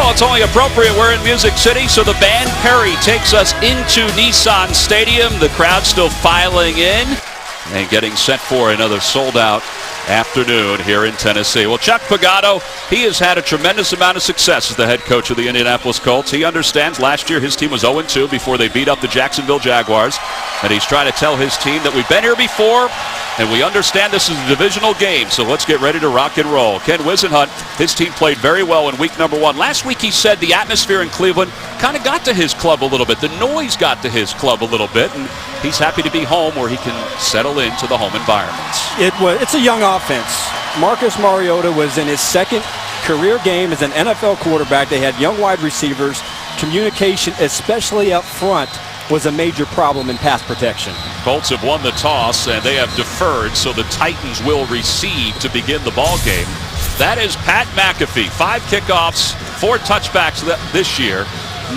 Well, it's only appropriate. We're in Music City, so the band Perry takes us into Nissan Stadium. The crowd still filing in and getting set for another sold-out afternoon here in Tennessee. Well, Chuck Pagano, he has had a tremendous amount of success as the head coach of the Indianapolis Colts. He understands last year his team was 0-2 before they beat up the Jacksonville Jaguars, and he's trying to tell his team that we've been here before and we understand this is a divisional game, so let's get ready to rock and roll. Ken Wisenhunt, his team played very well in week number 1. Last week he said the atmosphere in Cleveland kind of got to his club a little bit. The noise got to his club a little bit, and he's happy to be home where he can settle into the home environment. It's a young offense. Marcus Mariota was in his second career game as an NFL quarterback. They had young wide receivers. Communication, especially up front, was a major problem in pass protection. Colts have won the toss, and they have deferred, so the Titans will receive to begin the ball game. That is Pat McAfee. 5 kickoffs, 4 touchbacks this year,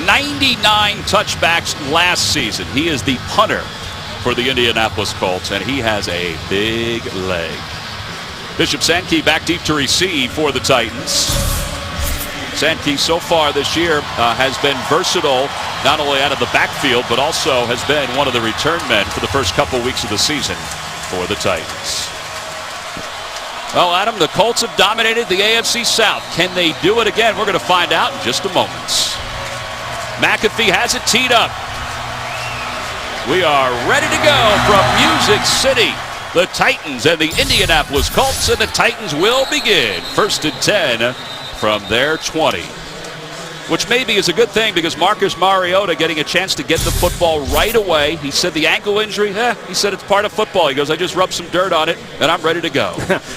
99 touchbacks last season. He is the punter for the Indianapolis Colts, and he has a big leg. Bishop Sankey back deep to receive for the Titans. Sankey so far this year has been versatile, not only out of the backfield, but also has been one of the return men for the first couple weeks of the season for the Titans. Well, Adam, the Colts have dominated the AFC South. Can they do it again? We're going to find out in just a moment. McAfee has it teed up. We are ready to go from Music City. The Titans and the Indianapolis Colts, and the Titans will begin. 1st and 10 from their 20. Which maybe is a good thing because Marcus Mariota getting a chance to get the football right away. He said the ankle injury, he said it's part of football. He goes, I just rubbed some dirt on it, and I'm ready to go.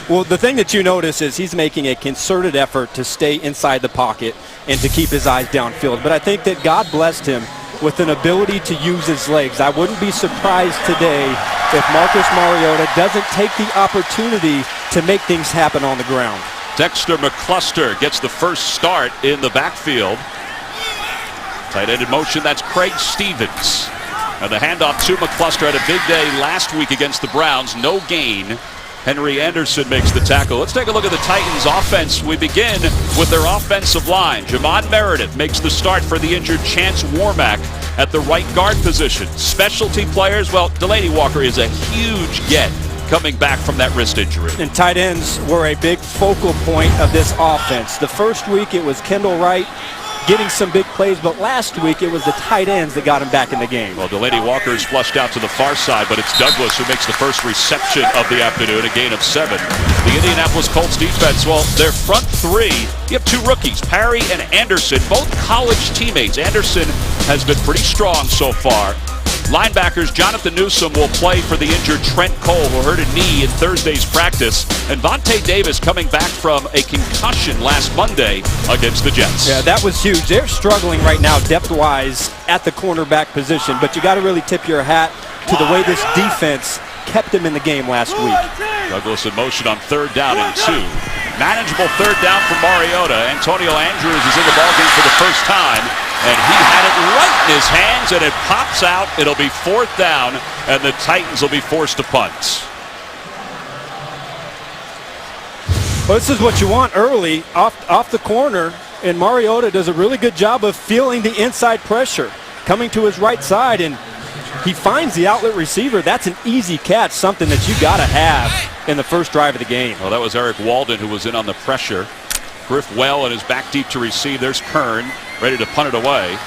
Well, the thing that you notice is he's making a concerted effort to stay inside the pocket and to keep his eyes downfield. But I think that God blessed him with an ability to use his legs. I wouldn't be surprised today if Marcus Mariota doesn't take the opportunity to make things happen on the ground. Dexter McCluster gets the first start in the backfield. Tight end in motion, that's Craig Stevens. And the handoff to McCluster had a big day last week against the Browns. No gain. Henry Anderson makes the tackle. Let's take a look at the Titans offense. We begin with their offensive line. Javon Meredith makes the start for the injured Chance Warmack at the right guard position. Specialty players, well, Delaney Walker is a huge get coming back from that wrist injury. And tight ends were a big focal point of this offense. The first week it was Kendall Wright getting some big plays, but last week it was the tight ends that got him back in the game. Well, Delaney Walker is flushed out to the far side, but it's Douglas who makes the first reception of the afternoon, a gain of 7. The Indianapolis Colts defense, well, their front 3, you have 2 rookies, Parry and Anderson, both college teammates. Anderson has been pretty strong so far. Linebackers, Jonathan Newsom will play for the injured Trent Cole, who hurt a knee in Thursday's practice. And Vontae Davis coming back from a concussion last Monday against the Jets. Yeah, that was huge. They're struggling right now depth-wise at the cornerback position, but you got to really tip your hat to the way this defense kept them in the game last week. Douglas in motion on 3rd down and 2. Manageable 3rd down for Mariota. Antonio Andrews is in the ballgame for the first time, and he had it right in his hands, and it pops out. It'll be 4th down, and the Titans will be forced to punt. Well, this is what you want early off the corner, and Mariota does a really good job of feeling the inside pressure coming to his right side, and he finds the outlet receiver. That's an easy catch, something that you got to have in the first drive of the game. Well, that was Eric Walden who was in on the pressure. Griff well and is back deep to receive. There's Kern ready to punt it away.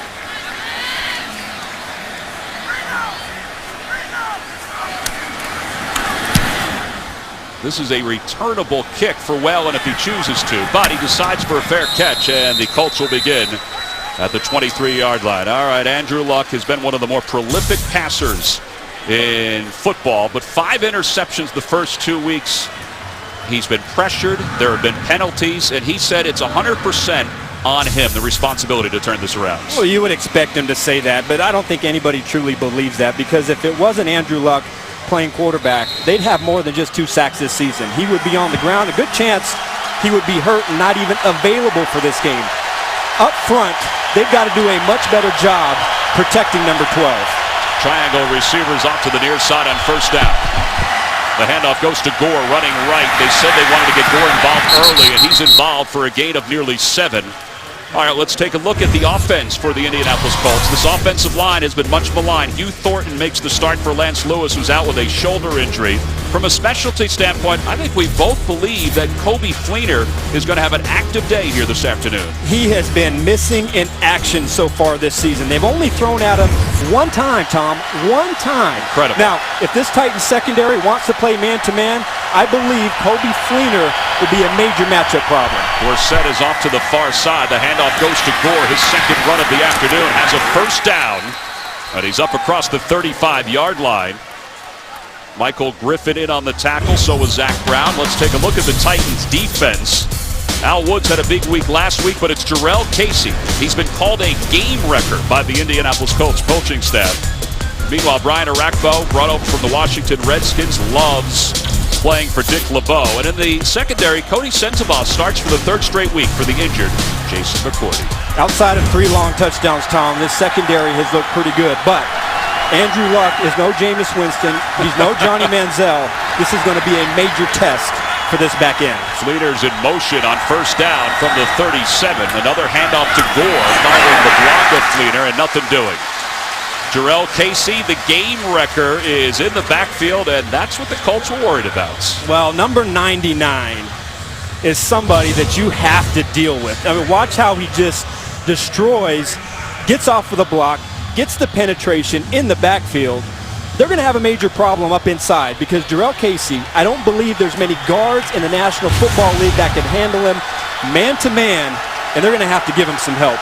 This is a returnable kick for Whalen if he chooses to, but he decides for a fair catch, and the Colts will begin at the 23-yard line. All right, Andrew Luck has been one of the more prolific passers in football, but 5 interceptions the first 2 weeks. He's been pressured, there have been penalties, and he said it's 100% on him, the responsibility to turn this around. Well, you would expect him to say that, but I don't think anybody truly believes that, because if it wasn't Andrew Luck playing quarterback, they'd have more than just 2 sacks this season. He would be on the ground. A good chance he would be hurt and not even available for this game. Up front, they've got to do a much better job protecting number 12. Triangle receivers off to the near side on 1st down. The handoff goes to Gore running right. They said they wanted to get Gore involved early, and he's involved for a gain of nearly 7. All right, let's take a look at the offense for the Indianapolis Colts. This offensive line has been much maligned. Hugh Thornton makes the start for Lance Lewis, who's out with a shoulder injury. From a specialty standpoint, I think we both believe that Kobe Fleener is going to have an active day here this afternoon. He has been missing in action so far this season. They've only thrown at him one time, Tom. One time. Incredible. Now, if this Titans secondary wants to play man-to-man, I believe Kobe Fleener will be a major matchup problem. Dorsett is off to the far side. The handoff goes to Gore. His second run of the afternoon has a first down. And he's up across the 35-yard line. Michael Griffin in on the tackle, so was Zach Brown. Let's take a look at the Titans defense. Al Woods had a big week last week, but it's Jarrell Casey. He's been called a game wrecker by the Indianapolis Colts coaching staff. Meanwhile, Brian Arakpo, brought over from the Washington Redskins, loves playing for Dick LeBeau. And in the secondary, Cody Sensabaugh starts for the third straight week for the injured Jason McCourty. Outside of 3 long touchdowns, Tom, this secondary has looked pretty good, but Andrew Luck is no Jameis Winston. He's no Johnny Manziel. This is going to be a major test for this back end. Fleener's in motion on first down from the 37. Another handoff to Gore following the block of Fleener, and nothing doing. Jarrell Casey, the game wrecker, is in the backfield, and that's what the Colts were worried about. Well, number 99 is somebody that you have to deal with. I mean, watch how he just destroys, gets off of the block, gets the penetration in the backfield. They're going to have a major problem up inside because Jarrell Casey, I don't believe there's many guards in the National Football League that can handle him man-to-man, and they're going to have to give him some help.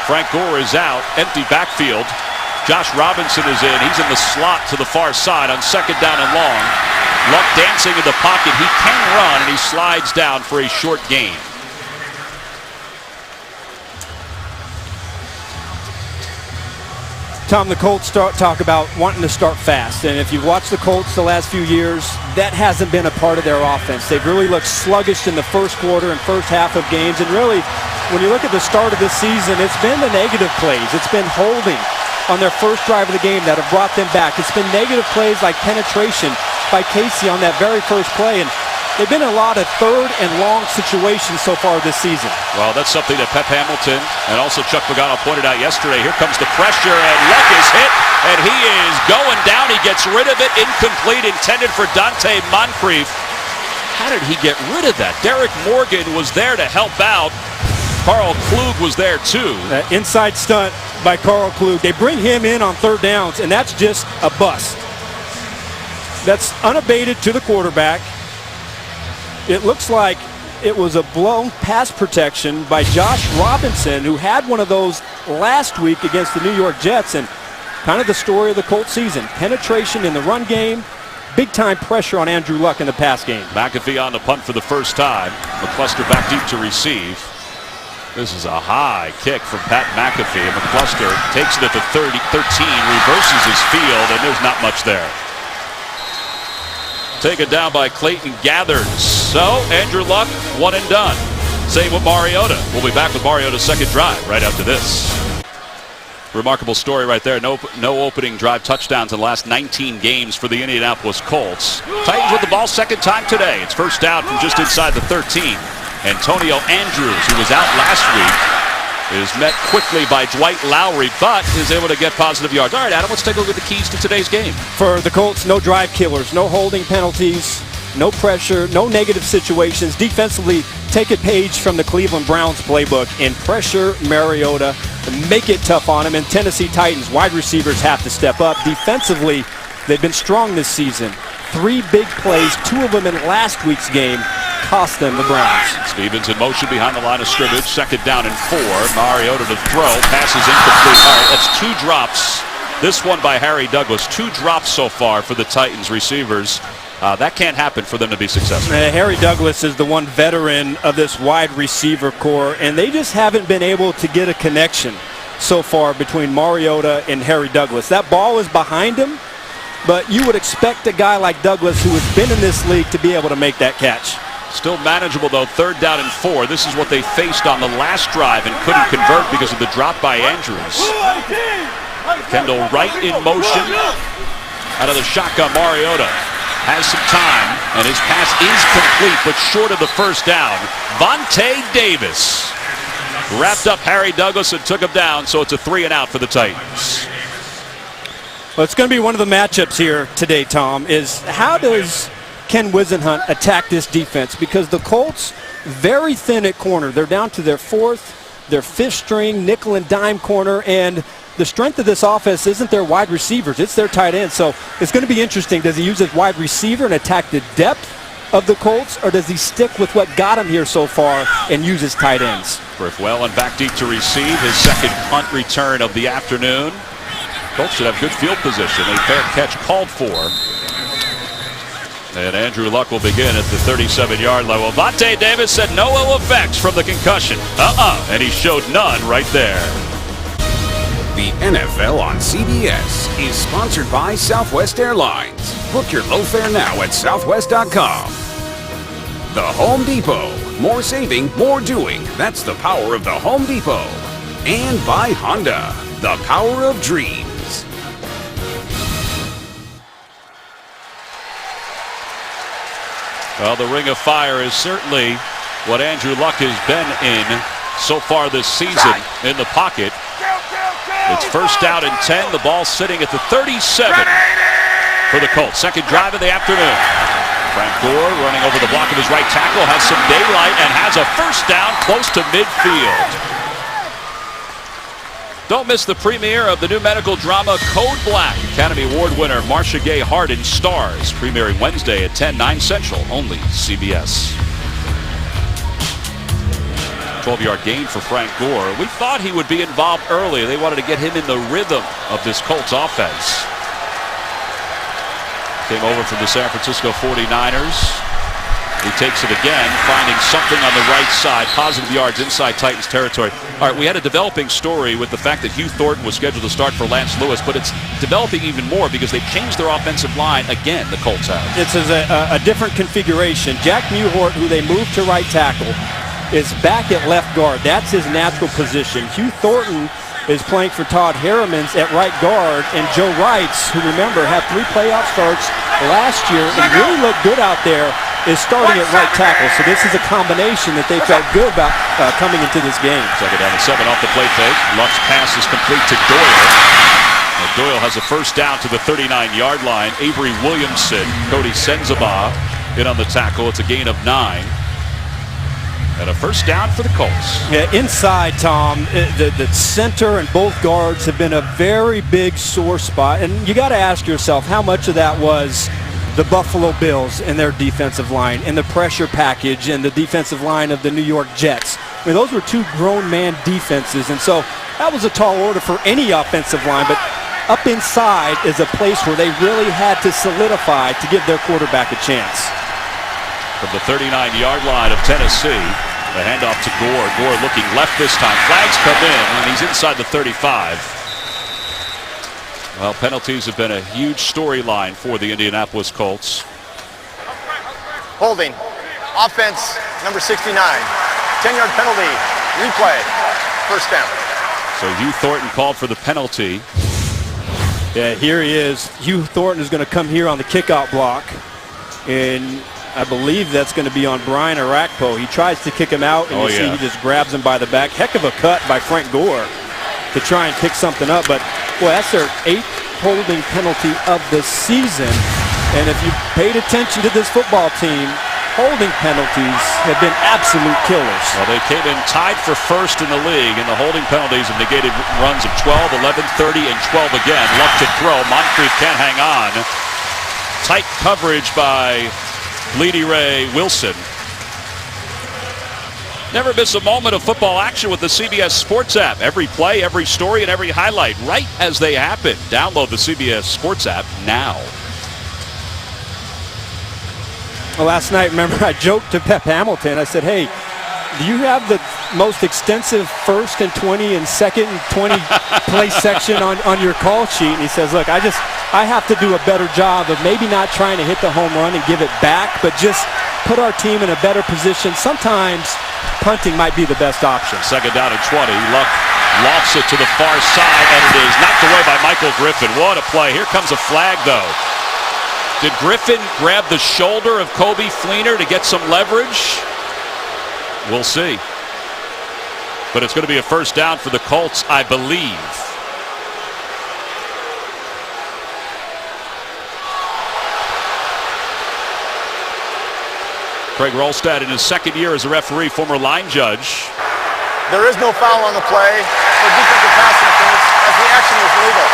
Frank Gore is out, empty backfield. Josh Robinson is in. He's in the slot to the far side on second down and long. Luck dancing in the pocket. He can run, and he slides down for a short gain. Tom, the Colts talk about wanting to start fast, and if you've watched the Colts the last few years, that hasn't been a part of their offense. They've really looked sluggish in the first quarter and first half of games, and really, when you look at the start of this season, it's been the negative plays. It's been holding on their first drive of the game that have brought them back. It's been negative plays like penetration by Casey on that very first play, and they've been in a lot of third and long situations so far this season. Well, that's something that Pep Hamilton and also Chuck Pagano pointed out yesterday. Here comes the pressure, and Luck is hit, and he is going down. He gets rid of it. Incomplete, intended for Dante Moncrief. How did he get rid of that? Derek Morgan was there to help out. Carl Klug was there too. That inside stunt by Carl Klug. They bring him in on third downs, and that's just a bust. That's unabated to the quarterback. It looks like it was a blown pass protection by Josh Robinson, who had one of those last week against the New York Jets, and kind of the story of the Colts season. Penetration in the run game, big-time pressure on Andrew Luck in the pass game. McAfee on the punt for the first time. McCluster back deep to receive. This is a high kick from Pat McAfee, and McCluster takes it at the 13, reverses his field, and there's not much there. Taken down by Clayton Gathers. So, Andrew Luck, one and done. Same with Mariota. We'll be back with Mariota's second drive right after this. Remarkable story right there. No opening drive touchdowns in the last 19 games for the Indianapolis Colts. Titans with the ball second time today. It's first down from just inside the 13. Antonio Andrews, who was out last week, is met quickly by Dwight Lowry, but is able to get positive yards. All right, Adam, let's take a look at the keys to today's game. For the Colts, no drive killers, no holding penalties, no pressure, no negative situations. Defensively, take a page from the Cleveland Browns playbook and pressure Mariota, make it tough on him. And Tennessee Titans wide receivers have to step up. Defensively, they've been strong this season. 3 big plays, 2 of them in last week's game, cost them the Browns. Stevens in motion behind the line of scrimmage. Second down and 4. Mariota to throw. Passes incomplete. All right, that's 2 drops. This one by Harry Douglas. 2 drops so far for the Titans receivers. That can't happen for them to be successful. Harry Douglas is the one veteran of this wide receiver core, and they just haven't been able to get a connection so far between Mariota and Harry Douglas. That ball is behind him, but you would expect a guy like Douglas, who has been in this league, to be able to make that catch. Still manageable, though. Third down and 4. This is what they faced on the last drive and couldn't convert because of the drop by Andrews. Kendall Wright in motion. Out of the shotgun, Mariota has some time, and his pass is complete, but short of the first down. Vontae Davis wrapped up Harry Douglas and took him down, so it's a 3-and-out for the Titans. Well, it's going to be one of the matchups here today, Tom, is how does Ken Wisenhunt attack this defense? Because the Colts, very thin at corner. They're down to their fifth string, nickel and dime corner, and the strength of this offense isn't their wide receivers, it's their tight end. So it's going to be interesting. Does he use his wide receiver and attack the depth of the Colts, or does he stick with what got him here so far and use his tight ends? Griff Whalen back deep to receive his second punt return of the afternoon. Colts should have good field position. A fair catch called for. And Andrew Luck will begin at the 37-yard line. Well, Vontae Davis said no ill effects from the concussion. And he showed none right there. The NFL on CBS is sponsored by Southwest Airlines. Book your low fare now at southwest.com. The Home Depot. More saving, more doing. That's the power of the Home Depot. And by Honda. The power of dreams. Well, the Ring of Fire is certainly what Andrew Luck has been in so far this season in the pocket. It's first down and 10. The ball sitting at the 37 for the Colts. Second drive of the afternoon. Frank Gore running over the block of his right tackle, has some daylight, and has a first down close to midfield. Don't miss the premiere of the new medical drama Code Black. Academy Award winner Marcia Gay Harden stars, premiering Wednesday at 10, 9 Central, only CBS. 12-yard gain for Frank Gore. We thought he would be involved early. They wanted to get him in the rhythm of this Colts offense. Came over from the San Francisco 49ers. He takes it again, finding something on the right side. Positive yards inside Titans territory. All right, we had a developing story with the fact that Hugh Thornton was scheduled to start for Lance Lewis, but it's developing even more because they've changed their offensive line again, the Colts have. It's a different configuration. Jack Newhart, who they moved to right tackle, is back at left guard. That's his natural position. Hugh Thornton is playing for Todd Harrimans at right guard, and Joe Wrights, who remember had 3 playoff starts last year and really looked good out there, is starting at right tackle. So this is a combination that they felt good about coming into this game. Second down and 7 off the play fake. Luck's pass is complete to Doyle. And Doyle has a first down to the 39-yard line. Avery Williamson, Cody Senzaba in on the tackle. It's a gain of 9. And a first down for the Colts. Yeah, inside, Tom, the center and both guards have been a very big sore spot. And you got to ask yourself how much of that was the Buffalo Bills and their defensive line and the pressure package and the defensive line of the New York Jets. I mean, those were 2 grown man defenses. And so that was a tall order for any offensive line. But up inside is a place where they really had to solidify to give their quarterback a chance. From the 39-yard line of Tennessee, the handoff to Gore. Gore looking left this time. Flags come in, and he's inside the 35. Well, penalties have been a huge storyline for the Indianapolis Colts. Holding. Offense, number 69. 10-yard penalty. Replay. First down. So Hugh Thornton called for the penalty. Yeah, here he is. Hugh Thornton is going to come here on the kickout block. And I believe that's going to be on Brian Arakpo. He tries to kick him out, and see he just grabs him by the back. Heck of a cut by Frank Gore to try and pick something up. But, boy, that's their 8th holding penalty of the season. And if you paid attention to this football team, holding penalties have been absolute killers. Well, they came in tied for first in the league, and the holding penalties have negated runs of 12, 11, 30, and 12 again. Luck to throw. Moncrief can't hang on. Tight coverage by Bleedy Ray Wilson. Never miss a moment of football action with the CBS Sports app. Every play, every story, and every highlight right as they happen. Download the CBS Sports app now. Well, last night, remember, I joked to Pep Hamilton. I said, hey, do you have the most extensive first and 20 and second and 20 play section on your call sheet? And he says, look, I have to do a better job of maybe not trying to hit the home run and give it back, but just put our team in a better position. Sometimes punting might be the best option. Second down and 20. Luck lofts it to the far side, and it is knocked away by Michael Griffin. What a play. Here comes a flag, though. Did Griffin grab the shoulder of Kobe Fleener to get some leverage? We'll see. but it's going to be a first down for the Colts, I believe. Craig Rolstad in his second year as a referee, former line judge. There is no foul on the play for defensive pass interference as the action was legal.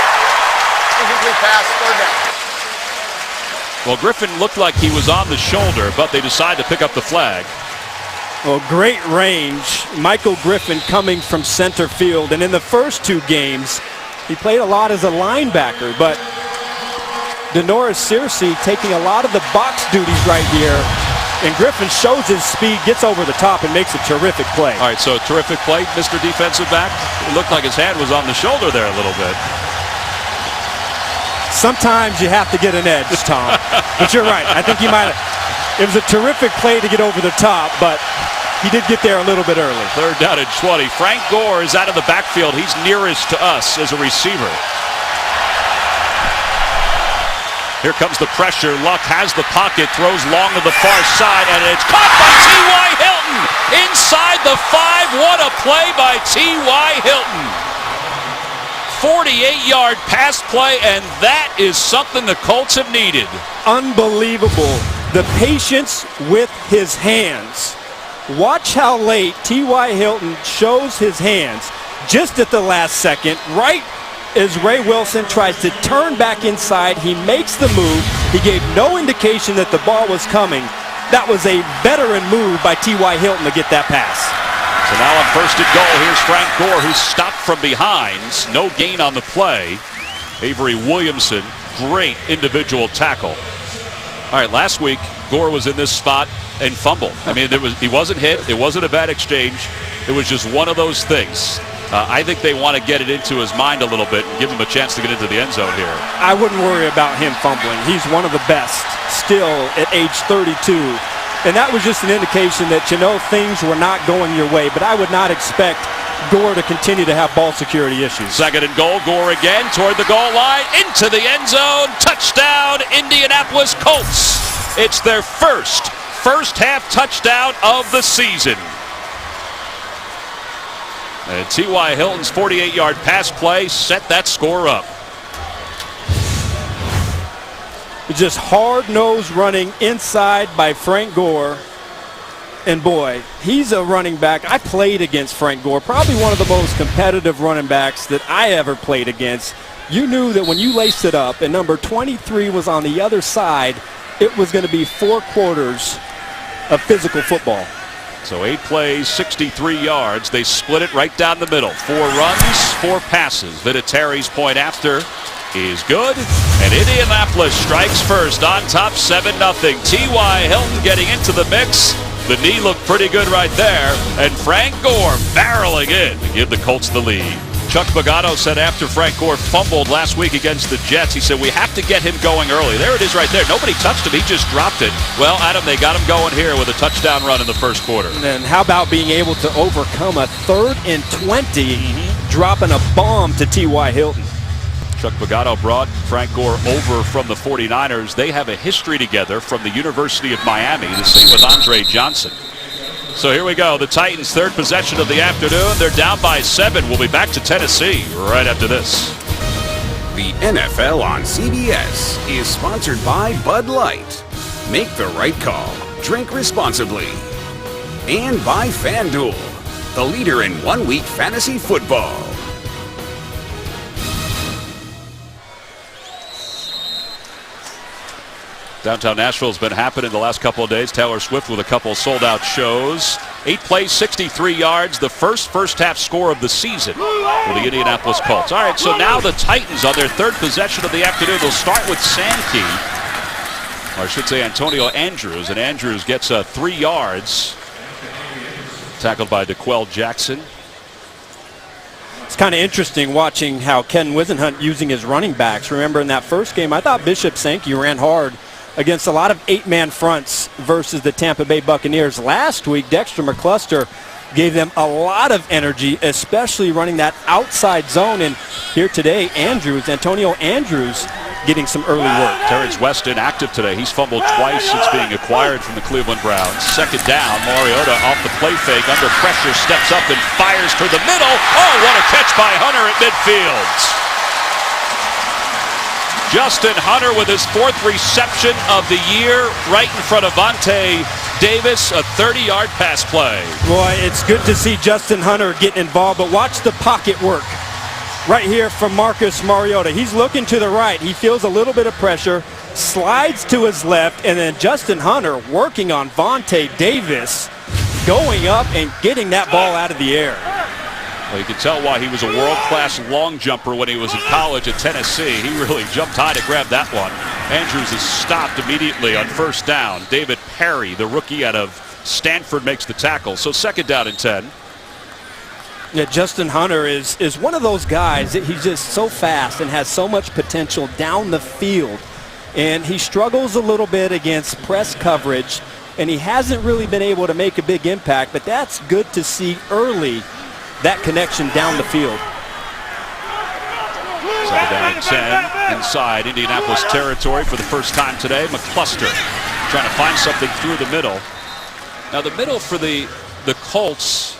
Incomplete pass, third down. Well, Griffin looked like he was on the shoulder, but they decided to pick up the flag. Well, great range. Michael Griffin coming from center field. And in the first two games, he played a lot as a linebacker. But Denoris Searcy taking a lot of the box duties right here. And Griffin shows his speed, gets over the top, and makes a terrific play. All right, so terrific play, Mr. Defensive Back. It looked like his hand was on the shoulder there a little bit. Sometimes you have to get an edge, Tom. But you're right. I think he might have. It was a terrific play to get over the top, but he did get there a little bit early. Third down and 20. Frank Gore is out of the backfield. He's nearest to us as a receiver. Here comes the pressure. Luck has the pocket, throws long to the far side, and it's caught by T.Y. Hilton inside the 5. What a play by T.Y. Hilton. 48-yard pass play, and that is something the Colts have needed. Unbelievable. The patience with his hands. Watch how late T.Y. Hilton shows his hands just at the last second, right as Ray Wilson tries to turn back inside. He makes the move. He gave no indication that the ball was coming. That was a veteran move by T.Y. Hilton to get that pass. So now on first and goal, here's Frank Gore, who's stopped from behind. No gain on the play. Avery Williamson, great individual tackle. All right, last week, Gore was in this spot and fumbled. I mean, he wasn't hit. It wasn't a bad exchange. It was just one of those things. I think they want to get it into his mind a little bit and give him a chance to get into the end zone here. I wouldn't worry about him fumbling. He's one of the best still at age 32. And that was just an indication that, things were not going your way. But I would not expect Gore to continue to have ball security issues. Second and goal, Gore again toward the goal line, into the end zone. Touchdown, Indianapolis Colts. It's their first half touchdown of the season. And T.Y. Hilton's 48-yard pass play set that score up. Just hard-nosed running inside by Frank Gore. And boy, he's a running back. I played against Frank Gore, probably one of the most competitive running backs that I ever played against. You knew that when you laced it up and number 23 was on the other side, it was going to be 4 quarters of physical football. So 8 plays, 63 yards. They split it right down the middle. 4 runs, 4 passes. Vinatieri's point after is good. And Indianapolis strikes first on top 7-0. T.Y. Hilton getting into the mix. The knee looked pretty good right there. And Frank Gore barreling in to give the Colts the lead. Chuck Pagano said after Frank Gore fumbled last week against the Jets, he said, we have to get him going early. There it is right there. Nobody touched him. He just dropped it. Well, Adam, they got him going here with a touchdown run in the first quarter. And how about being able to overcome a 3rd and 20, dropping a bomb to T.Y. Hilton? Chuck Pagano brought Frank Gore over from the 49ers. They have a history together from the University of Miami. The same with Andre Johnson. So here we go. The Titans' 3rd possession of the afternoon. They're down by 7. We'll be back to Tennessee right after this. The NFL on CBS is sponsored by Bud Light. Make the right call. Drink responsibly. And by FanDuel, the leader in one-week fantasy football. Downtown Nashville's been happening the last couple of days. Taylor Swift with a couple sold-out shows. 8 plays, 63 yards. The first half score of the season for the Indianapolis Colts. All right, so now the Titans on their 3rd possession of the afternoon. They'll start with Sankey. Or I should say Antonio Andrews. And Andrews gets 3 yards. Tackled by DeQuell Jackson. It's kind of interesting watching how Ken Wisenhunt using his running backs. Remember in that first game, I thought Bishop Sankey ran hard against a lot of 8-man fronts versus the Tampa Bay Buccaneers. Last week, Dexter McCluster gave them a lot of energy, especially running that outside zone. And here today, Antonio Andrews getting some early work. Terrence West inactive today. He's fumbled twice since being acquired from the Cleveland Browns. Second down, Mariota off the play fake, under pressure, steps up and fires for the middle. Oh, what a catch by Hunter at midfield. Justin Hunter with his 4th reception of the year right in front of Vontae Davis, a 30-yard pass play. Boy, it's good to see Justin Hunter getting involved, but watch the pocket work. Right here from Marcus Mariota. He's looking to the right. He feels a little bit of pressure, slides to his left, and then Justin Hunter working on Vontae Davis, going up and getting that ball out of the air. Well, you can tell why he was a world-class long jumper when he was in college at Tennessee. He really jumped high to grab that one. Andrews is stopped immediately on first down. David Perry, the rookie out of Stanford, makes the tackle. So second down and 10. Yeah, Justin Hunter is one of those guys that he's just so fast and has so much potential down the field. And he struggles a little bit against press coverage, and he hasn't really been able to make a big impact, but that's good to see early, that connection down the field. Second down and 10 inside Indianapolis territory for the first time today. McCluster trying to find something through the middle. Now the middle for the Colts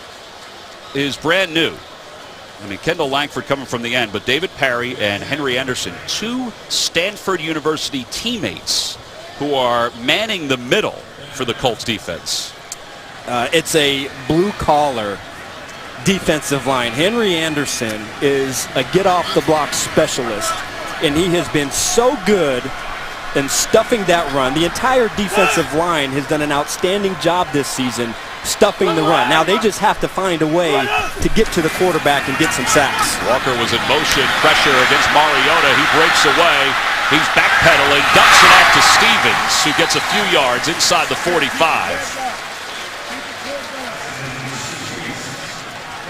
is brand new. I mean, Kendall Langford coming from the end, but David Perry and Henry Anderson, 2 Stanford University teammates who are manning the middle for the Colts defense. It's a blue-collar defensive line. Henry Anderson is a get-off-the-block specialist, and he has been so good in stuffing that run. The entire defensive line has done an outstanding job this season stuffing the run. Now they just have to find a way to get to the quarterback and get some sacks. Walker was in motion, pressure against Mariota. He breaks away. He's backpedaling, dumps it off to Stevens, who gets a few yards inside the 45.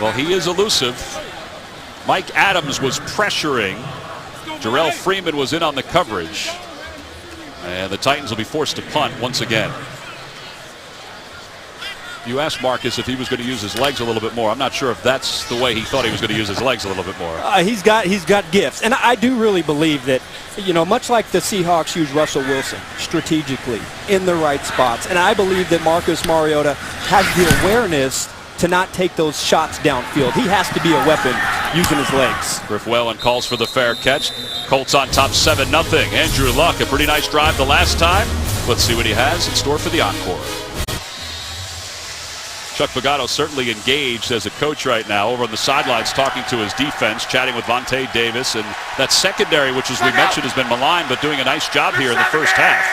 Well, he is elusive. Mike Adams was pressuring. Jarrell Freeman was in on the coverage. And the Titans will be forced to punt once again. You asked Marcus if he was going to use his legs a little bit more. I'm not sure if that's the way he thought he was going to use his legs a little bit more. He's got gifts. And I do really believe that, you know, much like the Seahawks use Russell Wilson strategically in the right spots. And I believe that Marcus Mariota has the awareness to not take those shots downfield. He has to be a weapon using his legs. Griff Whalen calls for the fair catch. Colts on top 7-0. Andrew Luck, a pretty nice drive the last time. Let's see what he has in store for the encore. Chuck Pagano certainly engaged as a coach right now over on the sidelines, talking to his defense, chatting with Vontae Davis. And that secondary, which as we mentioned has been maligned, but doing a nice job here in the first half.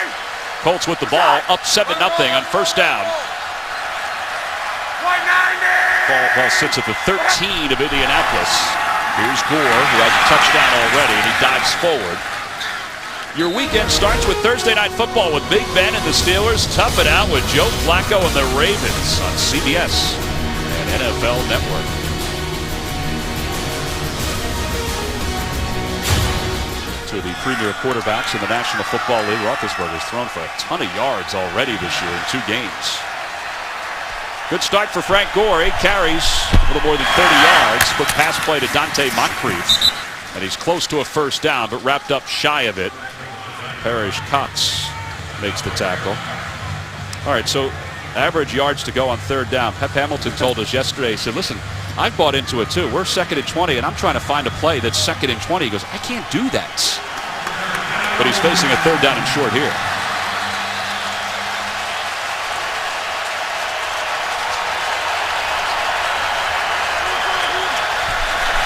Colts with the ball, up 7-0 on first down. Ball sits at the 13 of Indianapolis. Here's Gore, who has a touchdown already, and he dives forward. Your weekend starts with Thursday Night Football with Big Ben and the Steelers. Tough it out with Joe Flacco and the Ravens on CBS and NFL Network. Two of the premier quarterbacks in the National Football League. Roethlisberger's thrown for a ton of yards already this year in 2 games. Good start for Frank Gore. 8 carries, a little more than 30 yards. Quick pass play to Dante Moncrief. And he's close to a first down, but wrapped up shy of it. Parrish Cox makes the tackle. All right, so average yards to go on third down. Pep Hamilton told us yesterday, he said, listen, I've bought into it too. We're 2nd and 20, and I'm trying to find a play that's 2nd and 20. He goes, I can't do that. But he's facing a third down and short here.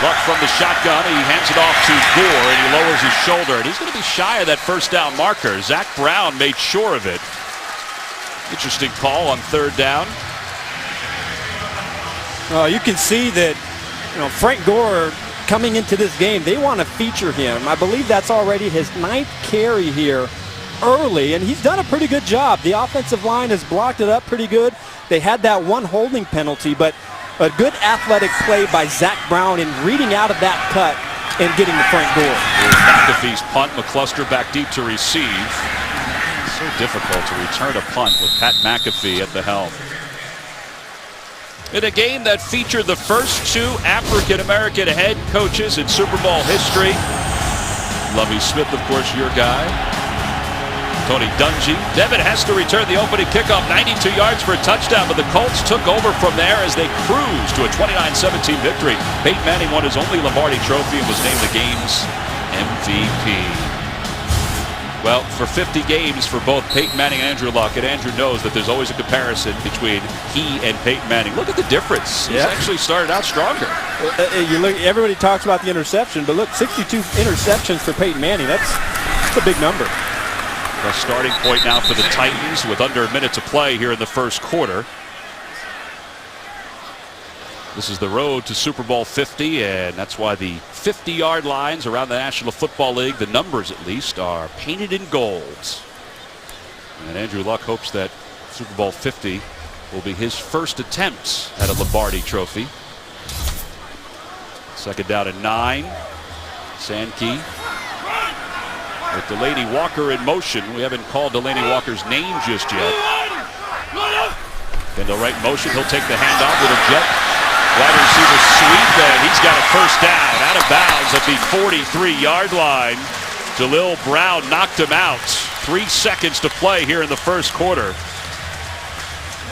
Luck from the shotgun. He hands it off to Gore, and he lowers his shoulder. And he's going to be shy of that first down marker. Zach Brown made sure of it. Interesting call on third down. You can see that, you know, Frank Gore coming into this game, they want to feature him. I believe that's already his 9th carry here early, and he's done a pretty good job. The offensive line has blocked it up pretty good. They had that one holding penalty, but a good athletic play by Zach Brown in reading out of that cut and getting to Frank Gore. McAfee's punt. McCluster back deep to receive. So difficult to return a punt with Pat McAfee at the helm. In a game that featured the first 2 African-American head coaches in Super Bowl history, Lovie Smith, of course, your guy. Tony Dungy. Devin Hester returned the opening kickoff, 92 yards for a touchdown, but the Colts took over from there as they cruised to a 29-17 victory. Peyton Manning won his only Lombardi trophy and was named the game's MVP. Well, for 50 games for both Peyton Manning and Andrew Luck, and Andrew knows that there's always a comparison between he and Peyton Manning. Look at the difference. He's actually started out stronger. You look, everybody talks about the interception, but look, 62 interceptions for Peyton Manning. That's a big number. The starting point now for the Titans with under a minute to play here in the first quarter. This is the road to Super Bowl 50, and that's why the 50-yard lines around the National Football League, the numbers at least, are painted in gold. And Andrew Luck hopes that Super Bowl 50 will be his first attempt at a Lombardi trophy. Second down and 9. Sankey with Delaney Walker in motion. We haven't called Delaney Walker's name just yet. Kendall Wright in motion. He'll take the handoff with a jet wide receiver sweep, and he's got a first down out of bounds at the 43-yard line. Jalil Brown knocked him out. 3 seconds to play here in the first quarter.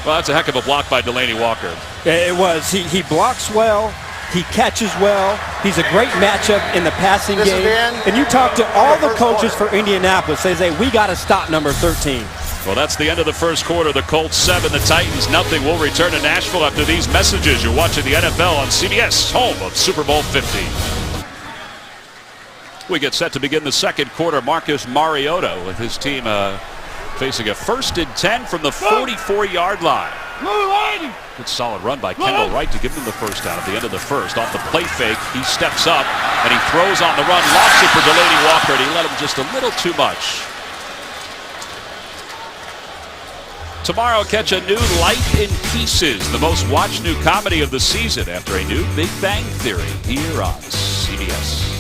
Well, that's a heck of a block by Delaney Walker. It was. He blocks well. He catches well. He's a great matchup in the passing game. And you talk to all the coaches for Indianapolis. They say, we got to stop number 13. Well, that's the end of the first quarter. The Colts 7, the Titans nothing. We'll return to Nashville after these messages. You're watching the NFL on CBS, home of Super Bowl 50. We get set to begin the second quarter. Marcus Mariota with his team facing a 1st and 10 from the 44-yard line. Good solid run by Kendall Wright to give them the first down at the end of the first. Off the play fake, he steps up and he throws on the run. Lost it for Delaney Walker, and he let him just a little too much. Tomorrow, catch a new Life in Pieces, the most watched new comedy of the season after a new Big Bang Theory here on CBS.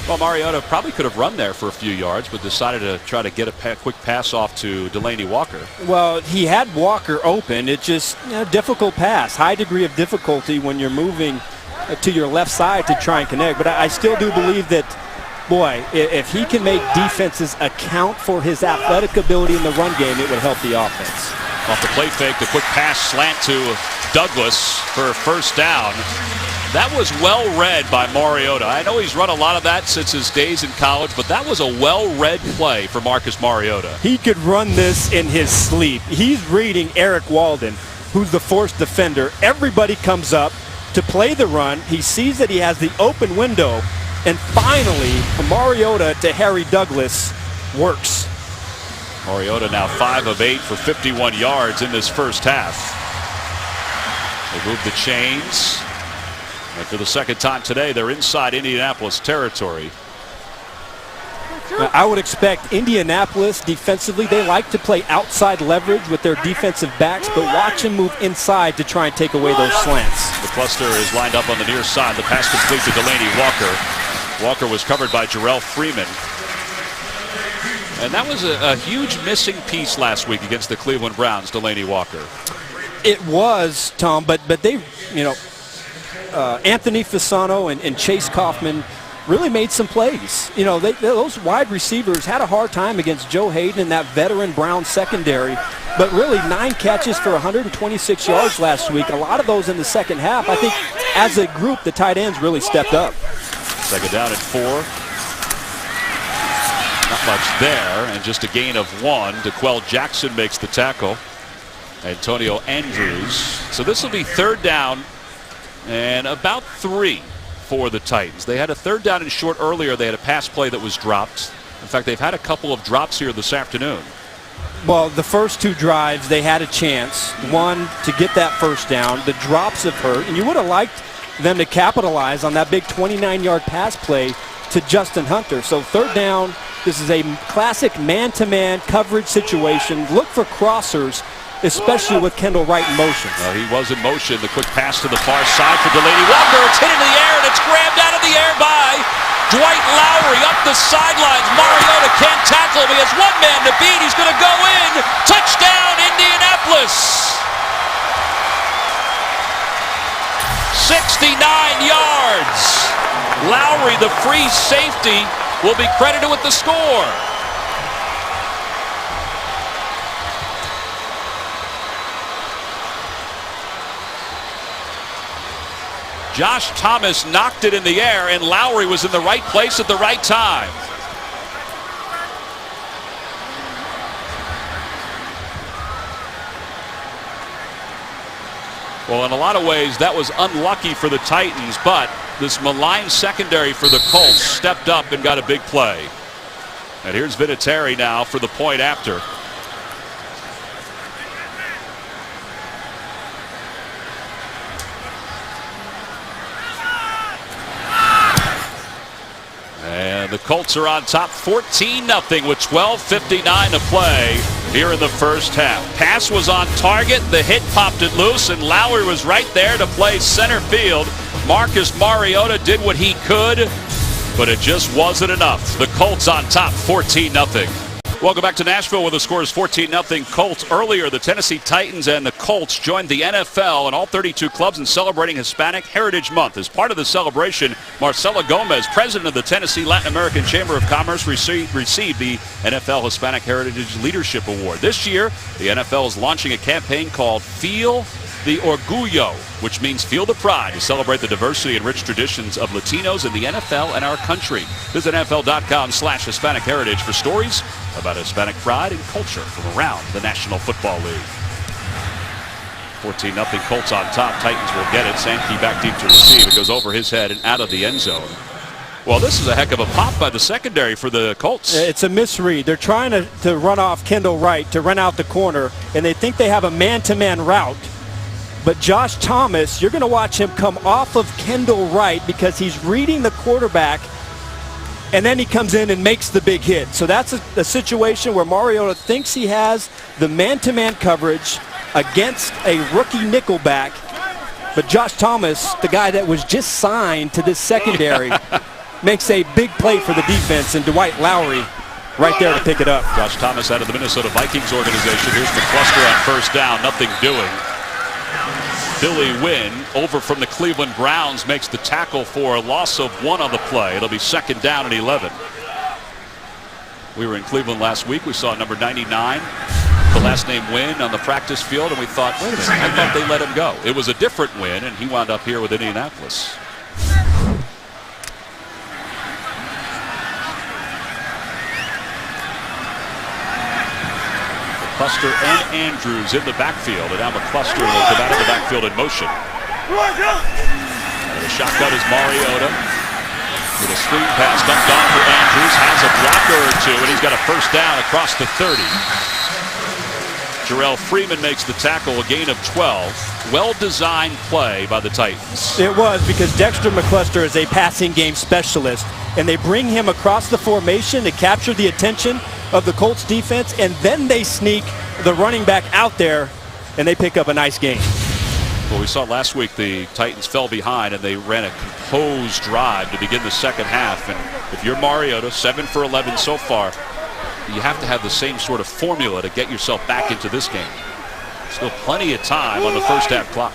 Well, Mariota probably could have run there for a few yards, but decided to try to get a quick pass off to Delaney Walker. Well, he had Walker open. It's just difficult pass, high degree of difficulty when you're moving to your left side to try and connect. But I still do believe that, boy, if he can make defenses account for his athletic ability in the run game, it would help the offense. Off the play fake, the quick pass slant to Douglas for a first down. That was well read by Mariota. I know he's run a lot of that since his days in college, but that was a well-read play for Marcus Mariota. He could run this in his sleep. He's reading Eric Walden, who's the forced defender. Everybody comes up to play the run. He sees that he has the open window, and finally, Mariota to Harry Douglas works. Mariota now 5 of 8 for 51 yards in this first half. They move the chains. And for the second time today, they're inside Indianapolis territory. Now, I would expect Indianapolis defensively, they like to play outside leverage with their defensive backs, but watch them move inside to try and take away those slants. The cluster is lined up on the near side. The pass complete to Delaney Walker. Walker was covered by Jarrell Freeman. And that was a huge missing piece last week against the Cleveland Browns, Delaney Walker. It was, Tom, but they, Anthony Fasano and Chase Kaufman really made some plays. Those wide receivers had a hard time against Joe Hayden and that veteran Brown secondary, but really 9 catches for 126 yards last week. A lot of those in the second half. I think as a group, the tight ends really stepped up. Second down and 4. Not much there, and just a gain of 1. DeQuell Jackson makes the tackle. Antonio Andrews. So this will be third down and about 3 for the Titans. They had a third down and short earlier. They had a pass play that was dropped. In fact, they've had a couple of drops here this afternoon. Well, the first 2 drives, they had a chance. One, to get that first down. The drops have hurt, and you would have liked them to capitalize on that big 29-yard pass play to Justin Hunter. So third down, this is a classic man-to-man coverage situation. Look for crossers, especially with Kendall Wright in motion. Well, he was in motion. The quick pass to the far side for Delaney Walker. It's hit into the air, and it's grabbed out of the air by Dwight Lowry up the sidelines. Mariota can't tackle him. He has one man to beat. He's going to go in. Touchdown, Indianapolis. 69 yards. Lowry Lowry, the free safety, will be credited with the score. Josh Thomas knocked it in the air, and Lowry was in the right place at the right time. Well, in a lot of ways, that was unlucky for the Titans, but this maligned secondary for the Colts stepped up and got a big play. And here's Vinatieri now for the point after. And the Colts are on top 14-0 with 12:59 to play here in the first half. Pass was on target. The hit popped it loose, and Lowry was right there to play center field. Marcus Mariota did what he could, but it just wasn't enough. The Colts on top 14-0. Welcome back to Nashville, where the score is 14-0 Colts. Earlier, the Tennessee Titans and the Colts joined the NFL and all 32 clubs in celebrating Hispanic Heritage Month. As part of the celebration, Marcela Gomez, president of the Tennessee Latin American Chamber of Commerce, received the NFL Hispanic Heritage Leadership Award. This year, the NFL is launching a campaign called Feel the Orgullo, which means feel the pride, to celebrate the diversity and rich traditions of Latinos in the NFL and our country. Visit NFL.com/Hispanic Heritage for stories about Hispanic pride and culture from around the National Football League. 14-0 Colts on top. Titans will get it. Sankey back deep to receive. It goes over his head and out of the end zone. Well, this is a heck of a pop by the secondary for the Colts. It's a misread. They're trying to run off Kendall Wright to run out the corner, and they think they have a man-to-man route. But Josh Thomas, you're going to watch him come off of Kendall Wright because he's reading the quarterback, and then he comes in and makes the big hit. So that's a situation where Mariota thinks he has the man-to-man coverage against a rookie nickelback. But Josh Thomas, the guy that was just signed to this secondary, makes a big play for the defense, and Dwight Lowry right there to pick it up. Josh Thomas out of the Minnesota Vikings organization. Here's McCluster on first down, nothing doing. Billy Wynn over from the Cleveland Browns makes the tackle for a loss of 1 on the play. It'll be second down and 11. We were in Cleveland last week. We saw number 99, the last name Wynn, on the practice field, and we thought, wait a minute, I thought they let him go. It was a different Wynn, and he wound up here with Indianapolis. McCluster and Andrews in the backfield, and now McCluster will come out of the backfield in motion. And the shotgun is Mariota with a screen pass dumped off for Andrews, has a blocker or two, and he's got a first down across the 30. Jarrell Freeman makes the tackle, a gain of 12. Well-designed play by the Titans. It was, because Dexter McCluster is a passing game specialist, and they bring him across the formation to capture the attention of the Colts defense, and then they sneak the running back out there, and they pick up a nice gain. Well, we saw last week the Titans fell behind, and they ran a composed drive to begin the second half. And if you're Mariota, 7 for 11 so far, you have to have the same sort of formula to get yourself back into this game. Still plenty of time on the first half clock.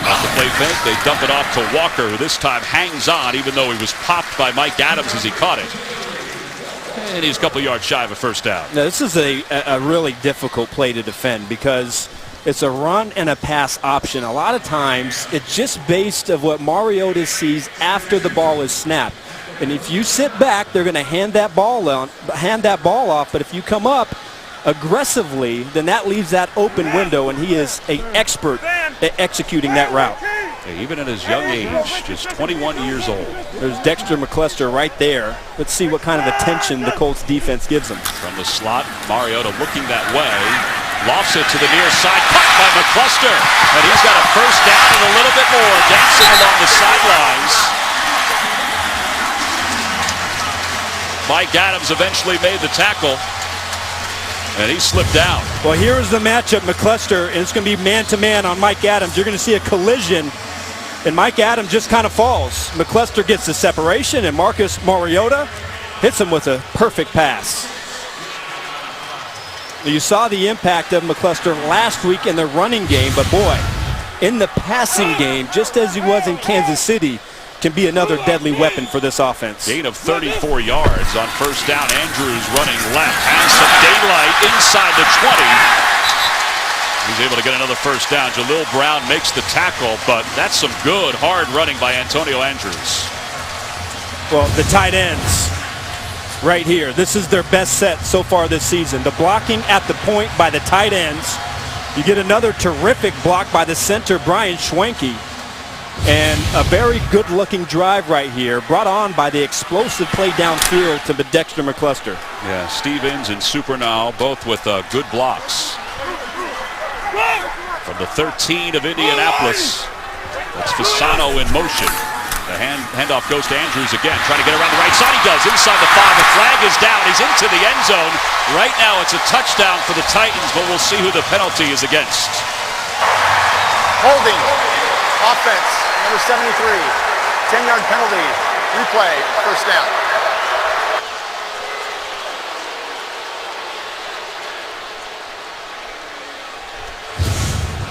Off the play fake, they dump it off to Walker, who this time hangs on, even though he was popped by Mike Adams as he caught it. And he's a couple yards shy of a first down. Now, this is a really difficult play to defend because it's a run and a pass option. A lot of times, it's just based of what Mariota sees after the ball is snapped. And if you sit back, they're going to hand that ball off. But if you come up aggressively, then that leaves that open window, and he is an expert at executing that route. Even at his young age, just 21 years old. There's Dexter McCluster right there. Let's see what kind of attention the Colts defense gives him. From the slot, Mariota looking that way. Lofts it to the near side, caught by McCluster. And he's got a first down and a little bit more, dancing along the sidelines. Mike Adams eventually made the tackle, and he slipped down. Well, here's the matchup, McCluster, and it's going to be man-to-man on Mike Adams. You're going to see a collision, and Mike Adams just kind of falls. McCluster gets the separation, and Marcus Mariota hits him with a perfect pass. You saw the impact of McCluster last week in the running game, but boy, in the passing game, just as he was in Kansas City, can be another deadly weapon for this offense. Gain of 34 yards on first down. Andrews running left, has some daylight inside the 20. He's able to get another first down. Jalil Brown makes the tackle, but that's some good, hard running by Antonio Andrews. Well, the tight ends right here, this is their best set so far this season. The blocking at the point by the tight ends. You get another terrific block by the center, Brian Schwenke. And a very good-looking drive right here, brought on by the explosive play downfield to Dexter McCluster. Yeah, Stevens and Supernal both with good blocks. From the 13 of Indianapolis, that's Fasano in motion. The handoff goes to Andrews again, trying to get around the right side. He does, inside the 5. The flag is down. He's into the end zone. Right now it's a touchdown for the Titans, but we'll see who the penalty is against. Holding. Offense. Number 73. 10-yard penalty. Replay. First down.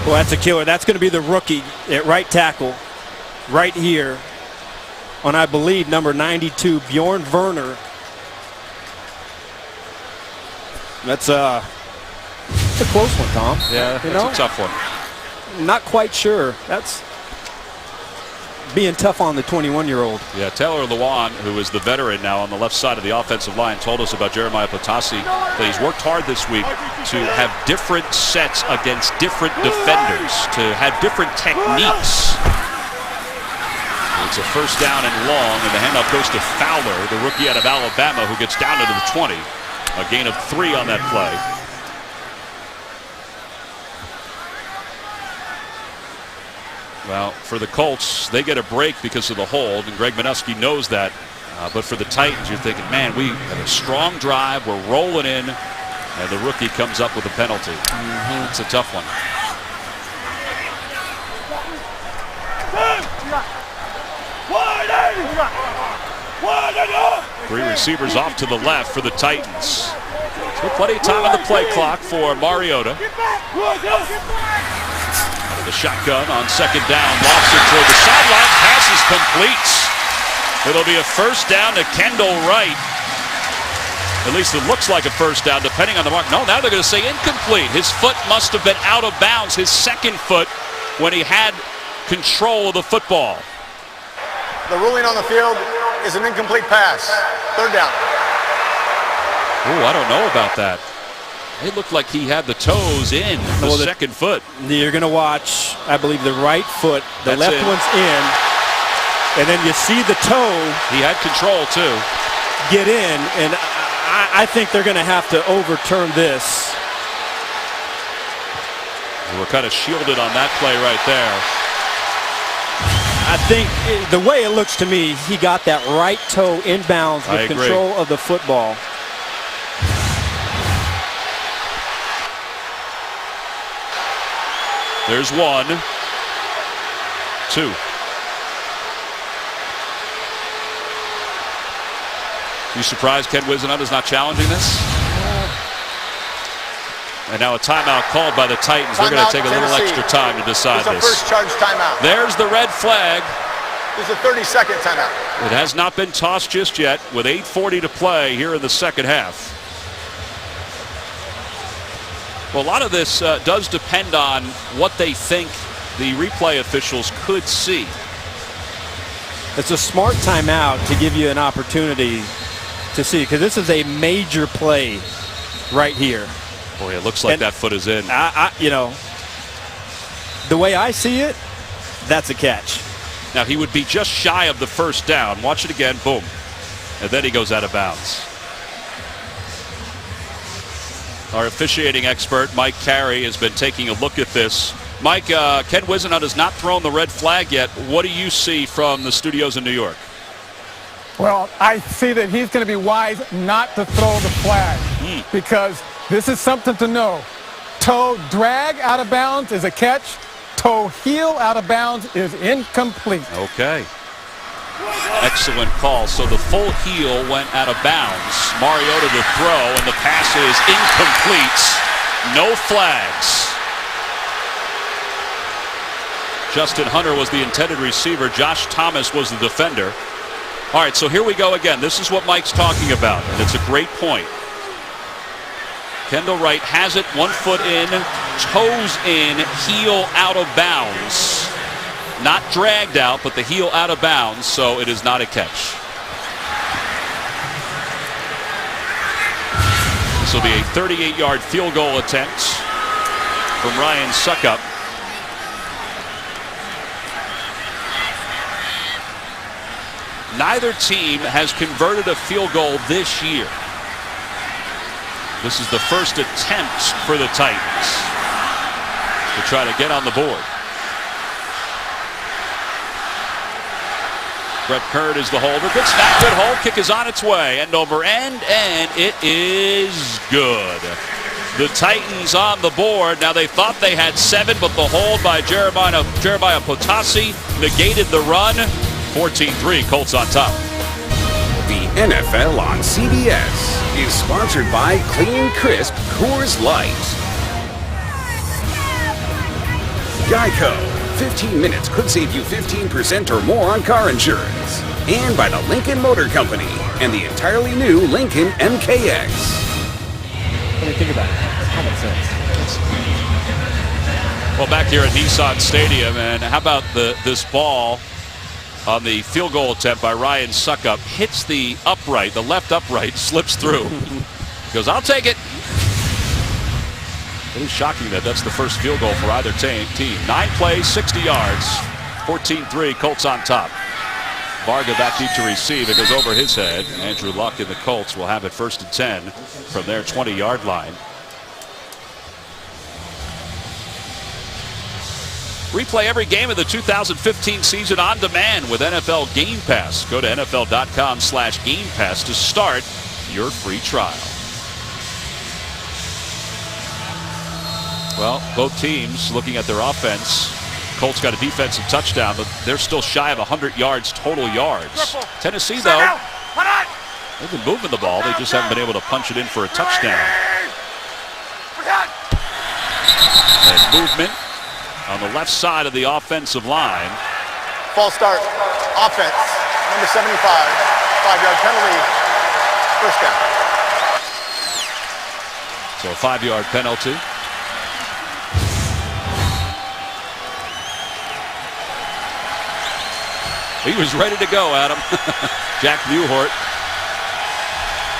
Well, that's a killer. That's going to be the rookie at right tackle right here on, I believe, number 92, Bjorn Werner. That's a close one, Tom. Yeah, that's a tough one. Not quite sure. That's being tough on the 21-year-old. Yeah, Taylor Lewan, who is the veteran now on the left side of the offensive line, told us about Jeremiah Potassi that he's worked hard this week to have different sets against different defenders, to have different techniques. It's a first down and long, and the handoff goes to Fowler, the rookie out of Alabama, who gets down into the 20. A gain of 3 on that play. Well, for the Colts, they get a break because of the hold, and Greg Minuski knows that. But for the Titans, you're thinking, man, we have a strong drive, we're rolling in, and the rookie comes up with a penalty. It's a tough one. Three receivers off to the left for the Titans. Still plenty of time on the play clock for Mariota. Out of the shotgun on second down, lofts it toward the sideline, pass is complete. It'll be a first down to Kendall Wright. At least it looks like a first down, depending on the mark. No, now they're going to say incomplete. His foot must have been out of bounds, his second foot, when he had control of the football. The ruling on the field is an incomplete pass. Third down. Oh, I don't know about that. It looked like he had the toes in the second foot. You're going to watch, I believe, the right foot. The That's left one's in. And then you see the toe. He had control, too. Get in. And I think they're going to have to overturn this. We're kind of shielded on that play right there. I think the way it looks to me, he got that right toe inbounds with control of the football. There's 1, 2. You surprised Ken Whisenhunt is not challenging this? And now a timeout called by the Titans. They're going to take a little extra time to decide this. First charge timeout. There's the red flag. There's a 30-second timeout. It has not been tossed just yet with 8:40 to play here in the second half. Well, a lot of this does depend on what they think the replay officials could see. It's a smart timeout to give you an opportunity to see, because this is a major play right here. Boy, it looks like that foot is in. You know, the way I see it, that's a catch. Now, he would be just shy of the first down. Watch it again. Boom. And then he goes out of bounds. Our officiating expert, Mike Carey, has been taking a look at this. Mike, Ken Whisenhunt has not thrown the red flag yet. What do you see from the studios in New York? Well, I see that he's going to be wise not to throw the flag because this is something to know. Toe drag out of bounds is a catch. Toe heel out of bounds is incomplete. Okay. Excellent call. So the full heel went out of bounds. Mariota to throw, and the pass is incomplete. No flags. Justin Hunter was the intended receiver. Josh Thomas was the defender. All right, so here we go again. This is what Mike's talking about, and it's a great point. Kendall Wright has it, 1 foot in, toes in, heel out of bounds. Not dragged out, but the heel out of bounds, so it is not a catch. This will be a 38-yard field goal attempt from Ryan Suckup. Neither team has converted a field goal this year. This is the first attempt for the Titans to try to get on the board. Brett Kern is the holder. Good snap, good hold. Kick is on its way. End over end, and it is good. The Titans on the board. Now they thought they had 7, but the hold by Jeremiah Potasi negated the run. 14-3, Colts on top. The NFL on CBS is sponsored by Clean Crisp Coors Light. Geico. 15 minutes could save you 15% or more on car insurance. And by the Lincoln Motor Company and the entirely new Lincoln MKX. What do you think about it? Common sense. Well, back here at Nissan Stadium, and how about this ball on the field goal attempt by Ryan Suckup? Hits the upright, the left upright, slips through. Goes, I'll take it. It is shocking that that's the first field goal for either team. 9 plays, 60 yards, 14-3, Colts on top. Varga back deep to receive. It goes over his head. Andrew Luck and the Colts will have it 1st and 10 from their 20-yard line. Replay every game of the 2015 season on demand with NFL Game Pass. Go to NFL.com/Game Pass to start your free trial. Well, both teams looking at their offense. Colts got a defensive touchdown, but they're still shy of 100 yards total yards. Tennessee, though, they've been moving the ball. They just haven't been able to punch it in for a touchdown. And movement on the left side of the offensive line. False start. Offense. Number 75. 5-yard penalty. First down. So a 5-yard penalty. He was ready to go, Adam. Jack Newhart.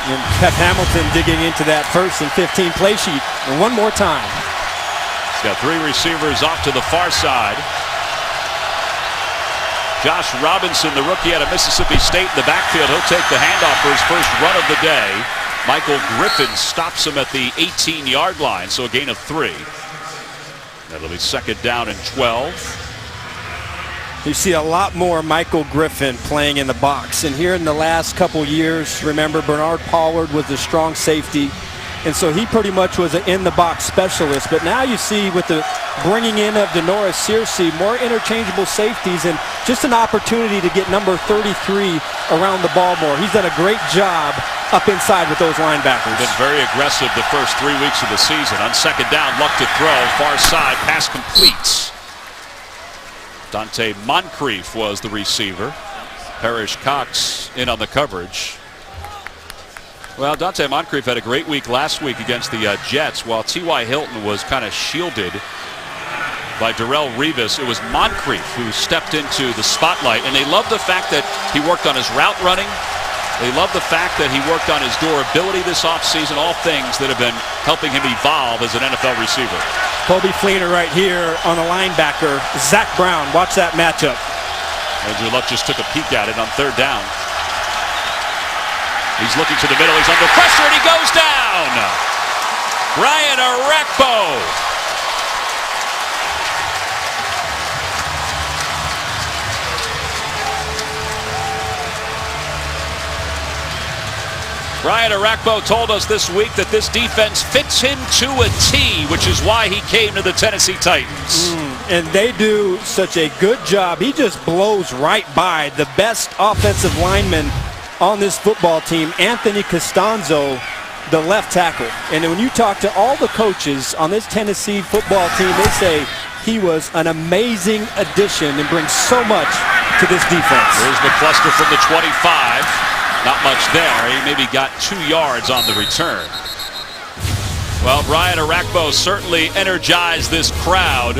And Pep Hamilton digging into that 1st and 15 play sheet. And one more time. He's got 3 receivers off to the far side. Josh Robinson, the rookie out of Mississippi State, in the backfield. He'll take the handoff for his first run of the day. Michael Griffin stops him at the 18-yard line, so a gain of 3. That'll be 2nd down and 12. You see a lot more Michael Griffin playing in the box. And here in the last couple years, remember Bernard Pollard was the strong safety. And so he pretty much was an in-the-box specialist. But now you see with the bringing in of Denoris Searcy, more interchangeable safeties and just an opportunity to get number 33 around the ball more. He's done a great job up inside with those linebackers. Been very aggressive the first 3 weeks of the season. On 2nd down, Luck to throw. Far side, pass completes. Dante Moncrief was the receiver. Parrish Cox in on the coverage. Well, Dante Moncrief had a great week last week against the Jets, while T.Y. Hilton was kind of shielded by Darrelle Revis. It was Moncrief who stepped into the spotlight, and they love the fact that he worked on his route running. They love the fact that he worked on his durability this offseason, all things that have been helping him evolve as an NFL receiver. Kobe Fleener right here on a linebacker. Zach Brown, watch that matchup. Andrew Luck just took a peek at it on 3rd down. He's looking to the middle. He's under pressure, and he goes down. Ryan Arakpo. Ryan Arakpo told us this week that this defense fits him to a T, which is why he came to the Tennessee Titans. And they do such a good job. He just blows right by the best offensive lineman on this football team, Anthony Costanzo, the left tackle. And when you talk to all the coaches on this Tennessee football team, they say he was an amazing addition and brings so much to this defense. Here's McCluster from the 25. Not much there. He maybe got 2 yards on the return. Well, Brian Arakpo certainly energized this crowd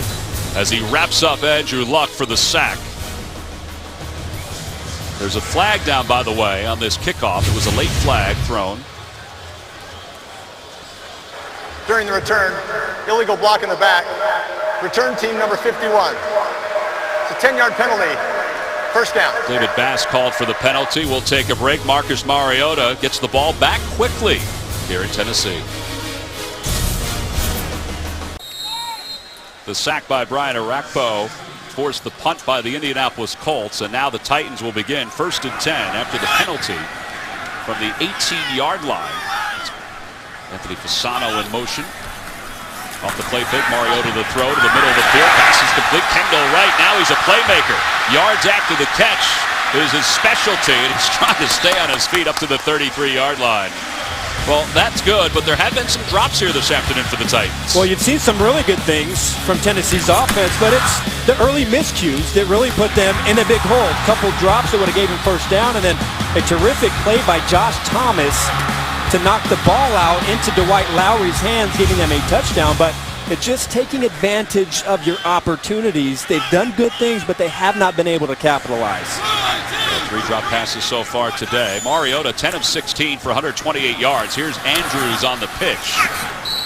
as he wraps up Andrew Luck for the sack. There's a flag down, by the way, on this kickoff. It was a late flag thrown. During the return, illegal block in the back. Return team number 51. It's a 10-yard penalty. First down. David Bass called for the penalty. We'll take a break. Marcus Mariota gets the ball back quickly here in Tennessee. The sack by Brian Arakpo forced the punt by the Indianapolis Colts, and now the Titans will begin 1st and 10 after the penalty from the 18-yard line. Anthony Fasano in motion. Off the play fake, Mariota the throw to the middle of the field. Pass is complete. Kendall Wright, now he's a playmaker. Yards after the catch is his specialty, and he's trying to stay on his feet up to the 33-yard line. Well, that's good, but there have been some drops here this afternoon for the Titans. Well, you've seen some really good things from Tennessee's offense, but it's the early miscues that really put them in a big hole. A couple drops that would have gave him first down, and then a terrific play by Josh Thomas to knock the ball out into Dwight Lowry's hands, giving them a touchdown. But it's just taking advantage of your opportunities. They've done good things, but they have not been able to capitalize. 3 drop passes so far today. Mariota 10 of 16 for 128 yards. Here's Andrews on the pitch,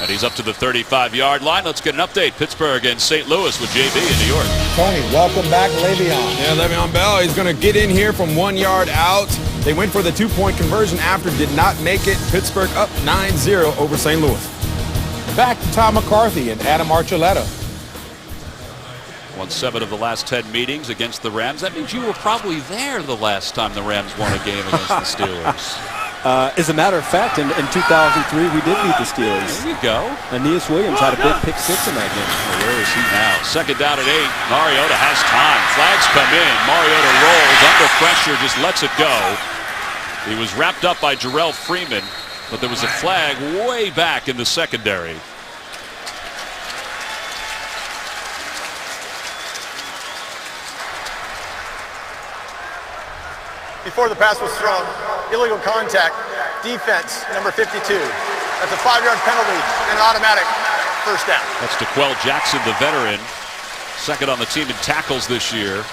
and he's up to the 35-yard line. Let's get an update. Pittsburgh and St. Louis with JB in New York. Tony, welcome back, Le'Veon. Yeah, Le'Veon Bell, he's going to get in here from 1 yard out. They went for the 2-point conversion after, did not make it. Pittsburgh up 9-0 over St. Louis. Back to Tom McCarthy and Adam Archuleta. Won 7 of the last 10 meetings against the Rams. That means you were probably there the last time the Rams won a game against the Steelers. As a matter of fact, in 2003, we did beat the Steelers. There you go. Aeneas Williams had a big pick 6 in that game. Well, where is he now? 2nd down at 8. Mariota has time. Flags come in. Mariota rolls under pressure, just lets it go. He was wrapped up by Jarrell Freeman, but there was a flag way back in the secondary. Before the pass was thrown, illegal contact, defense, number 52. That's a 5-yard penalty and an automatic first down. That's DeQuell Jackson, the veteran. 2nd on the team in tackles this year.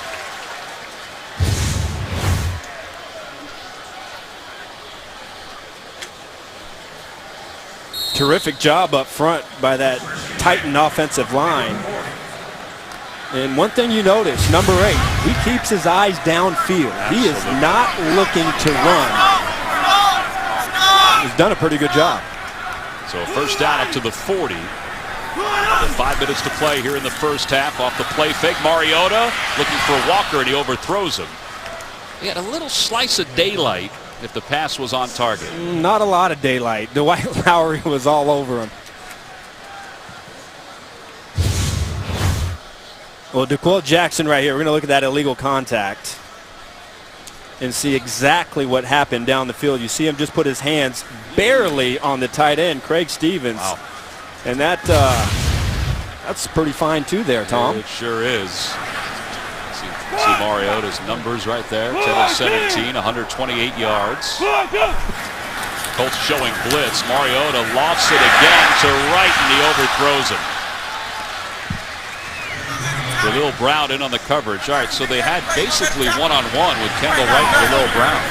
Terrific job up front by that Titan offensive line. And one thing you notice, number 8, he keeps his eyes downfield. Absolutely. He is not looking to run. He's done a pretty good job. So 1st down up to the 40. 5 minutes to play here in the first half. Off the play fake, Mariota looking for Walker, and he overthrows him. He had a little slice of daylight if the pass was on target. Not a lot of daylight. Dwight Lowry was all over him. Well, DeQuell Jackson right here. We're going to look at that illegal contact and see exactly what happened down the field. You see him just put his hands barely on the tight end, Craig Stevens. Wow. And that's pretty fine too there, Tom. It sure is. See Mariota's numbers right there. 10 of 17, 128 yards. Colts showing blitz. Mariota lofts it again to Wright, and he overthrows him. Jaleel Brown in on the coverage. All right, so they had basically one-on-one with Kendall Wright and Jaleel Brown.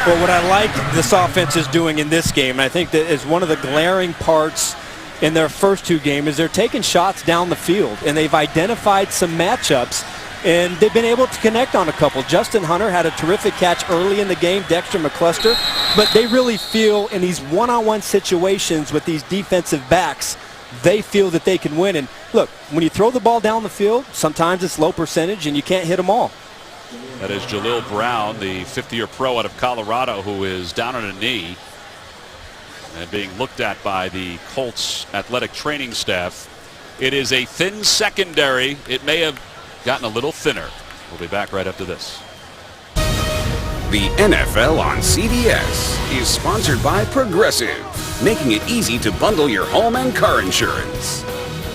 Well, what I like this offense is doing in this game, and I think that is one of the glaring parts in their first 2 games, is they're taking shots down the field, and they've identified some matchups, and they've been able to connect on a couple. Justin Hunter had a terrific catch early in the game, Dexter McCluster, but they really feel in these one-on-one situations with these defensive backs, they feel that they can win. And look, when you throw the ball down the field, sometimes it's low percentage and you can't hit them all. That is Jaleel Brown, the 50-year pro out of Colorado, who is down on a knee and being looked at by the Colts athletic training staff. It is a thin secondary. It may have gotten a little thinner. We'll be back right after this. The NFL on CBS is sponsored by Progressive, making it easy to bundle your home and car insurance.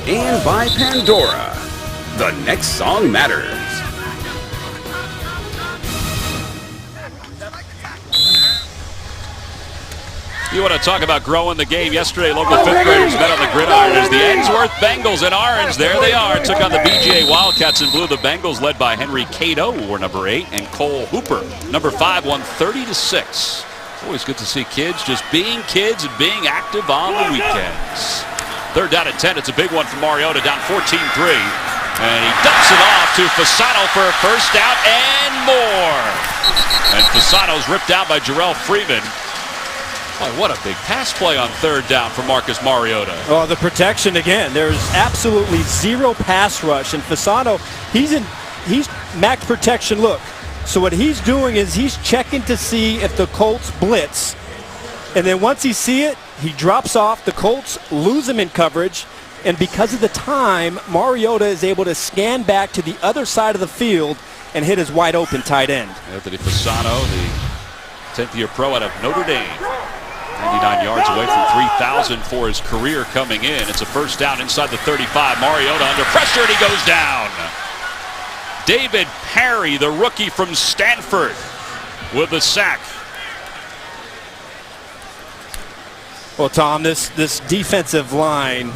And by Pandora. The next song matters. You want to talk about growing the game. Yesterday, local fifth graders met on the gridiron as the Ainsworth Bengals in orange. There they are. Took on the BGA Wildcats in blue. The Bengals led by Henry Cato, who wore number 8, and Cole Hooper, number 5, won 30-6. Always good to see kids just being kids and being active on the weekends. Third down at 10. It's a big one for Mariota, down 14-3. And he dumps it off to Fasano for a first down and more. And Fasano's ripped down by Jarrell Freeman. Boy, what a big pass play on third down for Marcus Mariota. Oh, the protection again. There's absolutely zero pass rush. And Fasano, he's max protection look. So what he's doing is he's checking to see if the Colts blitz. And then once he see it, he drops off. The Colts lose him in coverage. And because of the time, Mariota is able to scan back to the other side of the field and hit his wide open tight end. Anthony Fasano, the 10th-year pro out of Notre Dame. 99 yards away from 3,000 for his career coming in. It's a first down inside the 35. Mariota under pressure, and he goes down. David Perry, the rookie from Stanford, with the sack. Well, Tom, this defensive line,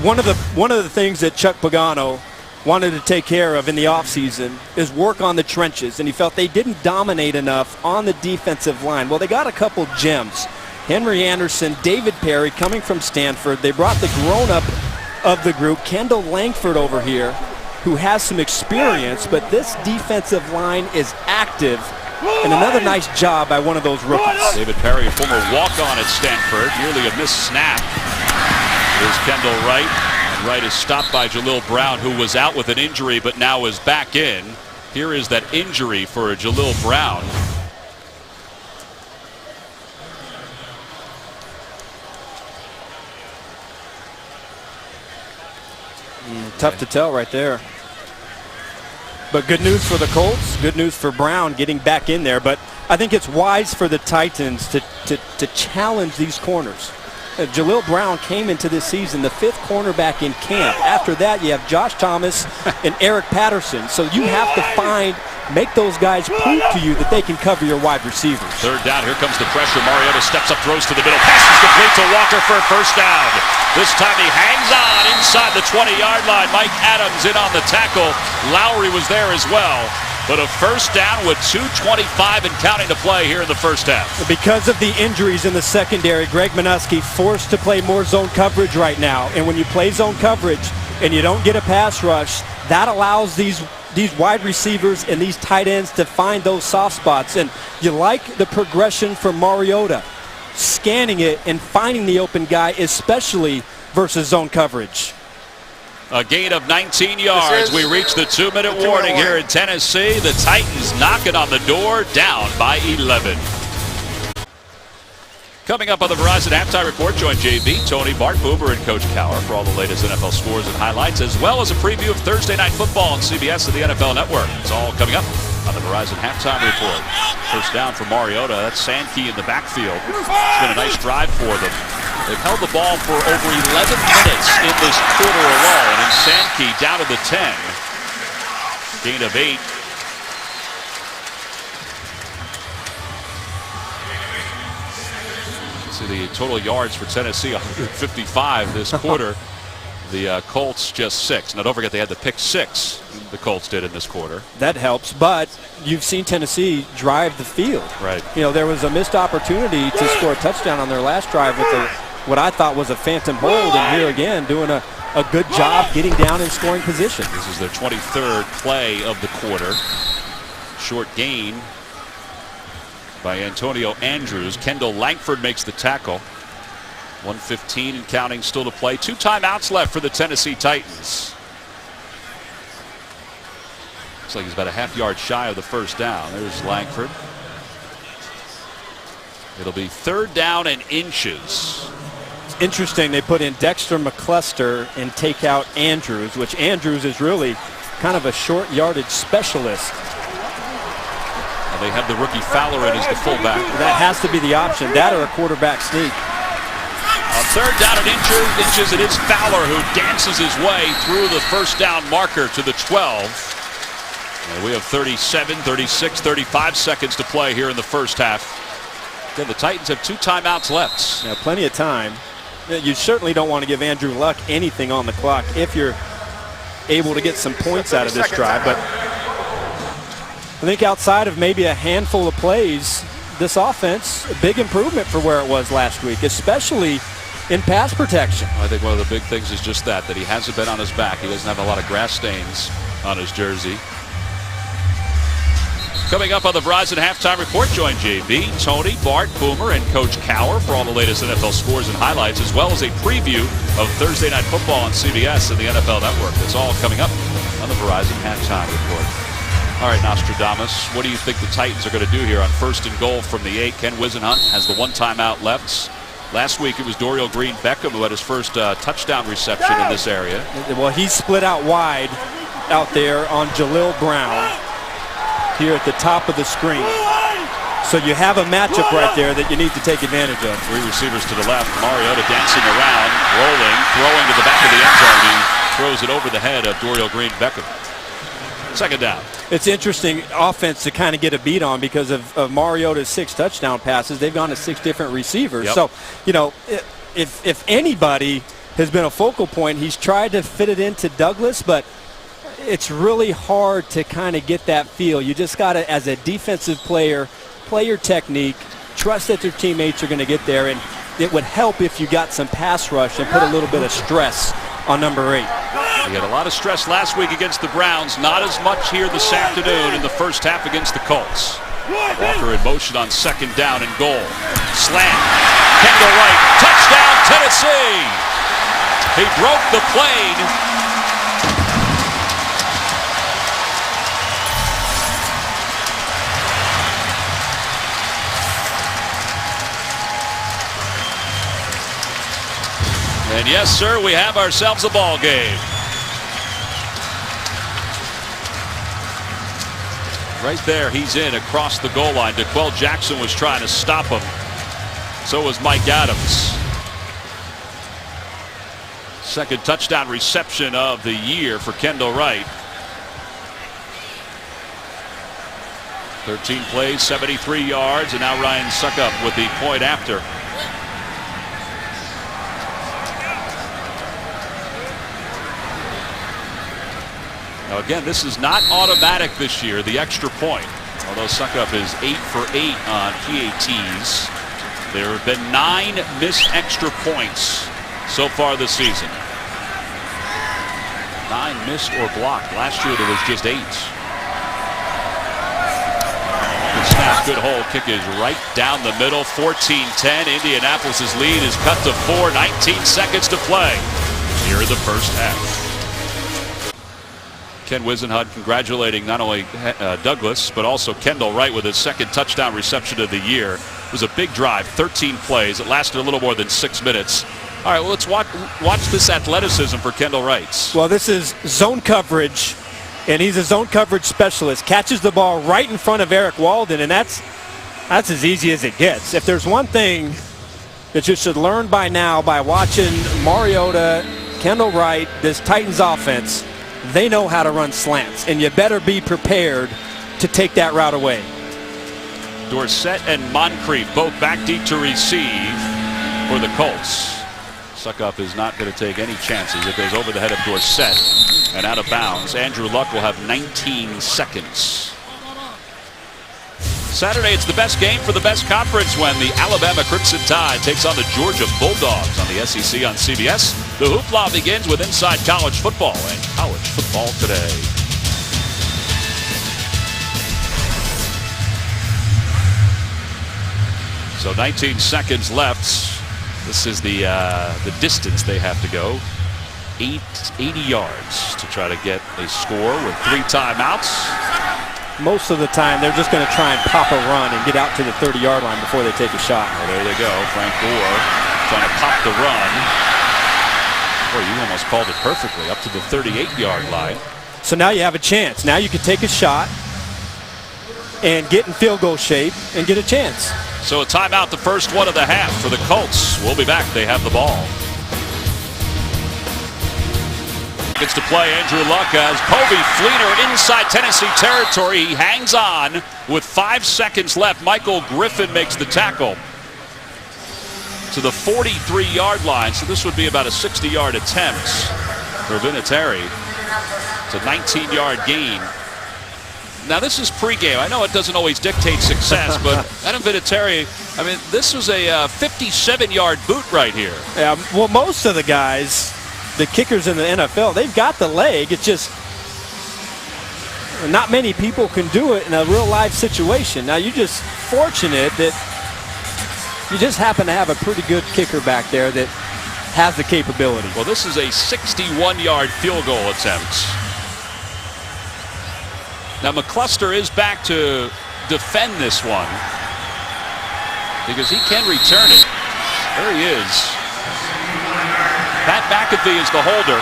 one of the things that Chuck Pagano wanted to take care of in the offseason is work on the trenches, and he felt they didn't dominate enough on the defensive line. Well, they got a couple gems. Henry Anderson, David Perry coming from Stanford. They brought the grown-up of the group, Kendall Langford, over here, who has some experience, but this defensive line is active. And another nice job by one of those rookies. David Perry, a former walk-on at Stanford, nearly a missed snap. Here's Kendall Wright. And Wright is stopped by Jalil Brown, who was out with an injury but now is back in. Here is that injury for Jalil Brown. Tough to tell right there. But good news for the Colts, good news for Brown getting back in there. But I think it's wise for the Titans to challenge these corners. Jalil Brown came into this season the 5th cornerback in camp. After that, you have Josh Thomas and Eric Patterson. So you have to make those guys prove to you that they can cover your wide receivers. Third down, here comes the pressure. Mariota steps up, throws to the middle. Pass is complete to Walker for a first down. This time he hangs on inside the 20-yard line. Mike Adams in on the tackle. Lowry was there as well. But a first down with 2:25 and counting to play here in the first half. Because of the injuries in the secondary, Greg Minuski forced to play more zone coverage right now. And when you play zone coverage and you don't get a pass rush, that allows these wide receivers and these tight ends to find those soft spots. And you like the progression from Mariota, scanning it and finding the open guy, especially versus zone coverage. A gain of 19 yards. We reach the 2-minute warning here in Tennessee. The Titans knocking on the door, down by 11. Coming up on the Verizon Halftime Report, join JB, Tony, Bart Boober, and Coach Cowher for all the latest NFL scores and highlights, as well as a preview of Thursday Night Football on CBS and the NFL Network. It's all coming up on the Verizon Halftime Report. First down for Mariota. That's Sankey in the backfield. It's been a nice drive for them. They've held the ball for over 11 minutes in this quarter alone, and Sankey down to the 10. Gain of 8. See the total yards for Tennessee, 155 this quarter. The Colts just 6. Now don't forget they had the pick 6 the Colts did in this quarter. That helps, but you've seen Tennessee drive the field. Right. You know, there was a missed opportunity to score a touchdown on their last drive with what I thought was a phantom hold, and here again doing a good job getting down in scoring position. This is their 23rd play of the quarter. Short gain by Antonio Andrews. Kendall Langford makes the tackle. 1:15 and counting still to play. 2 timeouts left for the Tennessee Titans. Looks like he's about a half-yard shy of the first down. There's Langford. It'll be 3rd down and inches. It's interesting they put in Dexter McCluster and take out Andrews, which Andrews is really kind of a short yardage specialist. And they have the rookie Fowler in as the fullback. That has to be the option, that or a quarterback sneak. On third down and inches. It is Fowler who dances his way through the first down marker to the 12. And we have 37, 36, 35 seconds to play here in the first half. Again, the Titans have 2 timeouts left. Now, plenty of time. You certainly don't want to give Andrew Luck anything on the clock if you're able to get some points out of this drive. But I think outside of maybe a handful of plays, this offense, a big improvement for where it was last week, especially in pass protection. I think one of the big things is just that he hasn't been on his back. He doesn't have a lot of grass stains on his jersey. Coming up on the Verizon Halftime Report, join JB, Tony, Bart, Boomer, and Coach Cower for all the latest NFL scores and highlights, as well as a preview of Thursday Night Football on CBS and the NFL Network. That's all coming up on the Verizon Halftime Report. All right, Nostradamus, what do you think the Titans are going to do here on 1st and goal from the 8? Ken Wisenhunt has the 1 timeout left. Last week it was Dorial Green-Beckham who had his first touchdown reception in this area. Well, he split out wide out there on Jaleel Brown here at the top of the screen. So you have a matchup right there that you need to take advantage of. 3 receivers to the left. Mariota dancing around, rolling, throwing to the back of the end zone. He throws it over the head of Dorial Green-Beckham. 2nd down. It's interesting offense to kind of get a beat on because of Mariota's 6 touchdown passes. They've gone to 6 different receivers. Yep. So, you know, if anybody has been a focal point, he's tried to fit it into Douglas, but it's really hard to kind of get that feel. You just got to, as a defensive player, play your technique, trust that your teammates are going to get there, and it would help if you got some pass rush and put a little bit of stress on number 8. He had a lot of stress last week against the Browns, not as much here this afternoon in the first half against the Colts. Walker in motion on 2nd down and goal. Slant. Kendall Wright. Touchdown, Tennessee. He broke the plane. And yes, sir, we have ourselves a ball game. Right there, he's in across the goal line. DeQuell Jackson was trying to stop him. So was Mike Adams. 2nd touchdown reception of the year for Kendall Wright. 13 plays, 73 yards, and now Ryan Suckup with the point after. Now again, this is not automatic this year, the extra point. Although Suckup is 8 for 8 on PATs. There have been 9 missed extra points so far this season. 9 missed or blocked. Last year there was just 8. Good snap, good hole. Kick is right down the middle. 14-10. Indianapolis's lead is cut to 4. 19 seconds to play here in the first half. Ken Wisenhunt congratulating not only Douglas, but also Kendall Wright with his 2nd touchdown reception of the year. It was a big drive, 13 plays. It lasted a little more than 6 minutes. All right, well, let's watch this athleticism for Kendall Wright. Well, this is zone coverage, and he's a zone coverage specialist. Catches the ball right in front of Eric Walden, and that's as easy as it gets. If there's one thing that you should learn by now by watching Mariota, Kendall Wright, this Titans offense, they know how to run slants, and you better be prepared to take that route away. Dorsett and Moncrief both back deep to receive for the Colts. Suckup is not going to take any chances. It goes over the head of Dorsett and out of bounds. Andrew Luck will have 19 seconds. Saturday, it's the best game for the best conference when the Alabama Crimson Tide takes on the Georgia Bulldogs on the SEC on CBS. The hoopla begins with Inside College Football and College Football Today. So 19 seconds left. This is the distance they have to go. 80 yards to try to get a score with 3 timeouts. Most of the time, they're just going to try and pop a run and get out to the 30-yard line before they take a shot. Well, there they go. Frank Gore trying to pop the run. Boy, you almost called it perfectly, up to the 38-yard line. So now you have a chance. Now you can take a shot and get in field goal shape and get a chance. So a timeout, the first one of the half for the Colts. We'll be back. They have the ball. Gets to play Andrew Luck as Povey Fleener inside Tennessee territory. He hangs on with 5 seconds left. Michael Griffin makes the tackle to the 43-yard line. So this would be about a 60-yard attempt for Vinatieri. It's a 19-yard gain. Now, this is pregame. I know it doesn't always dictate success, but Adam Vinatieri, I mean, this was a 57-yard boot right here. Yeah, well, most of the guys, the kickers in the NFL, they've got the leg. It's just not many people can do it in a real-life situation. Now, you're just fortunate that you just happen to have a pretty good kicker back there that has the capability. Well, this is a 61-yard field goal attempt. Now, McCluster is back to defend this one because he can return it. There he is. Pat McAfee is the holder.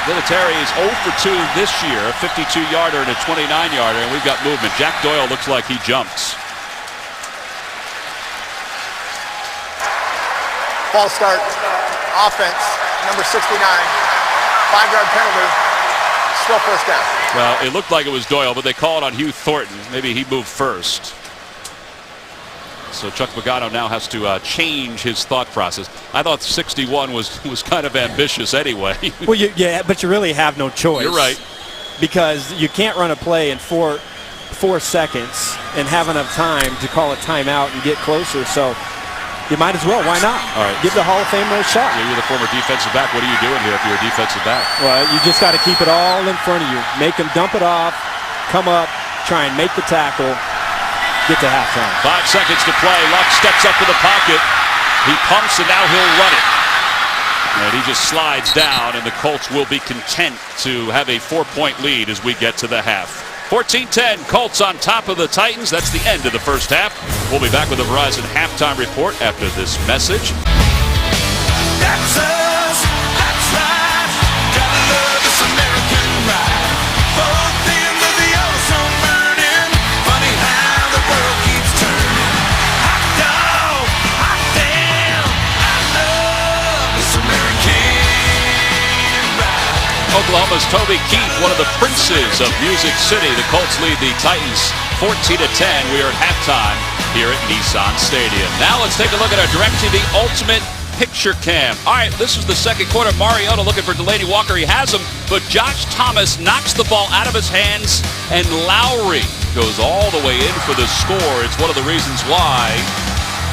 Vinatieri is 0 for 2 this year, a 52-yarder and a 29-yarder, and we've got movement. Jack Doyle looks like he jumps. False start. Offense, number 69. 5-yard penalty. Still first down. Well, it looked like it was Doyle, but they call it on Hugh Thornton. Maybe he moved first. So Chuck Pagano now has to change his thought process. I thought 61 was kind of ambitious anyway. Well, yeah, but you really have no choice. You're right. Because you can't run a play in four seconds and have enough time to call a timeout and get closer. So you might as well. Why not? All right. Give the Hall of Famer a shot. Yeah, you're the former defensive back. What are you doing here if you're a defensive back? Well, you just got to keep it all in front of you. Make them dump it off, come up, try and make the tackle, get to halftime. 5 seconds to play. Luck steps up to the pocket. He pumps, and now he'll run it. And he just slides down, and the Colts will be content to have a 4-point lead as we get to the half. 14-10, Colts on top of the Titans. That's the end of the first half. We'll be back with a Verizon halftime report after this message. That's us, that's right. Gotta love this American ride. Both ends of the ocean burning. Funny how the world keeps turning. Hot dog, hot damn. I love this American ride. Oklahoma's Toby Keith, one of the princes of Music City. The Colts lead the Titans 14-10. We are at halftime here at Nissan Stadium. Now let's take a look at our DirecTV Ultimate Picture Cam. All right, this is the second quarter. Mariota looking for Delaney Walker. He has him, but Josh Thomas knocks the ball out of his hands, and Lowry goes all the way in for the score. It's one of the reasons why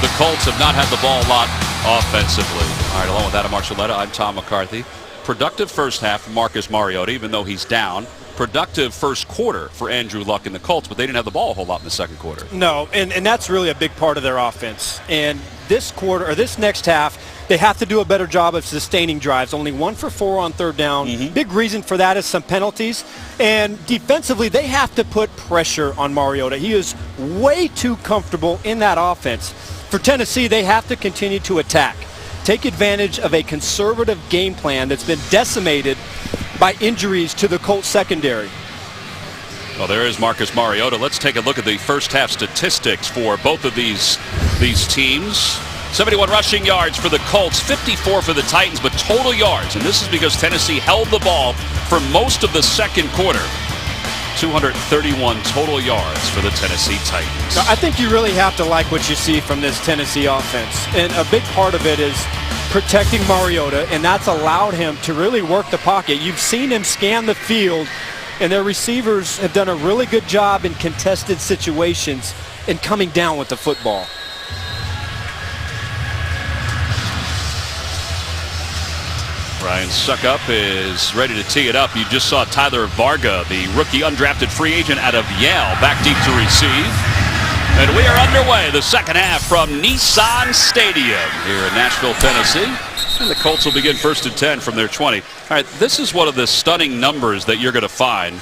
the Colts have not had the ball a lot offensively. All right, along with Adam Archuleta, I'm Tom McCarthy. Productive first half for Marcus Mariota, even though he's down. Productive first quarter for Andrew Luck and the Colts, but they didn't have the ball a whole lot in the second quarter. No, and that's really a big part of their offense. And this quarter, or this next half, they have to do a better job of sustaining drives. Only 1 for 4 on third down. Big reason for that is some penalties. And defensively, they have to put pressure on Mariota. He is way too comfortable in that offense. For Tennessee, they have to continue to attack. Take advantage of a conservative game plan that's been decimated by injuries to the Colts secondary. Well, there is Marcus Mariota. Let's take a look at the first half statistics for both of these teams. 71 rushing yards for the Colts, 54 for the Titans, but total yards, and this is because Tennessee held the ball for most of the second quarter. 231 total yards for the Tennessee Titans. Now, I think you really have to like what you see from this Tennessee offense. And a big part of it is protecting Mariota, and that's allowed him to really work the pocket. You've seen him scan the field, and their receivers have done a really good job in contested situations and coming down with the football. Ryan Suckup is ready to tee it up. You just saw Tyler Varga, the rookie undrafted free agent out of Yale, back deep to receive. And we are underway, the second half from Nissan Stadium here in Nashville, Tennessee. And the Colts will begin 1st and 10 from their 20. All right, this is one of the stunning numbers that you're going to find.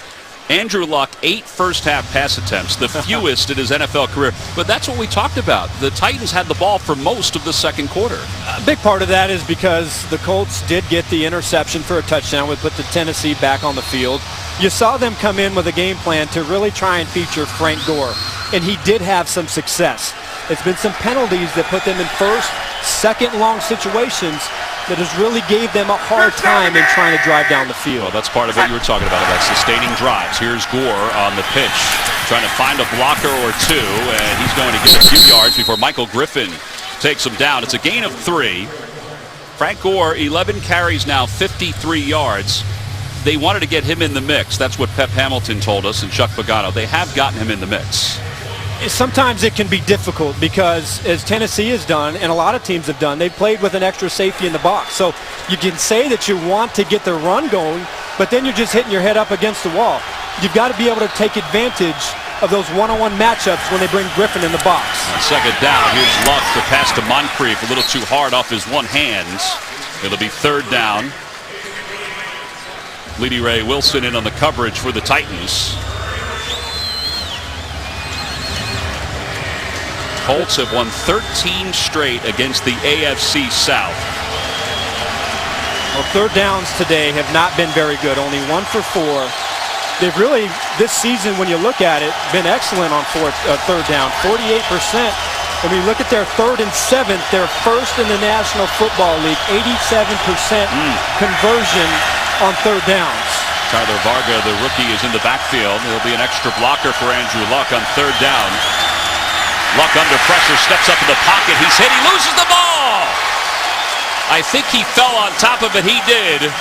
Andrew Luck, 8 first-half pass attempts, the fewest in his NFL career. But that's what we talked about. The Titans had the ball for most of the second quarter. A big part of that is because the Colts did get the interception for a touchdown, which put the Tennessee back on the field. You saw them come in with a game plan to really try and feature Frank Gore. and he did have some success. It's been some penalties that put them in first, second long situations that has really gave them a hard time in trying to drive down the field. Well, that's part of what you were talking about sustaining drives. Here's Gore on the pitch, trying to find a blocker or two, and he's going to get a few yards before Michael Griffin takes him down. It's a gain of 3. Frank Gore, 11 carries now, 53 yards. They wanted to get him in the mix. That's what Pep Hamilton told us and Chuck Pagano. They have gotten him in the mix. Sometimes it can be difficult because, as Tennessee has done and a lot of teams have done, they've played with an extra safety in the box. So you can say that you want to get the run going, but then you're just hitting your head up against the wall. You've got to be able to take advantage of those one-on-one matchups when they bring Griffin in the box. On second down, here's Luck. The pass to Moncrief, a little too hard off his one hand. It'll be third down. Leedy Ray Wilson in on the coverage for the Titans. Colts have won 13 straight against the AFC South. Well, third downs today have not been very good, only 1 for 4. They've really, this season, when you look at it, been excellent on third down, 48%. When we look at their 3rd and 7th, they're first in the National Football League, 87% conversion on third downs. Tyler Varga, the rookie, is in the backfield. There'll be an extra blocker for Andrew Luck on third down. Luck under pressure, steps up in the pocket. He's hit. He loses the ball. I think he fell on top of it. He did.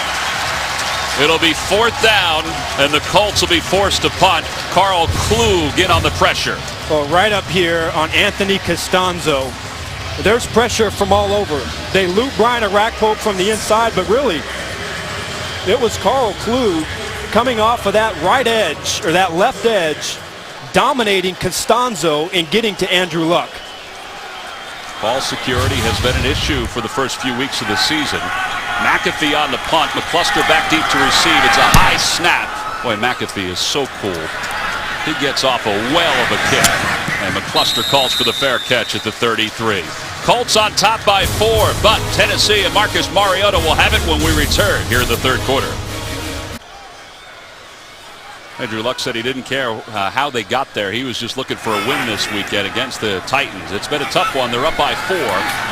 It'll be fourth down, and the Colts will be forced to punt. Carl Klug in on the pressure. Well, right up here on Anthony Costanzo, there's pressure from all over. They loop Brian Arakpo from the inside, but really, it was Carl Klug coming off of that right edge, or that left edge, dominating Costanzo and getting to Andrew Luck. Ball security has been an issue for the first few weeks of the season. McAfee on the punt. McCluster back deep to receive. It's a high snap. Boy, McAfee is so cool. He gets off a whale of a kick. And McCluster calls for the fair catch at the 33. Colts on top by 4, but Tennessee and Marcus Mariota will have it when we return here in the third quarter. Andrew Luck said he didn't care how they got there. He was just looking for a win this weekend against the Titans. It's been a tough one. They're up by 4.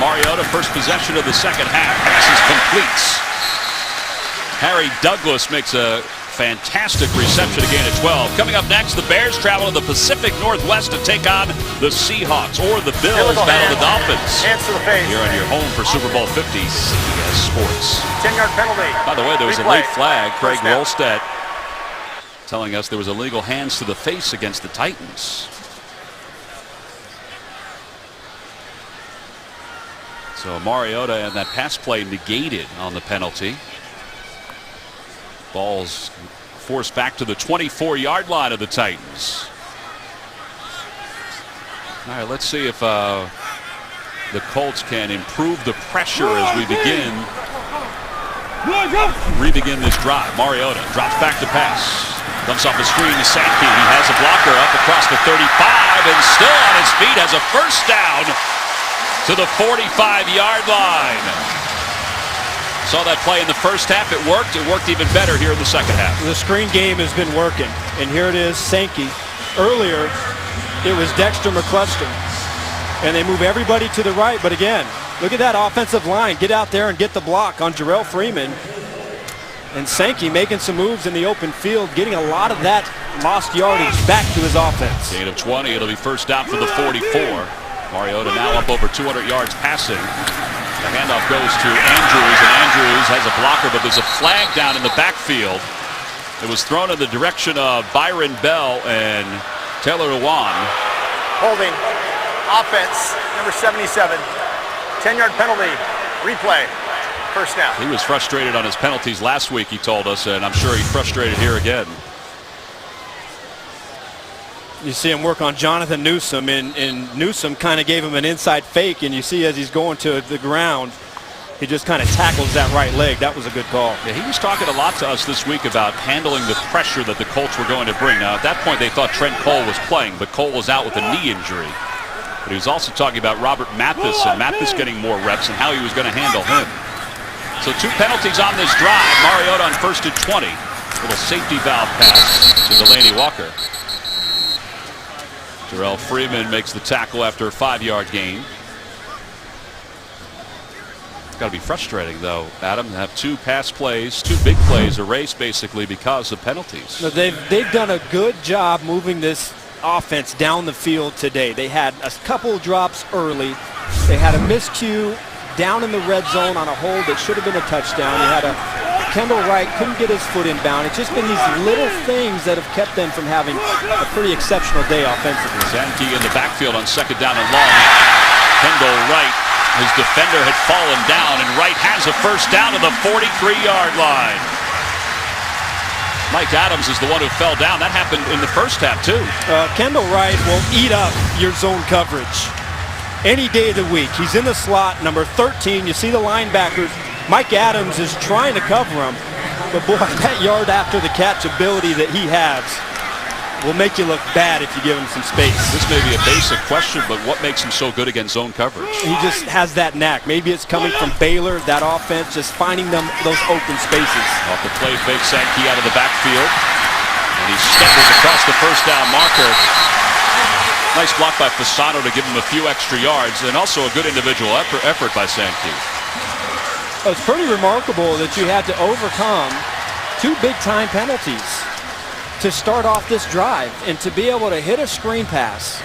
Mariota, first possession of the second half. Passes completes. Harry Douglas makes a fantastic reception, a gain of 12. Coming up next, the Bears travel to the Pacific Northwest to take on the Seahawks, or the Bills battle the Dolphins. Hands to the face. Here on your home for Super Bowl 50, CBS Sports. 10-yard penalty. By the way, there was a Replay. late flag. Craig First down. Rolstead telling us there was illegal hands to the face against the Titans. So Mariota and that pass play negated on the penalty. Ball's forced back to the 24-yard line of the Titans. All right, let's see if the Colts can improve the pressure as we re-begin this drive. Mariota drops back to pass. Comes off the screen to Sankey. He has a blocker up across the 35 and still on his feet, has a first down to the 45-yard line. Saw that play in the first half. It worked. It worked even better here in the second half. The screen game has been working, and here it is, Sankey. Earlier, it was Dexter McCluster, and they move everybody to the right. But again, look at that offensive line. Get out there and get the block on Jarrell Freeman. And Sankey making some moves in the open field, getting a lot of that lost yardage back to his offense. Gain of 20. It'll be first down for the 44. Mariota now up over 200 yards passing. The handoff goes to Andrews, and Andrews has a blocker, but there's a flag down in the backfield. It was thrown in the direction of Byron Bell and Taylor Lewan. Holding. Offense, number 77. 10-yard penalty. Replay. First down. He was frustrated on his penalties last week, he told us, and I'm sure he's frustrated here again. You see him work on Jonathan Newsom, and Newsom kind of gave him an inside fake, and you see as he's going to the ground, he just kind of tackles that right leg. That was a good call. Yeah, he was talking a lot to us this week about handling the pressure that the Colts were going to bring. Now, at that point, they thought Trent Cole was playing, but Cole was out with a knee injury. But he was also talking about Robert Mathis, and Mathis getting more reps and how he was going to handle him. So 2 penalties on this drive. Mariota on first and 20. Little safety valve pass to Delaney Walker. Terrell Freeman makes the tackle after a 5-yard gain. It's got to be frustrating, though, Adam, to have 2 pass plays, 2 big plays erased basically because of penalties. No, they've done a good job moving this offense down the field today. They had a couple drops early. They had a miscue down in the red zone on a hold that should have been a touchdown. You had a Kendall Wright couldn't get his foot inbound. It's just been these little things that have kept them from having a pretty exceptional day offensively. Zanke in the backfield on 2nd down and long. Kendall Wright, his defender had fallen down, and Wright has a first down to the 43-yard line. Mike Adams is the one who fell down. That happened in the first half, too. Kendall Wright will eat up your zone coverage any day of the week. He's in the slot, number 13. You see the linebackers. Mike Adams is trying to cover him, but boy, that yard after the catch ability that he has will make you look bad if you give him some space. This may be a basic question, but what makes him so good against zone coverage? He just has that knack. Maybe it's coming from Baylor, that offense, just finding them those open spaces. Off the play fake, Zanke out of the backfield, and he stumbles across the first down marker. Nice block by Fasano to give him a few extra yards, and also a good individual effort by Zanke. It's pretty remarkable that you had to overcome 2 big-time penalties to start off this drive, and to be able to hit a screen pass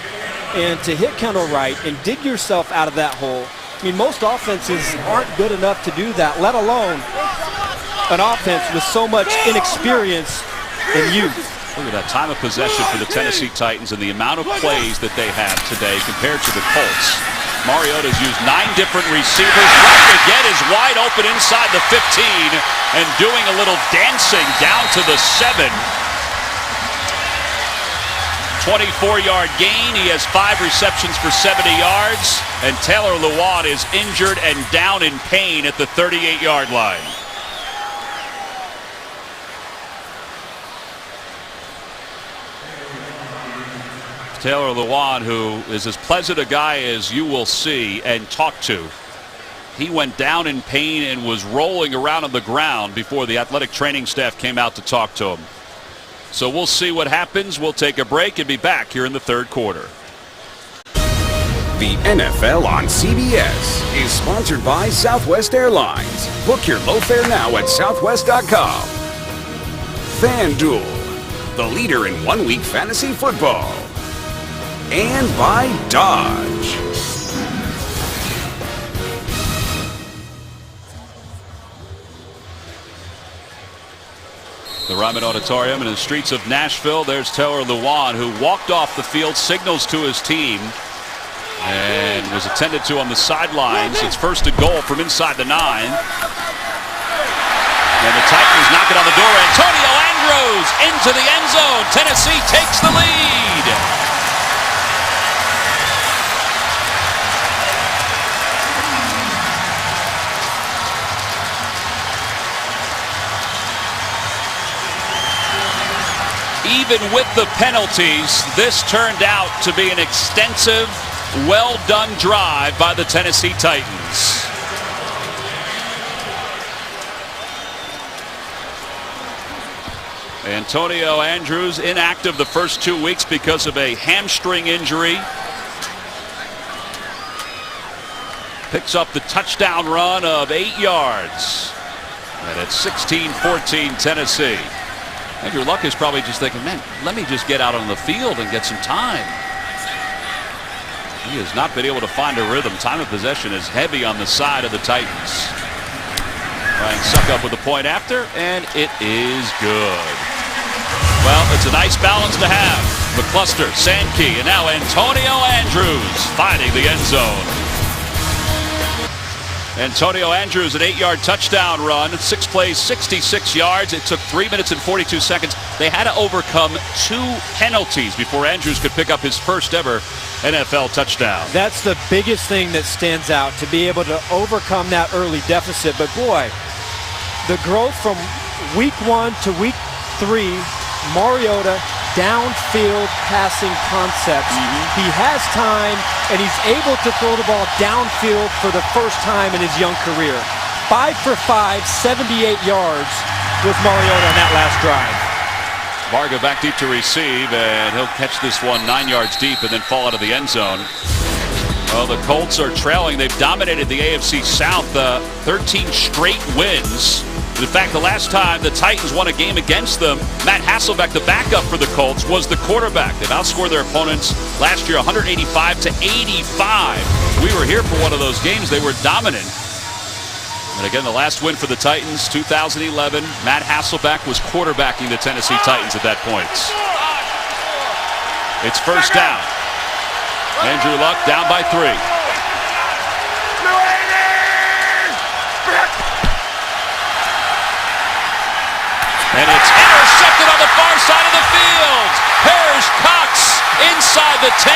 and to hit Kendall Wright and dig yourself out of that hole. I mean, most offenses aren't good enough to do that, let alone an offense with so much inexperience and youth. Look at that time of possession for the Tennessee Titans and the amount of plays that they have today compared to the Colts. Mariota's used 9 different receivers. Wright again is wide open inside the 15 and doing a little dancing down to the 7. 24-yard gain. He has 5 receptions for 70 yards. And Taylor Lewan is injured and down in pain at the 38-yard line. Taylor Lewan, who is as pleasant a guy as you will see and talk to. He went down in pain and was rolling around on the ground before the athletic training staff came out to talk to him. So we'll see what happens. We'll take a break and be back here in the 3rd quarter. The NFL on CBS is sponsored by Southwest Airlines. Book your low fare now at southwest.com. FanDuel, the leader in one-week fantasy football. And by Dodge. The Ryman Auditorium in the streets of Nashville. There's Taylor Lewan, who walked off the field, signals to his team, and was attended to on the sidelines. It's 1st and goal from inside the 9. And the Titans knock it on the door. Antonio Andrews into the end zone. Tennessee takes the lead. Even with the penalties, this turned out to be an extensive, well-done drive by the Tennessee Titans. Antonio Andrews inactive the first 2 weeks because of a hamstring injury. Picks up the touchdown run of 8 yards. And it's 16-14 Tennessee. Andrew Luck is probably just thinking, man, let me just get out on the field and get some time. He has not been able to find a rhythm. Time of possession is heavy on the side of the Titans. Ryan Suckup with the point after, and it is good. Well, it's a nice balance to have. McCluster, Zanke, and now Antonio Andrews finding the end zone. Antonio Andrews, an 8-yard touchdown run, 6 plays, 66 yards. It took 3 minutes and 42 seconds. They had to overcome 2 penalties before Andrews could pick up his first ever NFL touchdown. That's the biggest thing that stands out, to be able to overcome that early deficit. But boy, the growth from week 1 to week 3, Mariota, downfield passing concepts. He has time, and he's able to throw the ball downfield for the first time in his young career. 5 for 5, 78 yards was Mariota on that last drive. Varga back deep to receive, and he'll catch this one 9 yards deep and then fall out of the end zone. Well, the Colts are trailing. They've dominated the AFC South, 13 straight wins. In fact, the last time the Titans won a game against them, Matt Hasselbeck, the backup for the Colts, was the quarterback. They've outscored their opponents last year 185-85. We were here for one of those games. They were dominant. And again, the last win for the Titans, 2011. Matt Hasselbeck was quarterbacking the Tennessee Titans at that point. It's first down. Andrew Luck down by 3. And it's intercepted on the far side of the field. Parrish Cox inside the 10.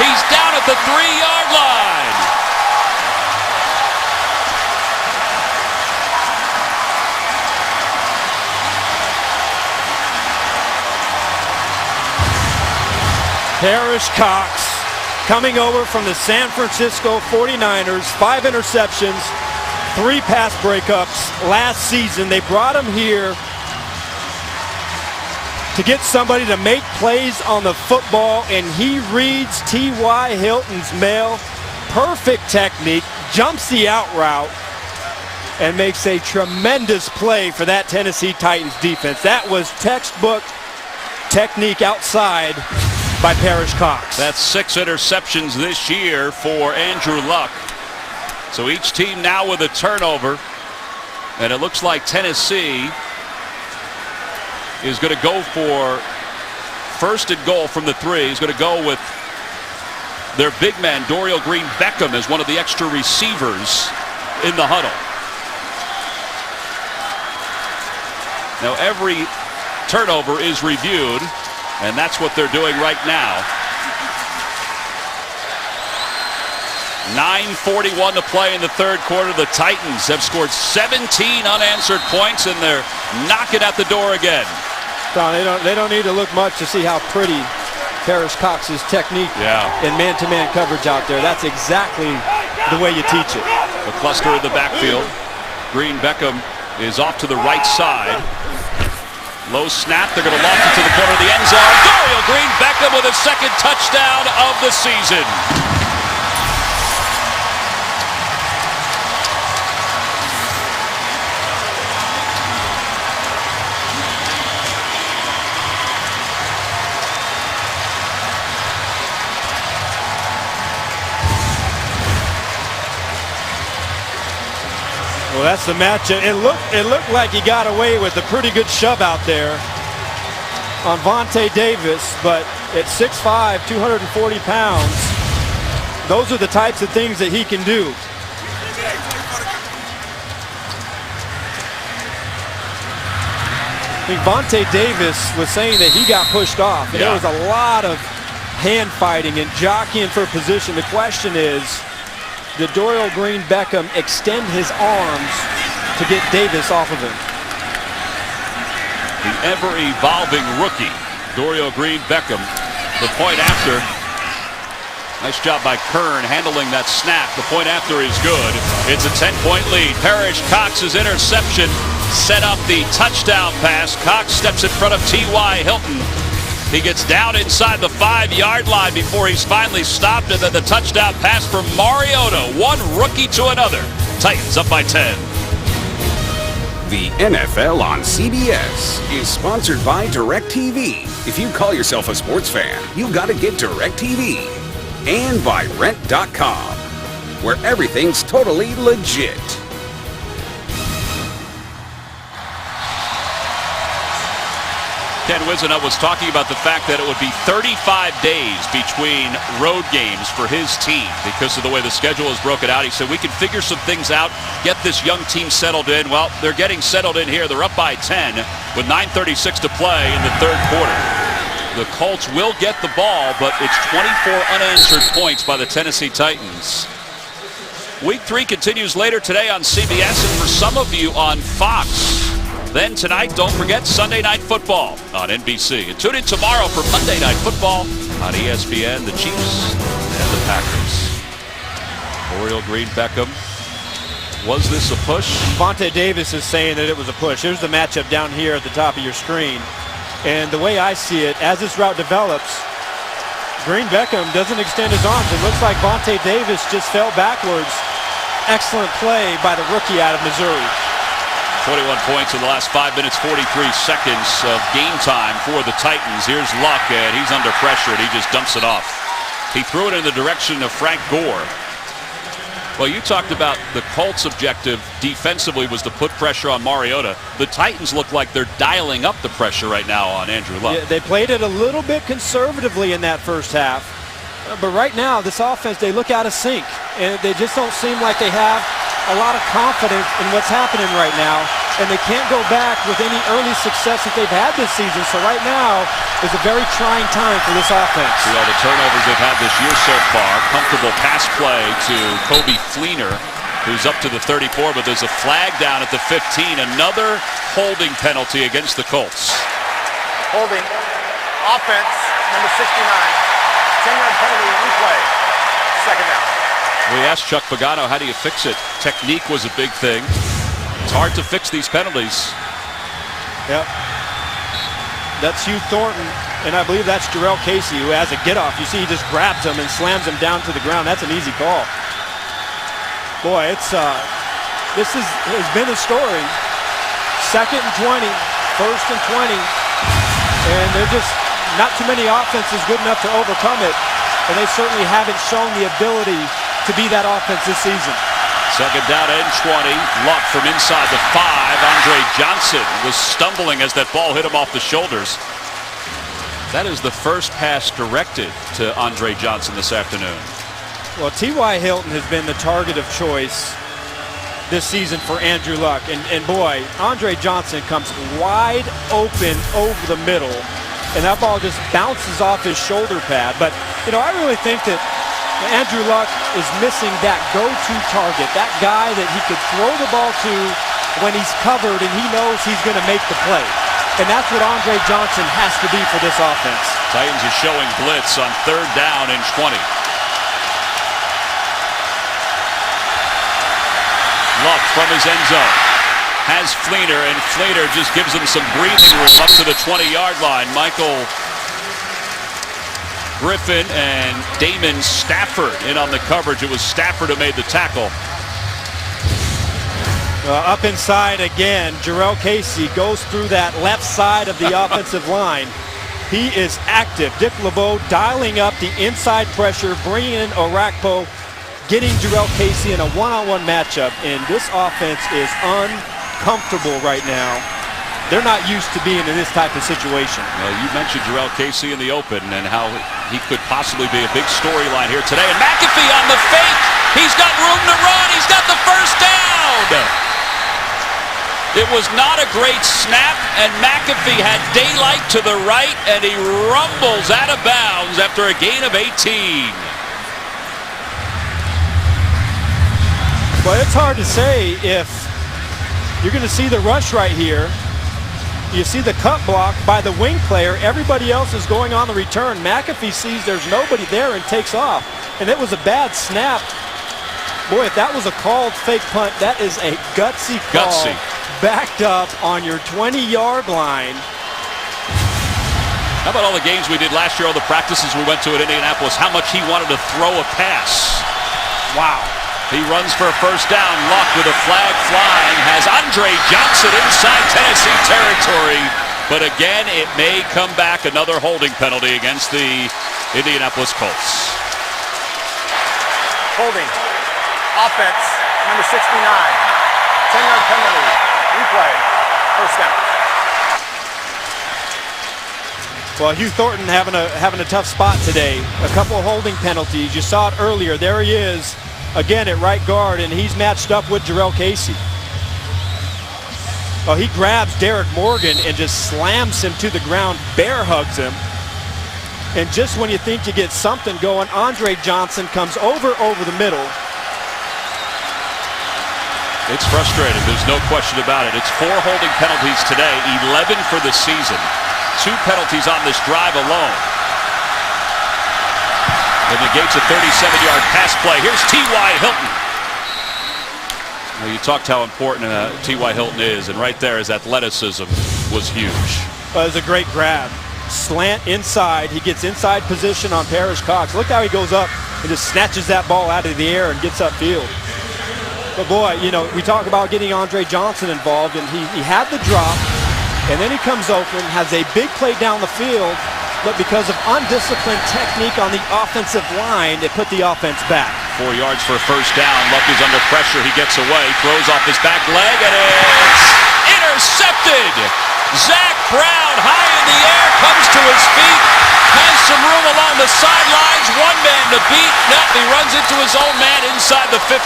He's down at the 3-yard line. Parrish Cox coming over from the San Francisco 49ers. 5 interceptions, 3 pass breakups last season. They brought him here to get somebody to make plays on the football, and he reads T.Y. Hilton's mail. Perfect technique, jumps the out route, and makes a tremendous play for that Tennessee Titans defense. That was textbook technique outside by Parrish Cox. That's 6 interceptions this year for Andrew Luck. So each team now with a turnover, and it looks like Tennessee is going to go for first and goal from the 3. He's going to go with their big man, Dorial Green Beckham, as one of the extra receivers in the huddle. Now every turnover is reviewed, and that's what they're doing right now. 9:41 to play in the third quarter. The Titans have scored 17 unanswered points, and they're knocking at the door again. Don, they don't need to look much to see how pretty Parrish Cox's technique in man-to-man coverage out there. That's exactly the way you teach it. A cluster in the backfield. Green Beckham is off to the right side. Low snap. They're going to launch it to the corner of the end zone. Dorial Green Beckham with his second touchdown of the season. Well, that's the matchup. It looked like he got away with a pretty good shove out there on Vontae Davis, but at 6'5", 240 pounds, those are the types of things that he can do. I think Vontae Davis was saying that he got pushed off. And there was a lot of hand fighting and jockeying for position. The question is, did Dorial Green Beckham extend his arms to get Davis off of him? The ever-evolving rookie, Dorial Green Beckham. The point after. Nice job by Kern handling that snap. The point after is good. It's a 10-point lead. Parrish Cox's interception set up the touchdown pass. Cox steps in front of T.Y. Hilton. He gets down inside the 5-yard line before he's finally stopped, and then the touchdown pass from Mariota. One rookie to another. Titans up by 10. The NFL on CBS is sponsored by DirecTV. If you call yourself a sports fan, you've got to get DirecTV. And by Rent.com, where everything's totally legit. Ken Wisenhunt was talking about the fact that it would be 35 days between road games for his team because of the way the schedule is broken out. He said, we can figure some things out, get this young team settled in. Well, they're getting settled in here. They're up by 10 with 9:36 to play in the third quarter. The Colts will get the ball, but it's 24 unanswered points by the Tennessee Titans. Week 3 continues later today on CBS and for some of you on Fox. Then tonight, don't forget Sunday Night Football on NBC. And tune in tomorrow for Monday Night Football on ESPN, the Chiefs and the Packers. Dorial Green Beckham. Was this a push? Vontae Davis is saying that it was a push. Here's the matchup down here at the top of your screen. And the way I see it, as this route develops, Green Beckham doesn't extend his arms. It looks like Vontae Davis just fell backwards. Excellent play by the rookie out of Missouri. 21 points in the last 5 minutes, 43 seconds of game time for the Titans. Here's Luck, and he's under pressure, and he just dumps it off. He threw it in the direction of Frank Gore. Well, you talked about the Colts' objective defensively was to put pressure on Mariota. The Titans look like they're dialing up the pressure right now on Andrew Luck. Yeah, they played it a little bit conservatively in that first half. But right now, this offense, they look out of sync. And they just don't seem like they have a lot of confidence in what's happening right now. And they can't go back with any early success that they've had this season. So right now is a very trying time for this offense. See all the turnovers they've had this year so far. Comfortable pass play to Kobe Fleener, who's up to the 34, but there's a flag down at the 15. Another holding penalty against the Colts. Holding. Offense, number 69. 10-yard penalty, replay. Second down. We asked Chuck Pagano, how do you fix it? Technique was a big thing. It's hard to fix these penalties. Yep. That's Hugh Thornton, and I believe that's Jarrell Casey, who has a get-off. You see he just grabs him and slams him down to the ground. That's an easy call. Boy, it's this has been a story. 2nd and 20, 1st and 20, and they're just not too many offenses good enough to overcome it, and they certainly haven't shown the ability to be that offense this season. 2nd down and 20. Luck from inside the 5. Andre Johnson was stumbling as that ball hit him off the shoulders. That is the first pass directed to Andre Johnson this afternoon. Well, T.Y. Hilton has been the target of choice this season for Andrew Luck. And boy, Andre Johnson comes wide open over the middle, and that ball just bounces off his shoulder pad. But, you know, I really think that Andrew Luck is missing that go-to target, that guy that he could throw the ball to when he's covered and he knows he's going to make the play. And that's what Andre Johnson has to be for this offense. Titans are showing blitz on 3rd down and 20. Luck from his end zone has Fleener, and Fleener just gives him some breathing room up to the 20-yard line. Michael Griffin and Damon Stafford in on the coverage. It was Stafford who made the tackle. Up inside again, Jarrell Casey goes through that left side of the offensive line. He is active. Dick LeBeau dialing up the inside pressure, bringing in Orakpo, getting Jarrell Casey in a one-on-one matchup, and this offense is uncomfortable right now. They're not used to being in this type of situation. Well, you mentioned Jarrell Casey in the open and how he could possibly be a big storyline here today. And McAfee on the fake. He's got room to run. He's got the first down. It was not a great snap, and McAfee had daylight to the right, and he rumbles out of bounds after a gain of 18. But it's hard to say if you're going to see the rush right here. You see the cut block by the wing player. Everybody else is going on the return. McAfee sees there's nobody there and takes off. And it was a bad snap. Boy, if that was a called fake punt, that is a gutsy call. Gutsy. Backed up on your 20-yard line. How about all the games we did last year, all the practices we went to at Indianapolis, how much he wanted to throw a pass. Wow. He runs for a first down. Luck with a flag flying has Andre Johnson inside Tennessee territory. But again, it may come back, another holding penalty against the Indianapolis Colts. Holding. Offense, number 69. 10-yard penalty. Replay. First down. Well, Hugh Thornton having a tough spot today. A couple of holding penalties. You saw it earlier. There he is. Again at right guard, and he's matched up with Jarrell Casey. Oh, he grabs Derek Morgan and just slams him to the ground, bear hugs him. And just when you think you get something going, Andre Johnson comes over the middle. It's frustrating. There's no question about it. It's 4 holding penalties today, 11 for the season. 2 penalties on this drive alone. It negates a 37-yard pass play. Here's T.Y. Hilton. Well, you talked how important T.Y. Hilton is, and right there his athleticism was huge. It was a great grab. Slant inside. He gets inside position on Parrish Cox. Look how he goes up and just snatches that ball out of the air and gets upfield. But boy, you know, we talk about getting Andre Johnson involved, and he had the drop, and then he comes open, has a big play down the field, but because of undisciplined technique on the offensive line, it put the offense back. 4 yards for a first down. Luck is under pressure. He gets away, throws off his back leg, and it's intercepted. Zach Brown high in the air, comes to his feet, has some room along the sidelines, one man to beat. Nope, he runs into his own man inside the 15.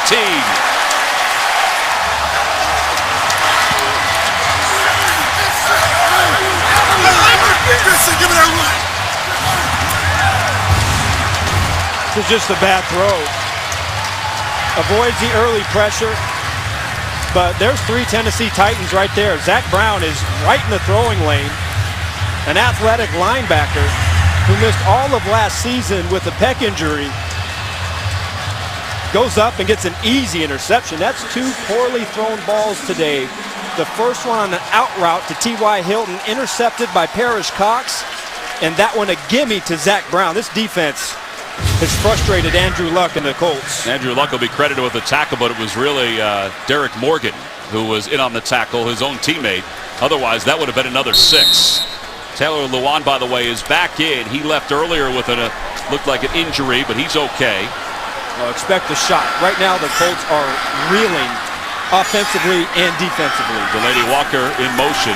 This is just a bad throw. Avoids the early pressure. But there's 3 Tennessee Titans right there. Zach Brown is right in the throwing lane. An athletic linebacker who missed all of last season with a pec injury goes up and gets an easy interception. That's 2 poorly thrown balls today. The first one on an out route to T.Y. Hilton, intercepted by Parrish Cox, and that one a gimme to Zach Brown. This defense has frustrated Andrew Luck and the Colts. Andrew Luck will be credited with the tackle, but it was really Derek Morgan who was in on the tackle, his own teammate. Otherwise, that would have been another 6. Taylor Lewan, by the way, is back in. He left earlier with looked like an injury, but he's okay. Well, expect the shot. Right now, the Colts are reeling offensively and defensively. Delaney Walker in motion.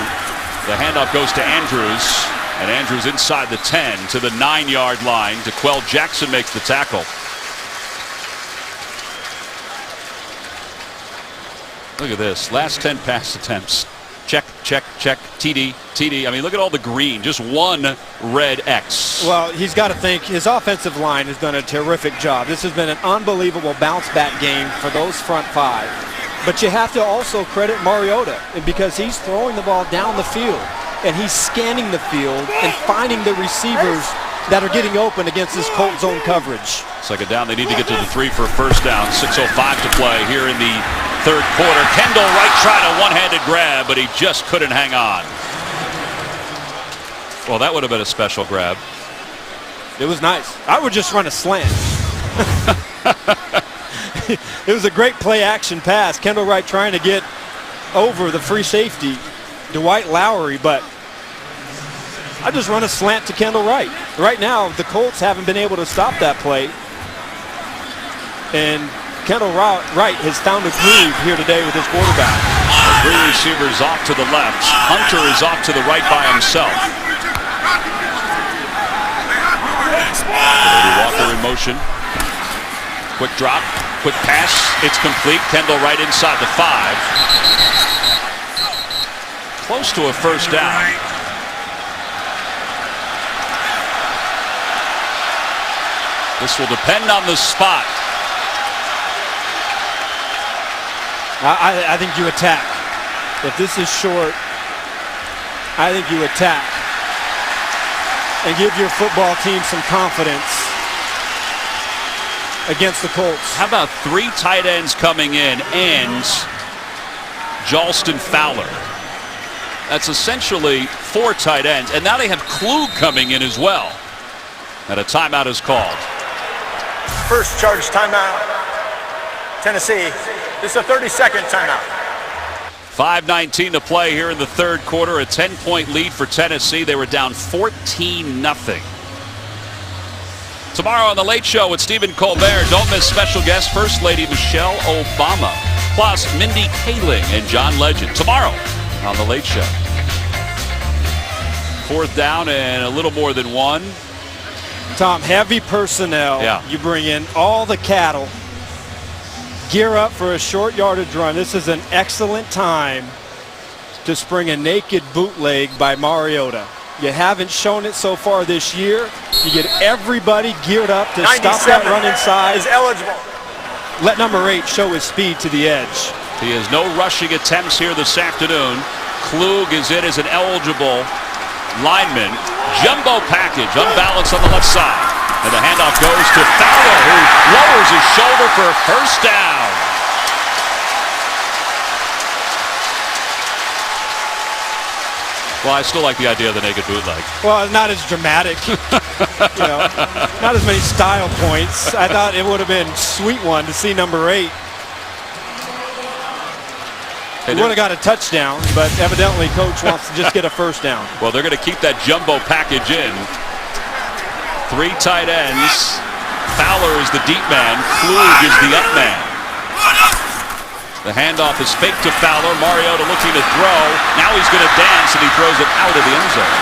The handoff goes to Andrews, and Andrews inside the 10 to the 9-yard line. DeQuell Jackson makes the tackle. Look at this. Last 10 pass attempts. Check, check, check. TD, TD. I mean, look at all the green. Just one red X. Well, he's got to think his offensive line has done a terrific job. This has been an unbelievable bounce-back game for those front 5. But you have to also credit Mariota, because he's throwing the ball down the field, and he's scanning the field and finding the receivers that are getting open against this Colt zone coverage. Second down, they need to get to the 3 for a first down. 6:05 to play here in the third quarter. Kendall Wright tried a one-handed grab, but he just couldn't hang on. Well, that would have been a special grab. It was nice. I would just run a slant. It was a great play-action pass. Kendall Wright trying to get over the free safety, Dwight Lowery, but I just run a slant to Kendall Wright. Right now, the Colts haven't been able to stop that play. And Kendall Wright has found a groove here today with his quarterback. 3 receivers off to the left. Hunter is off to the right by himself. Walker in motion. Quick drop, quick pass. It's complete. Kendall Wright inside the 5. Close to a first down. This will depend on the spot. I think you attack. If this is short, I think you attack and give your football team some confidence against the Colts. How about 3 tight ends coming in and Jalston Fowler? That's essentially 4 tight ends. And now they have Klug coming in as well. And a timeout is called. First charge timeout, Tennessee. This is a 30-second timeout. 5:19 to play here in the third quarter. A 10-point lead for Tennessee. They were down 14-0. Tomorrow on The Late Show with Stephen Colbert. Don't miss special guest First Lady Michelle Obama. Plus Mindy Kaling and John Legend. Tomorrow on The Late Show. 4th down and a little more than 1. Tom, heavy personnel. Yeah. You bring in all the cattle. Gear up for a short yardage run. This is an excellent time to spring a naked bootleg by Mariota. You haven't shown it so far this year. You get everybody geared up to stop that run inside. Is eligible. Let number 8 show his speed to the edge. He has no rushing attempts here this afternoon. Klug is in as an eligible lineman. Jumbo package, unbalanced on the left side. And the handoff goes to Fowler, who lowers his shoulder for a first down. Well, I still like the idea of the naked bootleg. Well, not as dramatic. Not as many style points. I thought it would have been a sweet one to see number 8. He would have got a touchdown, but evidently coach wants to just get a first down. Well, they're going to keep that jumbo package in. 3 tight ends. Fowler is the deep man. Klug is the up man. The handoff is fake to Fowler. Mariota looking to throw. Now he's going to dance, and he throws it out of the end zone.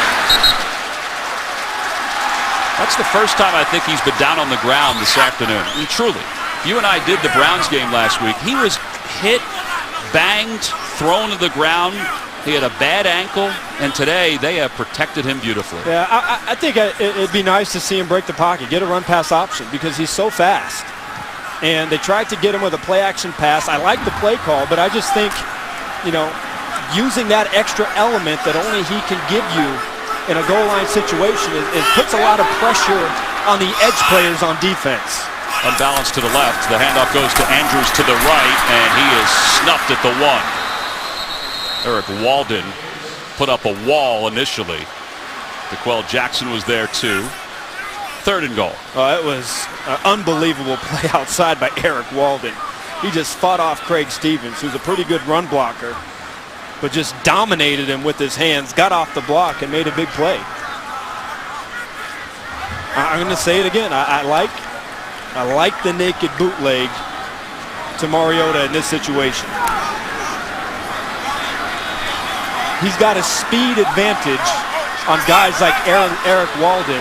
That's the first time I think he's been down on the ground this afternoon. I mean, truly, you and I did the Browns game last week. He was hit, banged, thrown to the ground. He had a bad ankle, and today they have protected him beautifully. Yeah, I think it'd be nice to see him break the pocket, get a run-pass option, because he's so fast. And they tried to get him with a play-action pass. I like the play call, but I just think, using that extra element that only he can give you in a goal line situation, it puts a lot of pressure on the edge players on defense. Unbalanced to the left. The handoff goes to Andrews to the right, and he is snuffed at the 1. Eric Walden put up a wall initially. DeQuell Jackson was there too. 3rd and goal. It was an unbelievable play outside by Eric Walden. He just fought off Craig Stevens, who's a pretty good run blocker, but just dominated him with his hands, got off the block, and made a big play. I'm going to say it again. I like the naked bootleg to Mariota in this situation. He's got a speed advantage on guys like Eric Walden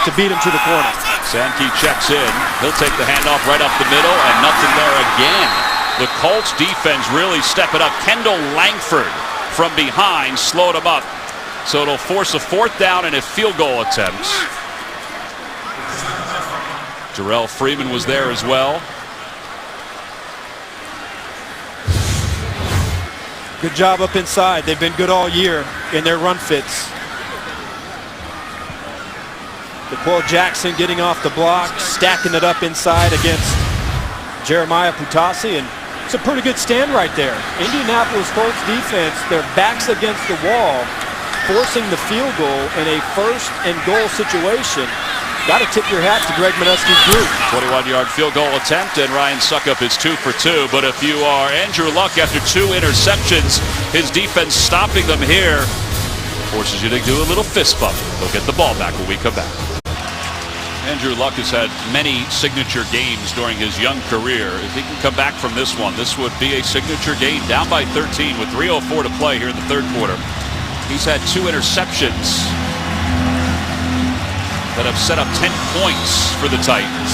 to beat him to the corner. Sankey checks in. He'll take the handoff right up the middle, and nothing there again. The Colts defense really stepping up. Kendall Langford from behind slowed him up. So it'll force a 4th down and a field goal attempt. Jarrell Freeman was there as well. Good job up inside. They've been good all year in their run fits. DeQuell Jackson getting off the block, stacking it up inside against Jeremiah Putasi, and it's a pretty good stand right there. Indianapolis Colts defense, their backs against the wall, forcing the field goal in a 1st and goal situation. Got to tip your hat to Greg Minuski's group. 21-yard field goal attempt, and Ryan Suckup is 2 for 2. But if you are Andrew Luck after 2 interceptions, his defense stopping them here forces you to do a little fist bump. He'll get the ball back when we come back. Andrew Luck has had many signature games during his young career. If he can come back from this one, this would be a signature game. Down by 13 with 3:04 to play here in the 3rd quarter. He's had 2 interceptions that have set up 10 points for the Titans.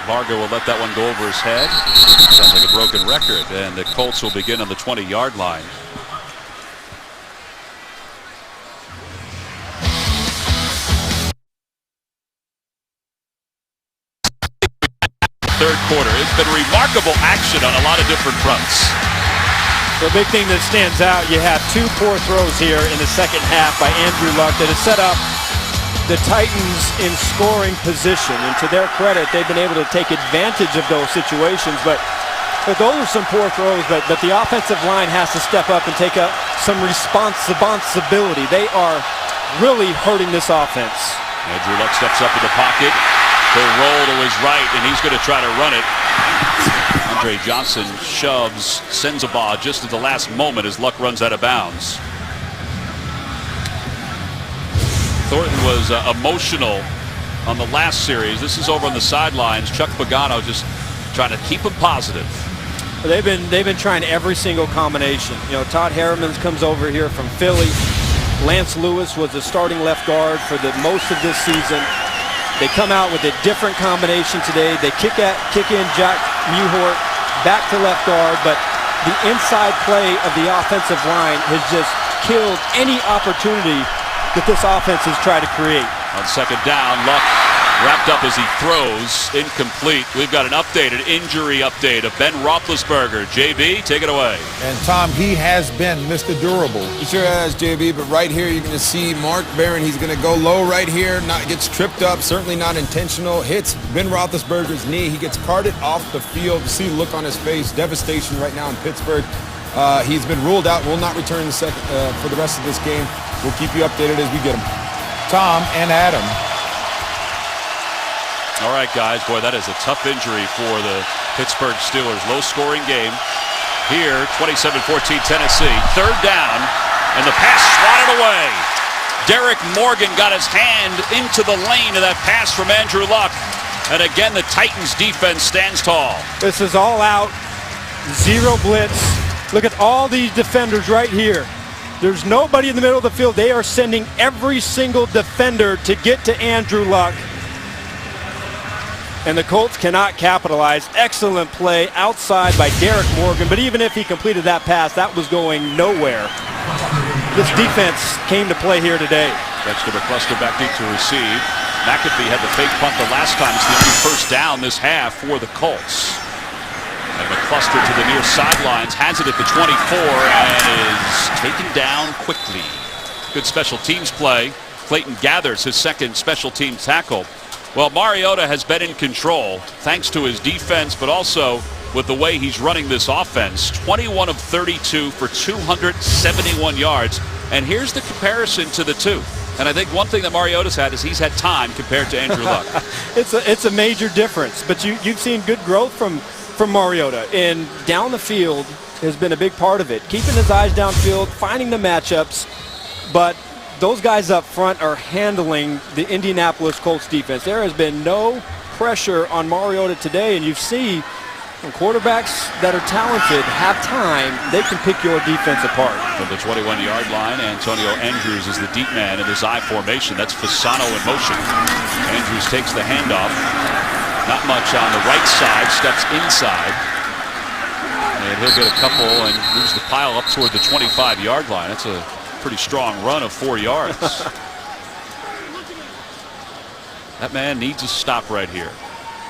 Varga will let that one go over his head. Sounds like a broken record, and the Colts will begin on the 20-yard line. Third quarter. It's been remarkable action on a lot of different fronts. The big thing that stands out, you have 2 poor throws here in the second half by Andrew Luck that has set up the Titans in scoring position. And to their credit, they've been able to take advantage of those situations. But those are some poor throws, but the offensive line has to step up and take up some responsibility. They are really hurting this offense. Andrew Luck steps up in the pocket. He'll roll to his right, and he's going to try to run it. Andre Johnson shoves Sensabaugh just at the last moment as Luck runs out of bounds. Thornton was emotional on the last series. This is over on the sidelines. Chuck Pagano just trying to keep him positive. They've been trying every single combination. Todd Harriman comes over here from Philly. Lance Lewis was the starting left guard for the most of this season. They come out with a different combination today. They kick in Jack Mewhort back to left guard, but the inside play of the offensive line has just killed any opportunity that this offense has tried to create. On 2nd down, Luck wrapped up as he throws, incomplete. We've got an injury update of Ben Roethlisberger. JB, take it away. And Tom, he has been Mr. Durable. He sure has, JB, but right here you're going to see Mark Barron. He's going to go low right here, gets tripped up, certainly not intentional, hits Ben Roethlisberger's knee. He gets carted off the field. You see the look on his face, devastation right now in Pittsburgh. He's been ruled out, will not return for the rest of this game. We'll keep you updated as we get him. Tom and Adam. All right, guys. Boy, that is a tough injury for the Pittsburgh Steelers. Low-scoring game. Here, 27-14 Tennessee. Third down, and the pass swatted away. Derek Morgan got his hand into the lane of that pass from Andrew Luck. And again, the Titans defense stands tall. This is all out. Zero blitz. Look at all these defenders right here. There's nobody in the middle of the field. They are sending every single defender to get to Andrew Luck. And the Colts cannot capitalize. Excellent play outside by Derek Morgan. But even if he completed that pass, that was going nowhere. This defense came to play here today. Dexter McCluster back deep to receive. McAfee had the fake punt the last time. It's the only first down this half for the Colts. And McCluster to the near sidelines, has it at the 24 and is taken down quickly. Good special teams play. Clayton gathers his second special team tackle. Well, Mariota has been in control thanks to his defense, but also with the way he's running this offense. 21 of 32 for 271 yards. And here's the comparison to the two. And I think one thing that Mariota's had is he's had time compared to Andrew Luck. It's a major difference. But you've seen good growth from Mariota. And down the field has been a big part of it. Keeping his eyes downfield, finding the matchups. But those guys up front are handling the Indianapolis Colts defense. There has been no pressure on Mariota today. And you see when quarterbacks that are talented have time, they can pick your defense apart. From the 21-yard line, Antonio Andrews is the deep man in this I formation. That's Fasano in motion. Andrews takes the handoff. Not much on the right side, steps inside. And he'll get a couple and moves the pile up toward the 25-yard line. That's a pretty strong run of 4 yards. That man needs a stop right here.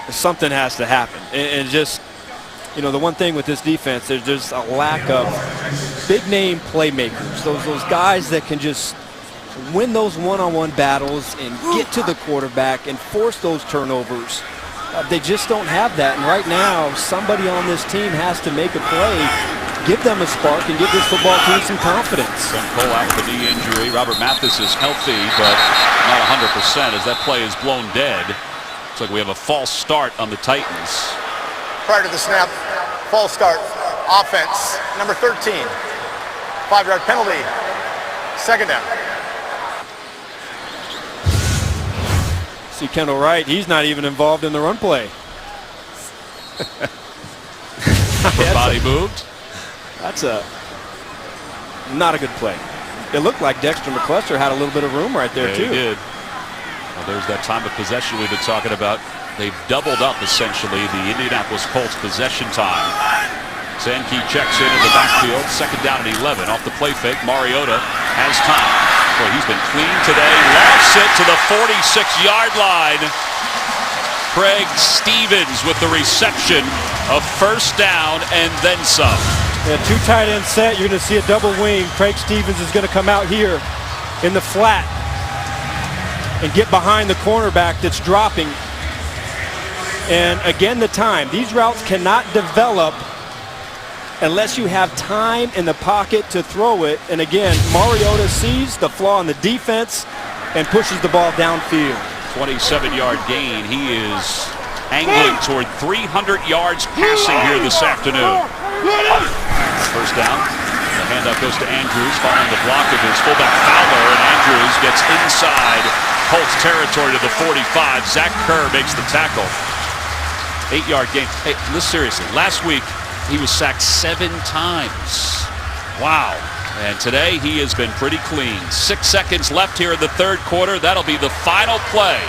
Something has to happen. And just, you know, the one thing with this defense, there's just a lack of big-name playmakers. Those guys that can just win those one-on-one battles and get to the quarterback and force those turnovers. They just don't have that. And right now, somebody on this team has to make a play, give them a spark, and give this football team some confidence. Ben Cole out with a knee injury. Robert Mathis is healthy, but not 100% as that play is blown dead. Looks like we have a false start on the Titans. Prior to the snap, false start, offense, number 13. 5-yard penalty, second down. See Kendall Wright, he's not even involved in the run play. Body moved. That's not a good play. It looked like Dexter McCluster had a little bit of room right there, too. He did. Well, there's that time of possession we've been talking about. They've doubled up, essentially, the Indianapolis Colts possession time. Sankey checks in the backfield. Second down and 11. Off the play fake, Mariota has time. Boy, he's been clean today. Lofts it to the 46-yard line. Craig Stevens with the reception of first down and then some. Yeah, two tight end set. You're going to see a double wing. Craig Stevens is going to come out here in the flat and get behind the cornerback that's dropping. And again, the time. These routes cannot develop unless you have time in the pocket to throw it. And again, Mariota sees the flaw in the defense and pushes the ball downfield. 27-yard gain. He is angling toward 300 yards passing here this afternoon. First down. The handoff goes to Andrews, following the block of his fullback Fowler, and Andrews gets inside Colts territory to the 45. Zach Kerr makes the tackle. 8-yard gain. Hey, listen seriously. Last week, he was sacked 7 times. Wow. And today he has been pretty clean. 6 seconds left here in the third quarter. That'll be the final play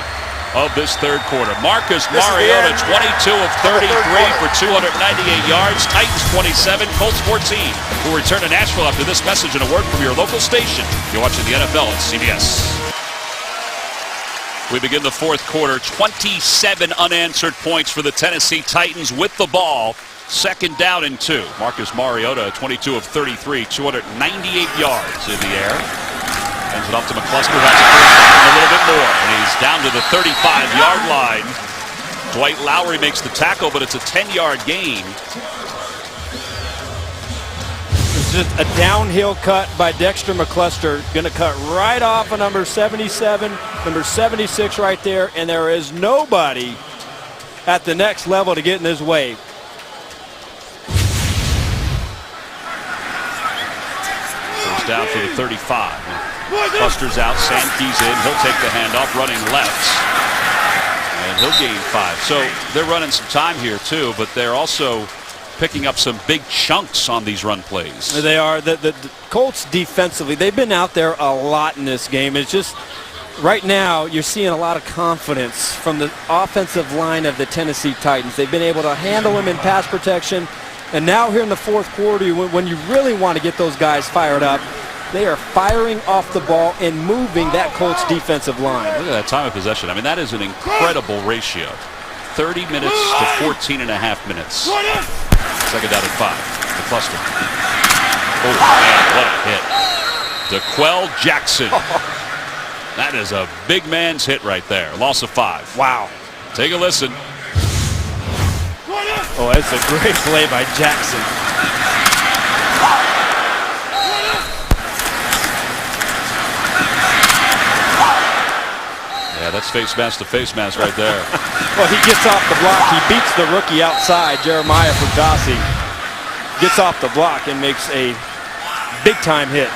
of this third quarter. Marcus Mariota, 22 of 33 for 298 yards. Titans 27, Colts 14. We'll return to Nashville after this message and a word from your local station. You're watching the NFL on CBS. We begin the fourth quarter. 27 unanswered points for the Tennessee Titans with the ball. Second down and 2. Marcus Mariota, 22 of 33, 298 yards in the air. Hands it off to McCluster, who has a little bit more. And he's down to the 35-yard line. Dwight Lowry makes the tackle, but it's a 10-yard gain. is just a downhill cut by Dexter McCluster. Going to cut right off of number 77, number 76 right there, and there is nobody at the next level to get in his way. First down for the 35. Cluster's out, Sankey's in. He'll take the handoff, running left. And he'll gain 5. So they're running some time here too, but they're also picking up some big chunks on these run plays. They are. The Colts defensively, they've been out there a lot in this game. It's just right now you're seeing a lot of confidence from the offensive line of the Tennessee Titans. They've been able to handle them in pass protection. And now here in the fourth quarter, when you really want to get those guys fired up, they are firing off the ball and moving that Colts defensive line. Look at that time of possession. I mean, that is an incredible ratio. 30 minutes to 14 and a half minutes. Second down and 5. The cluster. Oh, man, what a hit. DeQuell Jackson. That is a big man's hit right there. Loss of 5. Wow. Take a listen. Oh, that's a great play by Jackson. Yeah, that's face mask to face mask right there. Well, he gets off the block. He beats the rookie outside, Jeremiah Futasi. Gets off the block and makes a big-time hit.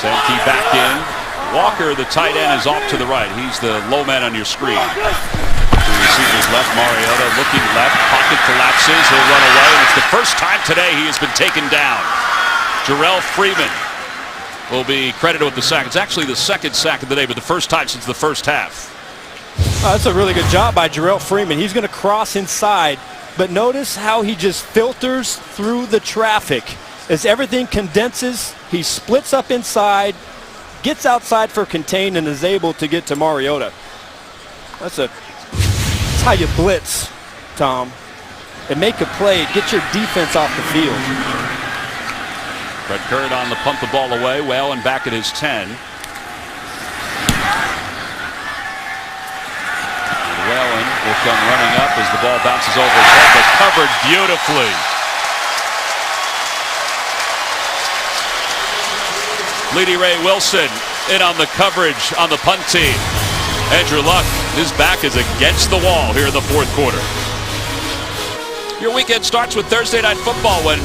Sankey back in. Walker, the tight end, is off to the right. He's the low man on your screen. The receiver's left. Mariota looking left. Pocket collapses. He'll run away. And it's the first time today he has been taken down. Jarrell Freeman will be credited with the sack. It's actually the second sack of the day, but the first time since the first half. That's a really good job by Jarrell Freeman. He's going to cross inside, but notice how he just filters through the traffic. As everything condenses, he splits up inside, gets outside for contain, and is able to get to Mariota. That's how you blitz, Tom, and make a play, get your defense off the field. Brett Gerd on the punt the ball away. Whalen back at his 10. And Whalen will come running up as the ball bounces over his head, but covered beautifully. Leedy Ray Wilson in on the coverage on the punt team. Andrew Luck, his back is against the wall here in the fourth quarter. Your weekend starts with Thursday Night Football when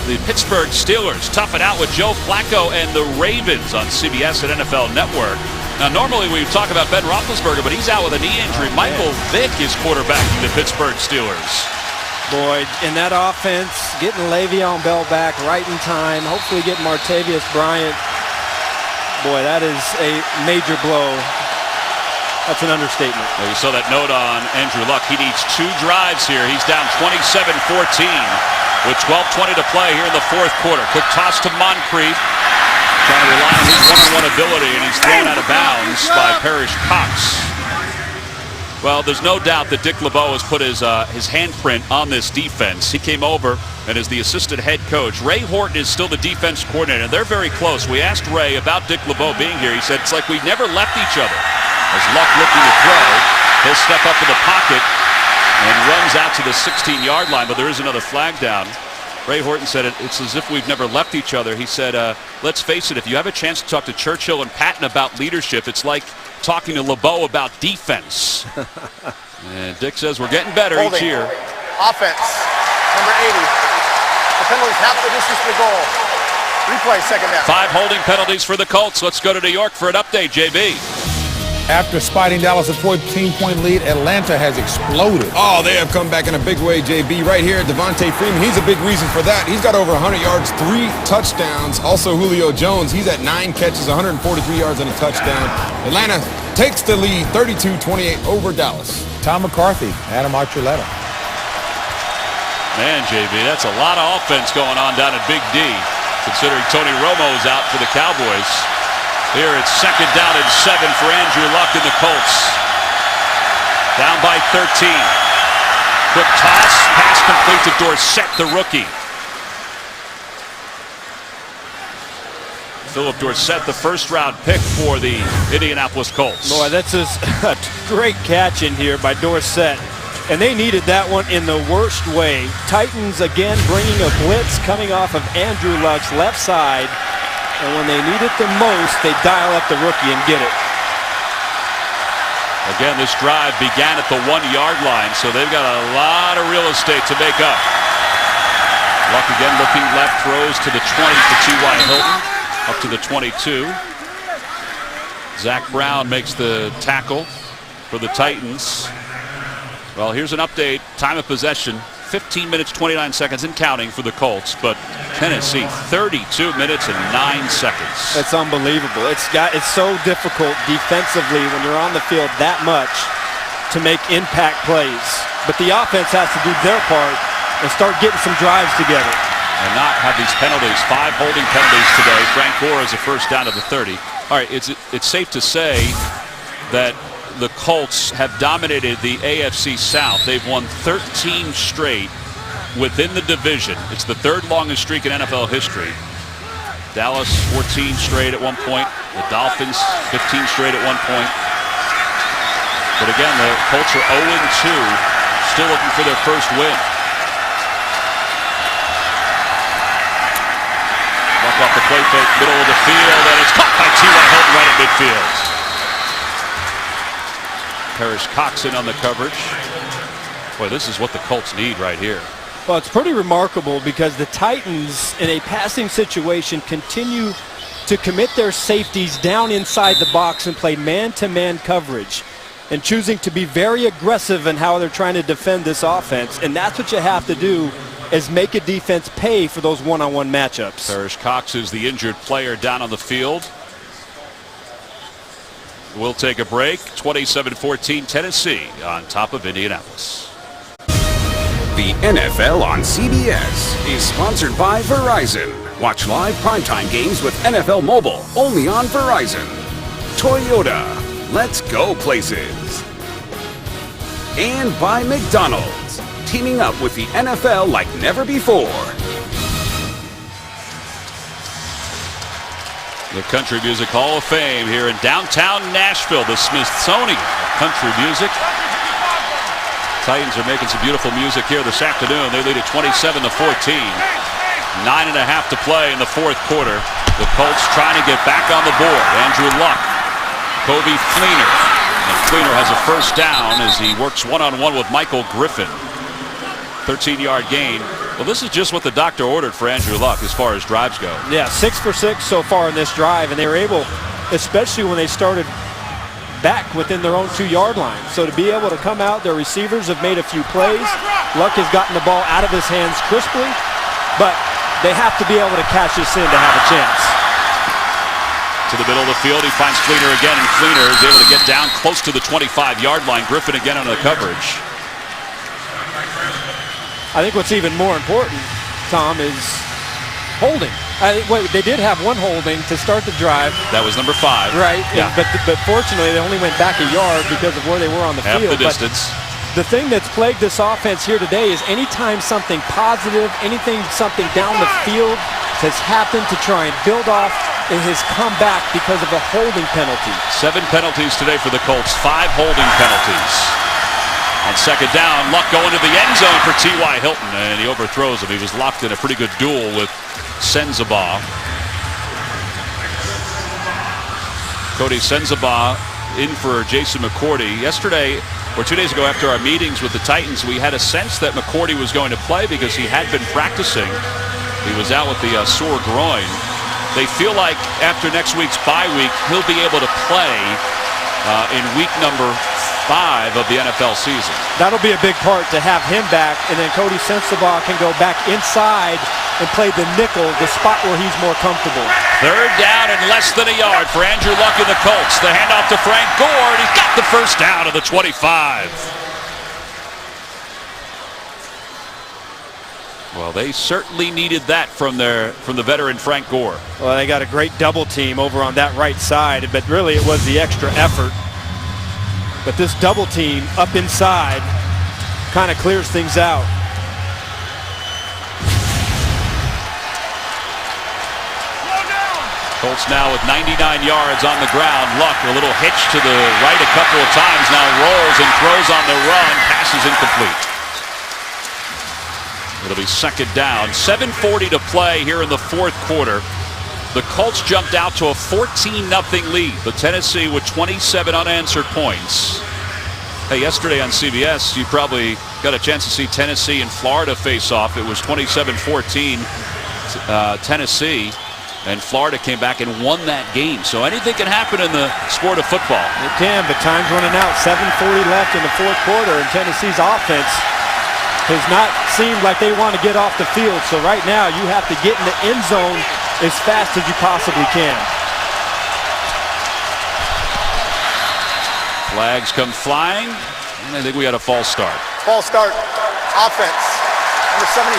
the Pittsburgh Steelers tough it out with Joe Flacco and the Ravens on CBS and NFL Network. Now, normally we talk about Ben Roethlisberger, but he's out with a knee injury. Michael Vick is quarterbacking the Pittsburgh Steelers. Boy, in that offense, getting Le'Veon Bell back right in time, hopefully getting Martavius Bryant. Boy, that is a major blow. That's an understatement. Well, you saw that note on Andrew Luck. He needs 2 drives here. He's down 27-14 with 12:20 to play here in the fourth quarter. Quick toss to Moncrief. Trying to rely on his one-on-one ability, and he's thrown out of bounds by Parrish Cox. Well, there's no doubt that Dick LeBeau has put his handprint on this defense. He came over and is the assistant head coach. Ray Horton is still the defense coordinator. They're very close. We asked Ray about Dick LeBeau being here. He said it's like we never left each other. As Luck looking to throw, he'll step up in the pocket and runs out to the 16-yard line, but there is another flag down. Ray Horton said it's as if we've never left each other. He said, let's face it, if you have a chance to talk to Churchill and Patton about leadership, it's like talking to LeBeau about defense. And Dick says we're getting better each year. Offense, number 80. The penalties half the distance to the goal. Replay, second down. 5 holding penalties for the Colts. Let's go to New York for an update, JB. After spotting Dallas a 14-point lead, Atlanta has exploded. Oh, they have come back in a big way, JB. Right here, Devontae Freeman, he's a big reason for that. He's got over 100 yards, 3 touchdowns. Also, Julio Jones, he's at 9 catches, 143 yards and a touchdown. Atlanta takes the lead, 32-28 over Dallas. Tom McCarthy, Adam Archuleta. Man, JB, that's a lot of offense going on down at Big D, considering Tony Romo's out for the Cowboys. Here it's second down and 7 for Andrew Luck and the Colts. Down by 13. Quick toss, pass complete to Dorsett, the rookie. Philip Dorsett, the first-round pick for the Indianapolis Colts. Boy, that's a great catch in here by Dorsett. And they needed that one in the worst way. Titans again bringing a blitz coming off of Andrew Luck's left side. And when they need it the most, they dial up the rookie and get it. Again, this drive began at the 1-yard line, so they've got a lot of real estate to make up. Luck again looking left, throws to the 20 for T.Y. Hilton, up to the 22. Zach Brown makes the tackle for the Titans. Well, here's an update. Time of possession, 15 minutes, 29 seconds and counting for the Colts, but Tennessee, 32 minutes and 9 seconds. That's unbelievable. It's so difficult defensively when you're on the field that much to make impact plays. But the offense has to do their part and start getting some drives together. And not have these penalties. 5 holding penalties today. Frank Gore is a first down to the 30. All right, it's safe to say that the Colts have dominated the AFC South. They've won 13 straight within the division. It's the 3rd longest streak in NFL history. Dallas 14 straight at one point. The Dolphins 15 straight at one point. But again, the Colts are 0-2, still looking for their first win. Luck off the play fake, middle of the field, and it's caught by T.Y. Hilton right at midfield. Parrish Cox in on the coverage. Boy, this is what the Colts need right here. Well, it's pretty remarkable because the Titans, in a passing situation, continue to commit their safeties down inside the box and play man-to-man coverage, and choosing to be very aggressive in how they're trying to defend this offense. And that's what you have to do, is make a defense pay for those one-on-one matchups. Parrish Cox is the injured player down on the field. We'll take a break. 27-14 Tennessee on top of Indianapolis. The NFL on CBS is sponsored by Verizon. Watch live primetime games with NFL Mobile only on Verizon. Toyota, let's go places. And by McDonald's, teaming up with the NFL like never before. The Country Music Hall of Fame here in downtown Nashville, the Smithsonian Country Music. Titans are making some beautiful music here this afternoon. They lead at 27-14. 9.5 to play in the 4th quarter. The Colts trying to get back on the board. Andrew Luck, Kobe Fleener. And Fleener has a first down as he works one-on-one with Michael Griffin. 13-yard gain. Well, this is just what the doctor ordered for Andrew Luck as far as drives go. Yeah, 6 for 6 so far in this drive, and they were able, especially when they started back within their own 2-yard line. So to be able to come out, their receivers have made a few plays. Luck has gotten the ball out of his hands crisply, but they have to be able to catch this in to have a chance. To the middle of the field, he finds Fleener again, and Fleener is able to get down close to the 25-yard line. Griffin again on the coverage. I think what's even more important, Tom, is holding. They did have one holding to start the drive. That was number 5. Right, yeah. But fortunately they only went back a yard because of where they were on the Half field. the distance. But the thing that's plagued this offense here today is anytime something positive, something down the field has happened to try and build off, it has come back because of a holding penalty. 7 penalties today for the Colts, 5 holding penalties. On second down, Luck going to the end zone for T.Y. Hilton, and he overthrows him. He was locked in a pretty good duel with Sensabaugh. Cody Sensabaugh in for Jason McCourty. Yesterday, or 2 days ago after our meetings with the Titans, we had a sense that McCourty was going to play because he had been practicing. He was out with the sore groin. They feel like after next week's bye week, he'll be able to play in week number 5 of the NFL season. That'll be a big part to have him back, and then Cody Sensabaugh can go back inside and play the nickel, the spot where he's more comfortable. 3rd down and less than a yard for Andrew Luck and the Colts. The handoff to Frank Gore, and he's got the first down of the 25. Well, they certainly needed that from the veteran Frank Gore. Well, they got a great double team over on that right side, but really it was the extra effort. But this double team up inside kind of clears things out. Colts now with 99 yards on the ground. Luck, a little hitch to the right a couple of times. Now rolls and throws on the run. Pass is incomplete. It'll be second down. 7:40 to play here in the fourth quarter. The Colts jumped out to a 14-0 lead. But Tennessee with 27 unanswered points. Hey, yesterday on CBS, you probably got a chance to see Tennessee and Florida face off. It was 27-14 Tennessee. And Florida came back and won that game. So anything can happen in the sport of football. It can, but time's running out. 7:40 left in the fourth quarter, and Tennessee's offense has not seemed like they want to get off the field. So right now, you have to get in the end zone as fast as you possibly can. Flags come flying, and I think we got a false start. False start. Offense. Number 75.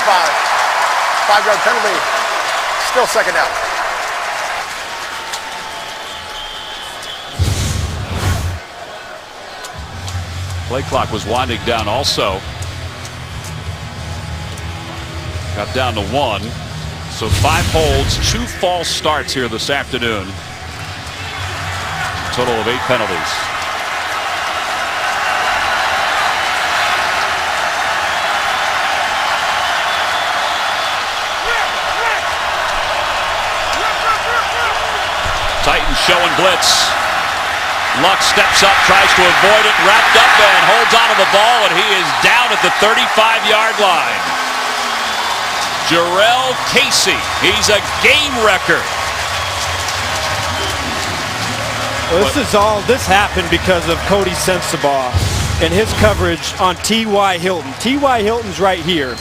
5-yard penalty. Still second down. Play clock was winding down also. Got down to 1. So 5 holds, 2 false starts here this afternoon. Total of 8 penalties. Titans showing blitz. Luck steps up, tries to avoid it, wrapped up and holds onto the ball, and he is down at the 35-yard line. Jarrell Casey, he's a game wrecker. Well, this happened because of Cody Sensabaugh and his coverage on T.Y. Hilton. T.Y. Hilton's right here,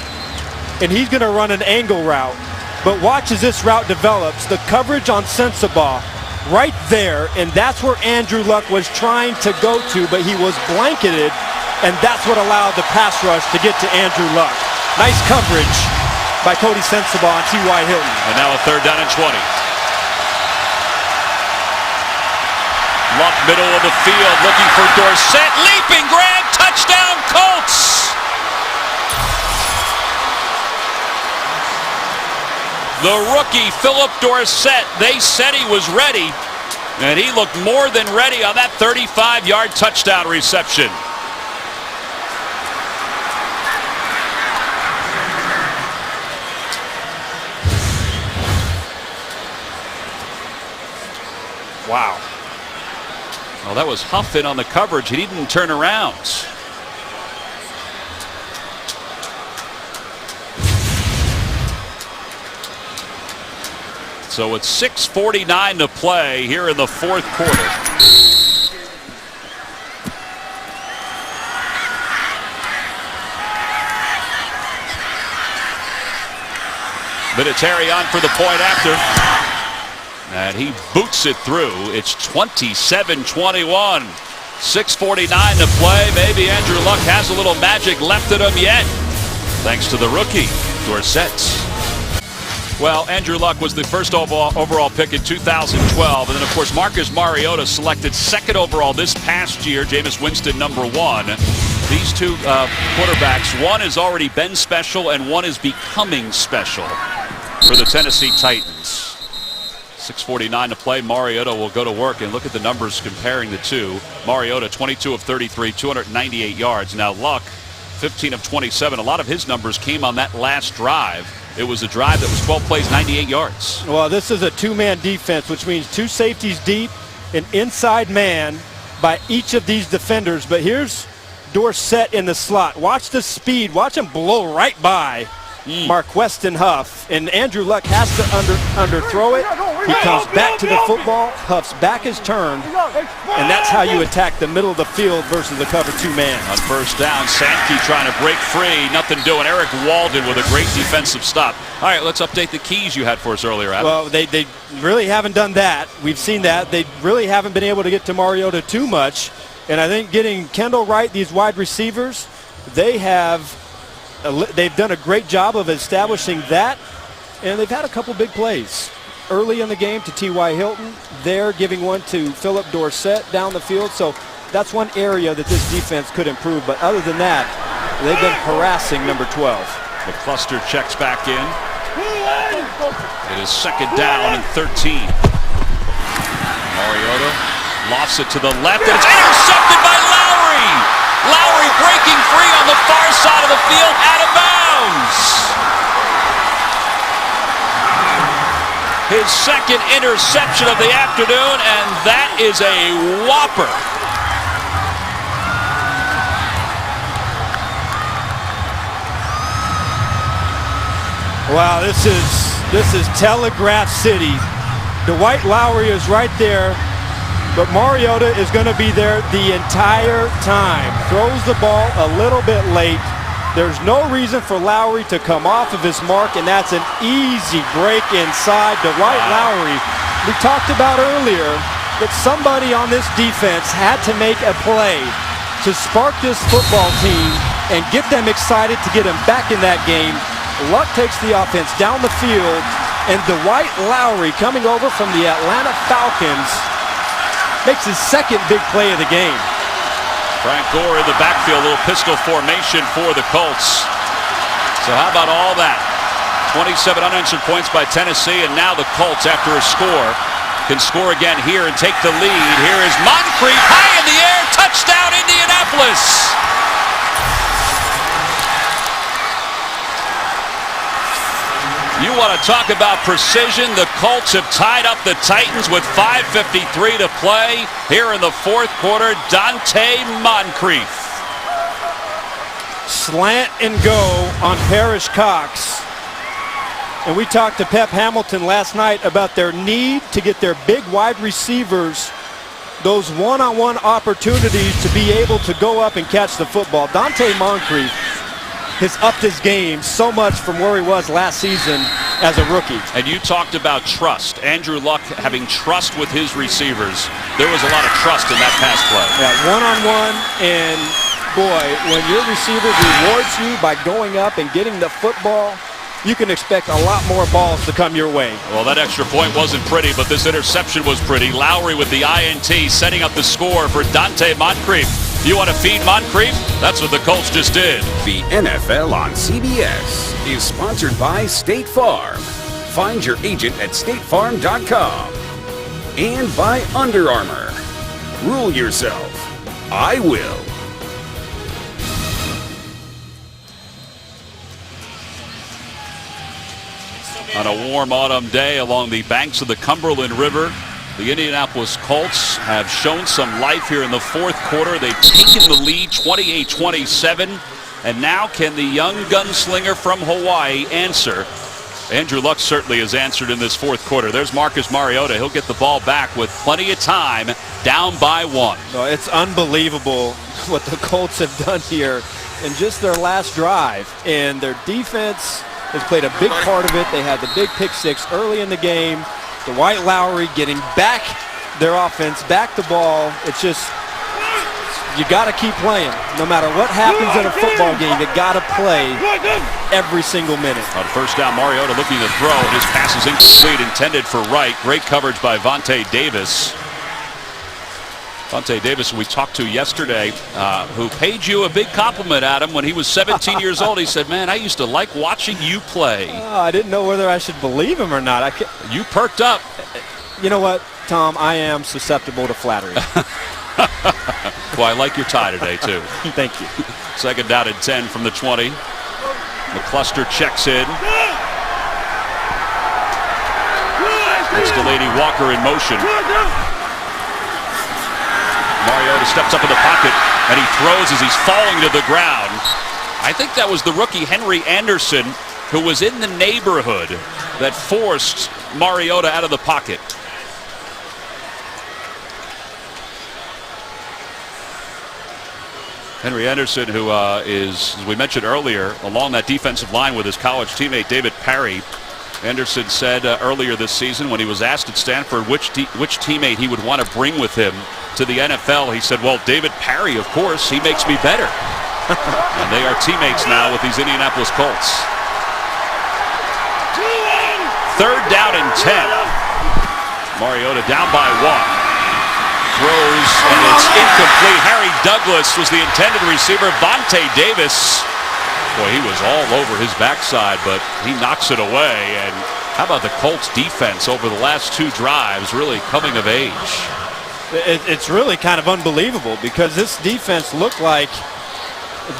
and he's going to run an angle route. But watch as this route develops. The coverage on Sensabaugh right there, and that's where Andrew Luck was trying to go to, but he was blanketed, and that's what allowed the pass rush to get to Andrew Luck. Nice coverage by Cody Sensabaugh and T.Y. Hilton. And now a 3rd down and 20. Luck, middle of the field, looking for Dorsett, leaping grab, touchdown Colts! The rookie, Philip Dorsett, they said he was ready, and he looked more than ready on that 35-yard touchdown reception. Wow. Well, that was Huffin on the coverage. He didn't turn around. So it's 6:49 to play here in the fourth quarter. Vinatieri on for the point after. And he boots it through. It's 27-21. 6:49 to play. Maybe Andrew Luck has a little magic left in him yet. Thanks to the rookie, Dorsett. Well, Andrew Luck was the first overall pick in 2012. And then, of course, Marcus Mariota selected 2nd overall this past year. Jameis Winston, number 1. These two quarterbacks, one has already been special and one is becoming special for the Tennessee Titans. 6:49 to play. Mariota will go to work, and look at the numbers comparing the two. Mariota, 22 of 33, 298 yards. Now Luck, 15 of 27. A lot of his numbers came on that last drive. It was a drive that was 12 plays, 98 yards. Well, this is a 2-man defense, which means 2 safeties deep, an inside man by each of these defenders. But here's Dorsett in the slot. Watch the speed. Watch him blow right by Marquestin Huff. And Andrew Luck has to underthrow it. He comes back to the football. Huff's back is turned. And that's how you attack the middle of the field versus the cover 2-man. On first down, Sankey trying to break free. Nothing doing. Eric Walden with a great defensive stop. All right, let's update the keys you had for us earlier, Adam. Well, they really haven't done that. We've seen that. They really haven't been able to get to Mariota too much. And I think getting Kendall Wright, these wide receivers, they've done a great job of establishing that. And they've had a couple big plays. Early in the game to T.Y. Hilton. They're giving one to Philip Dorsett down the field. So that's one area that this defense could improve. But other than that, they've been harassing number 12. McCluster checks back in. It is 2nd down and 13. Mariota lofts it to the left, and it's intercepted by Lowry. Lowry breaking free on the far side of the field, out of bounds. His second interception of the afternoon, and that is a whopper. Wow, this is Telegraph City. Dwight Lowry is right there, but Mariota is going to be there the entire time. Throws the ball a little bit late. There's no reason for Lowry to come off of his mark, and that's an easy break inside. Dwight Lowry, we talked about earlier that somebody on this defense had to make a play to spark this football team and get them excited to get them back in that game. Luck takes the offense down the field, and Dwight Lowry, coming over from the Atlanta Falcons, makes his second big play of the game. Frank Gore in the backfield, little pistol formation for the Colts. So how about all that? 27 unanswered points by Tennessee, and now the Colts, after a score, can score again here and take the lead. Here is Moncrief, high in the air, touchdown Indianapolis! You want to talk about precision? The Colts have tied up the Titans with 5:53 to play here in the fourth quarter. Dante Moncrief. Slant and go on Parrish Cox. And we talked to Pep Hamilton last night about their need to get their big wide receivers those one-on-one opportunities to be able to go up and catch the football. Dante Moncrief has upped his game so much from where he was last season as a rookie. And you talked about trust. Andrew Luck having trust with his receivers. There was a lot of trust in that pass play. Yeah, one-on-one, and boy, when your receiver rewards you by going up and getting the football, you can expect a lot more balls to come your way. Well, that extra point wasn't pretty, but this interception was pretty. Lowry with the INT setting up the score for Dante Moncrief. You want to feed Moncrief? That's what the Colts just did. The NFL on CBS is sponsored by State Farm. Find your agent at statefarm.com. And by Under Armour. Rule yourself. I will. On a warm autumn day along the banks of the Cumberland River, the Indianapolis Colts have shown some life here in the fourth quarter. They've taken the lead 28-27. And now can the young gunslinger from Hawaii answer? Andrew Luck certainly has answered in this fourth quarter. There's Marcus Mariota. He'll get the ball back with plenty of time, down by one. Oh, it's unbelievable what the Colts have done here in just their last drive. And their defense has played a big part of it. They had the big pick six early in the game. Dwight Lowry getting back their offense, back the ball. It's just, you got to keep playing. No matter what happens in a football game, you got to play every single minute. On first down, Mariota looking to throw, and his pass is incomplete, intended for Wright. Great coverage by Vontae Davis. Vontae Davis, we talked to yesterday, who paid you a big compliment, Adam, when he was 17 years old. He said, man, I used to like watching you play. I didn't know whether I should believe him or not. You perked up. You know what, Tom? I am susceptible to flattery. Well, I like your tie today, too. Thank you. Second down and 10 from the 20. McCluster checks in. It's Delaney Walker in motion. Mariota steps up in the pocket, and he throws as he's falling to the ground. I think that was the rookie Henry Anderson, who was in the neighborhood, that forced Mariota out of the pocket. Henry Anderson, who is, as we mentioned earlier, along that defensive line with his college teammate David Parry. Anderson said earlier this season when he was asked at Stanford which teammate he would want to bring with him to the NFL, he said, well, David Parry, of course, he makes me better. And they are teammates now with these Indianapolis Colts. Third down and 10. Mariota down by one. Throws, and it's incomplete. Harry Douglas was the intended receiver. Vontae Davis, boy, he was all over his backside, but he knocks it away. And How about the Colts defense over the last 2 drives really coming of age? It's really kind of unbelievable because this defense looked like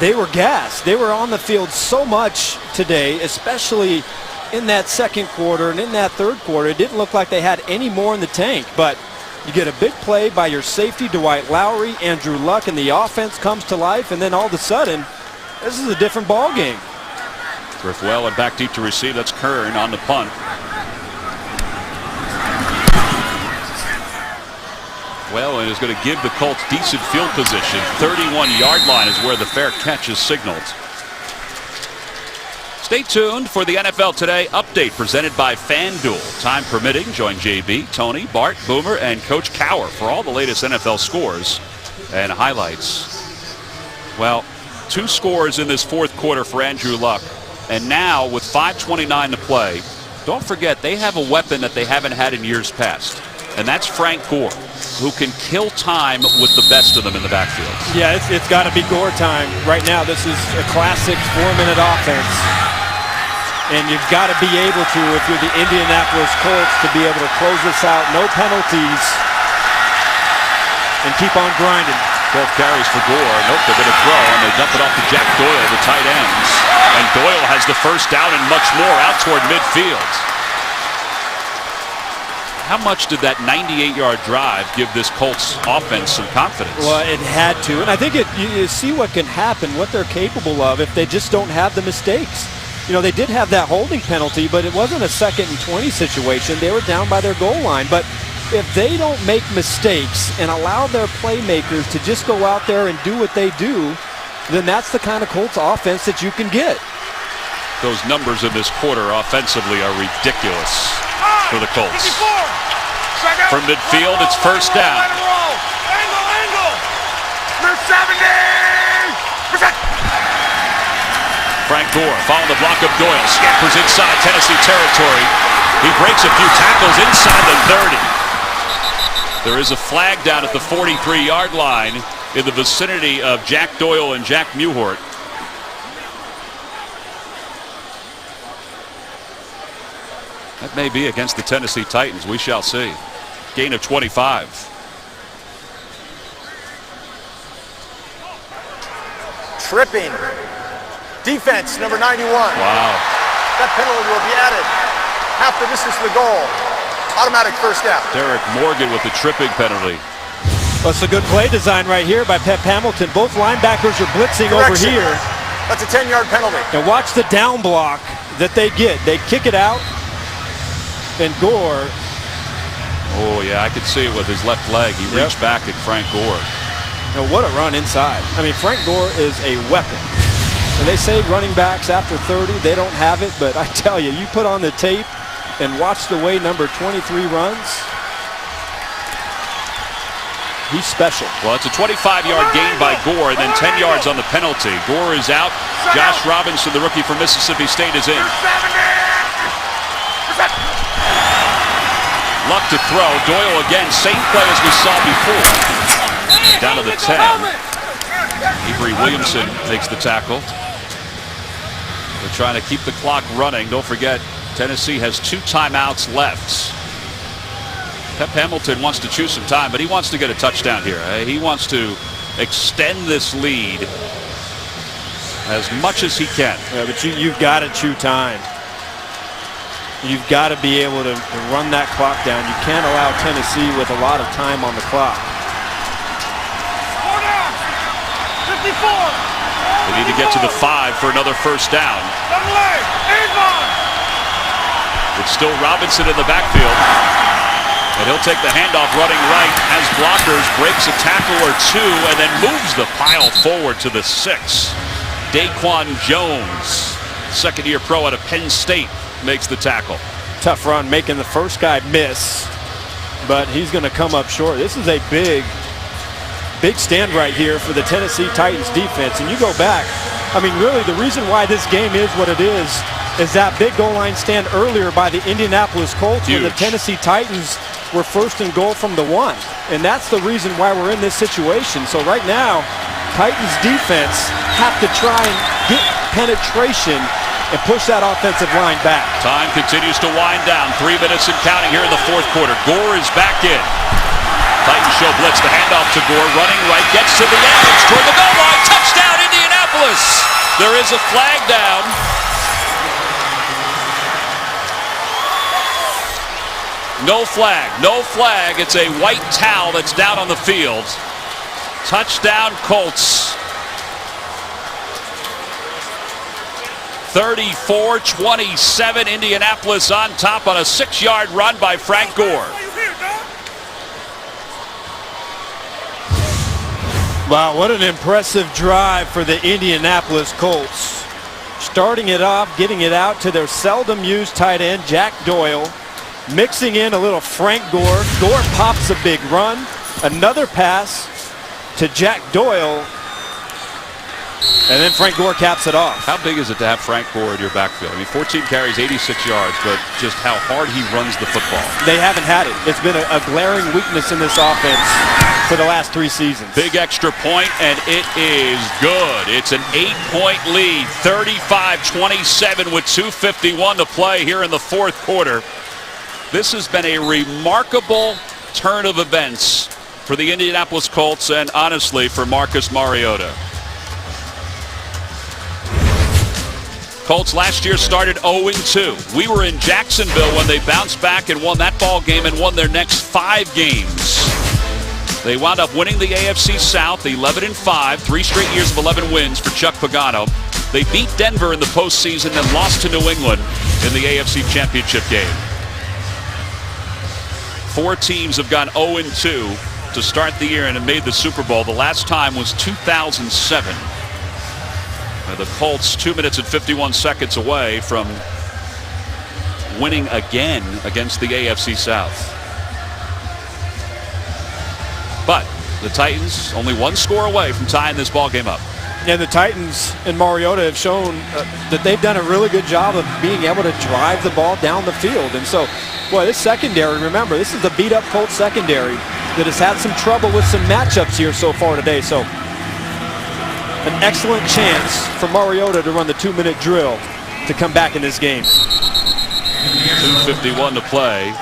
they were gassed. They were on the field so much today, especially in that second quarter and in that third quarter. It didn't look like they had any more in the tank, but you get a big play by your safety, Dwight Lowry, Andrew Luck, and the offense comes to life, and then all of a sudden, this is a different ball game. Driftwell and back deep to receive. That's Kern on the punt. Well, and is going to give the Colts decent field position. 31-yard line is where the fair catch is signaled. Stay tuned for the NFL Today update presented by FanDuel. Time permitting, join JB, Tony, Bart, Boomer, and Coach Cower for all the latest NFL scores and highlights. Well, 2 scores in this fourth quarter for Andrew Luck. And now with 5:29 to play, don't forget they have a weapon that they haven't had in years past. And that's Frank Gore, who can kill time with the best of them in the backfield. Yeah, it's got to be Gore time. Right now, this is a classic 4-minute offense. And you've got to be able to, if you're the Indianapolis Colts, to be able to close this out. No penalties. And keep on grinding. 12 carries for Gore. Nope, they're going to throw, and they dump it off to Jack Doyle, the tight ends. And Doyle has the first down and much more out toward midfield. How much did that 98-yard drive give this Colts offense some confidence? Well, it had to. And I think you see what can happen, what they're capable of if they just don't have the mistakes. You know, they did have that holding penalty, but it wasn't a 2nd and 20 situation. They were down by their goal line. But if they don't make mistakes and allow their playmakers to just go out there and do what they do, then that's the kind of Colts offense that you can get. Those numbers in this quarter offensively are ridiculous for the Colts. From midfield, it's first down. Angle. There's 70. Frank Gore following the block of Doyle. Scampers inside Tennessee territory. He breaks a few tackles inside the 30. There is a flag down at the 43-yard line in the vicinity of Jack Doyle and Jack Muhort. That may be against the Tennessee Titans. We shall see. Gain of 25. Tripping. Defense, number 91. Wow. That penalty will be added. Half the distance to the goal. Automatic first down. Derek Morgan with the tripping penalty. Well, it's a good play design right here by Pep Hamilton. Both linebackers are blitzing over here. That's a 10-yard penalty. And watch the down block that they get. They kick it out. And Gore. Oh, yeah, I could see it with his left leg. He reached back at Frank Gore. Now, what a run inside. I mean, Frank Gore is a weapon. And they say running backs after 30, they don't have it. But I tell you, you put on the tape and watch the way number 23 runs. He's special. Well, it's a 25-yard gain by Gore and then 10 yards on the penalty. Gore is out. Josh Robinson, the rookie from Mississippi State, is in. Luck to throw. Doyle again. Same play as we saw before. Down to the 10. Avery Williamson takes the tackle. They're trying to keep the clock running. Don't forget, Tennessee has 2 timeouts left. Pep Hamilton wants to chew some time, but he wants to get a touchdown here. He wants to extend this lead as much as he can. Yeah, but you've got to chew time. You've got to be able to run that clock down. You can't allow Tennessee with a lot of time on the clock. 54. They need to get to the 5 for another first down. It's still Robinson in the backfield. And he'll take the handoff running right, has blockers, breaks a tackle or 2, and then moves the pile forward to the 6. Daquan Jones, second-year pro out of Penn State, makes the tackle. Tough run, making the first guy miss, but he's going to come up short. This is a big stand right here for the Tennessee Titans defense. And you go back, I mean, really the reason why this game is what it is that big goal line stand earlier by the Indianapolis Colts when the Tennessee Titans were first and goal from the 1. And that's the reason why we're in this situation. So right now, Titans defense have to try and get penetration and push that offensive line back. Time continues to wind down. 3 minutes and counting here in the fourth quarter. Gore is back in. Titans show blitz. The handoff to Gore. Running right. Gets to the edge. Toward the goal line. Touchdown, Indianapolis. There is a flag down. No flag. No flag. It's a white towel that's down on the field. Touchdown, Colts. 34-27, Indianapolis on top on a 6-yard run by Frank Gore. Wow, what an impressive drive for the Indianapolis Colts. Starting it off, getting it out to their seldom used tight end, Jack Doyle. Mixing in a little Frank Gore. Gore pops a big run. Another pass to Jack Doyle. And then Frank Gore caps it off. How big is it to have Frank Gore in your backfield? I mean, 14 carries, 86 yards, but just how hard he runs the football. They haven't had it. It's been a glaring weakness in this offense for the last 3 seasons. Big extra point, and it is good. It's an 8-point lead, 35-27 with 2:51 to play here in the fourth quarter. This has been a remarkable turn of events for the Indianapolis Colts and, honestly, for Marcus Mariota. Colts last year started 0-2. We were in Jacksonville when they bounced back and won that ball game and won their next 5 games. They wound up winning the AFC South 11-5, 3 straight years of 11 wins for Chuck Pagano. They beat Denver in the postseason and lost to New England in the AFC Championship game. 4 teams have gone 0-2 to start the year and have made the Super Bowl. The last time was 2007. The Colts 2 minutes and 51 seconds away from winning again against the AFC South. But the Titans only 1 score away from tying this ball game up. And the Titans and Mariota have shown that they've done a really good job of being able to drive the ball down the field. And so, boy, this secondary, remember, this is the beat-up Colts secondary that has had some trouble with some matchups here so far today. So, an excellent chance for Mariota to run the 2-minute drill to come back in this game. 2:51 to play.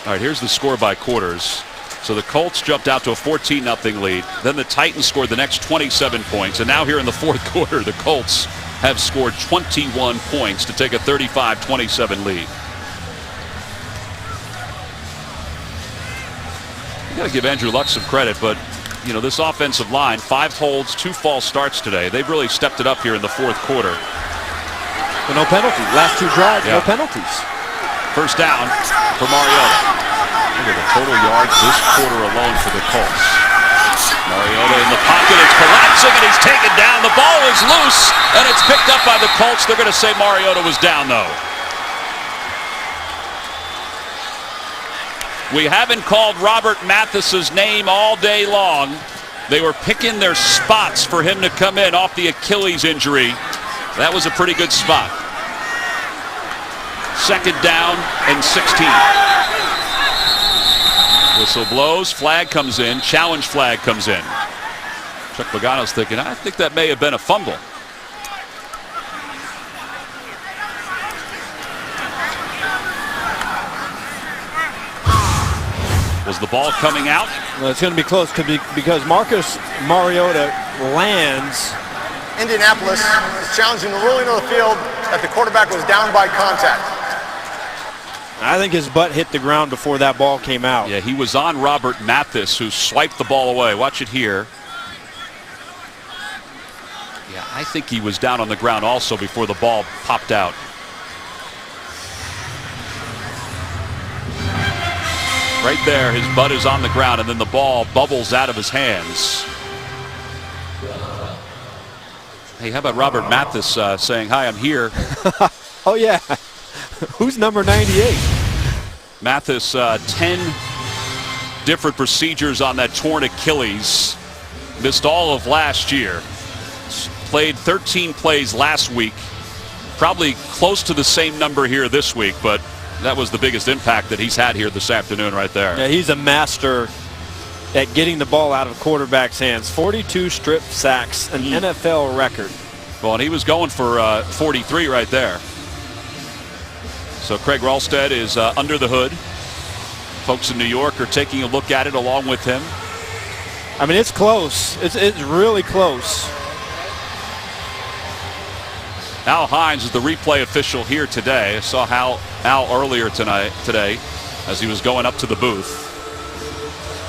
All right, here's the score by quarters. So the Colts jumped out to a 14-0 lead. Then the Titans scored the next 27 points. And now here in the fourth quarter, the Colts have scored 21 points to take a 35-27 lead. You got to give Andrew Luck some credit, but you know, this offensive line, 5 holds, 2 false starts today. They've really stepped it up here in the fourth quarter. But no penalties. Last 2 drives, no penalties. First down for Mariota. Look at the total yards this quarter alone for the Colts. Mariota in the pocket. It's collapsing, and he's taken down. The ball is loose, and it's picked up by the Colts. They're going to say Mariota was down, though. We haven't called Robert Mathis's name all day long. They were picking their spots for him to come in off the Achilles injury. That was a pretty good spot. Second down and 16. Whistle blows, flag comes in, challenge flag comes in. Chuck Pagano's thinking, I think that may have been a fumble. Was the ball coming out? Well, it's going to be close because Marcus Mariota lands. Indianapolis is challenging the ruling of the field that the quarterback was down by contact. I think his butt hit the ground before that ball came out. Yeah, he was on Robert Mathis, who swiped the ball away. Watch it here. Yeah, I think he was down on the ground also before the ball popped out. Right there, his butt is on the ground, and then the ball bubbles out of his hands. Hey, how about Robert Mathis saying, hi, I'm here. Oh, yeah. Who's number 98? Mathis, 10 different procedures on that torn Achilles. Missed all of last year. Played 13 plays last week. Probably close to the same number here this week, but that was the biggest impact that he's had here this afternoon right there. Yeah, he's a master at getting the ball out of quarterback's hands. 42 strip sacks, an NFL record. Well, and he was going for 43 right there. So Craig Ralstead is under the hood. Folks in New York are taking a look at it along with him. I mean, it's close. It's really close. Al Hines is the replay official here today. I saw Al earlier today as he was going up to the booth.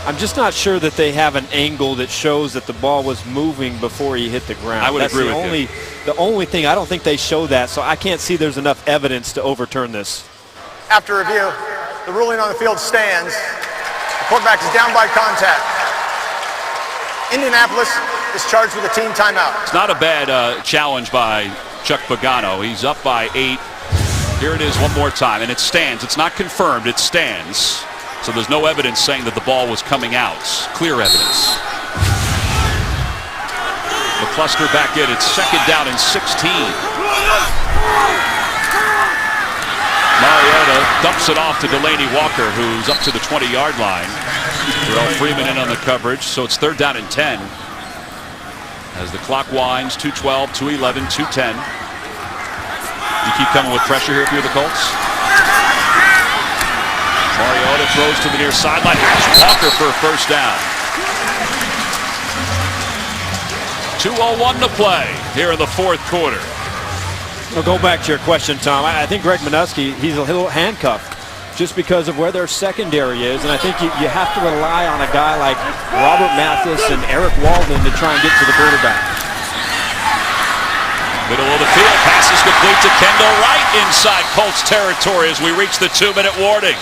I'm just not sure that they have an angle that shows that the ball was moving before he hit the ground. I would agree with you. The only thing, I don't think they show that, so I can't see there's enough evidence to overturn this. After review, the ruling on the field stands. The quarterback is down by contact. Indianapolis is charged with a team timeout. It's not a bad challenge by Chuck Pagano. He's up by 8. Here it is one more time, and it stands. It's not confirmed. It stands. So there's no evidence saying that the ball was coming out. Clear evidence. McCluster back in. It's second down and 16. Mariota dumps it off to Delaney Walker, who's up to the 20-yard line. Terrell Freeman in on the coverage, so it's third down and 10. As the clock winds, 2:12, 2:11, 2:10. You keep coming with pressure here if you're the Colts. Mariota throws to the near sideline. Has Walker for a first down. 2:01 to play here in the fourth quarter. Well, go back to your question, Tom. I think Greg Minuski, he's a little handcuffed just because of where their secondary is, and I think you have to rely on a guy like Robert Mathis and Eric Walden to try and get to the quarterback. Middle of the field, pass is complete to Kendall Wright inside Colts territory as we reach the 2-minute warning.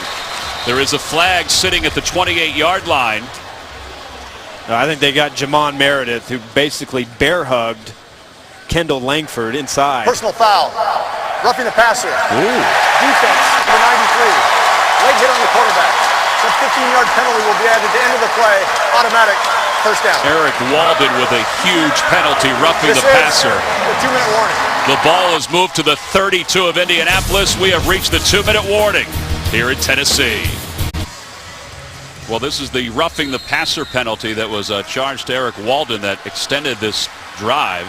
There is a flag sitting at the 28-yard line. I think they got Jamon Meredith, who basically bear-hugged Kendall Langford inside. Personal foul. Roughing the passer. Ooh. Defense, number 93. Leg hit on the quarterback. That 15-yard penalty will be added to the end of the play. Automatic first down. Eric Walden with a huge penalty roughing the passer. The 2-minute warning. The ball is moved to the 32 of Indianapolis. We have reached the 2-minute warning here in Tennessee. Well, this is the roughing the passer penalty that was charged to Eric Walden that extended this drive.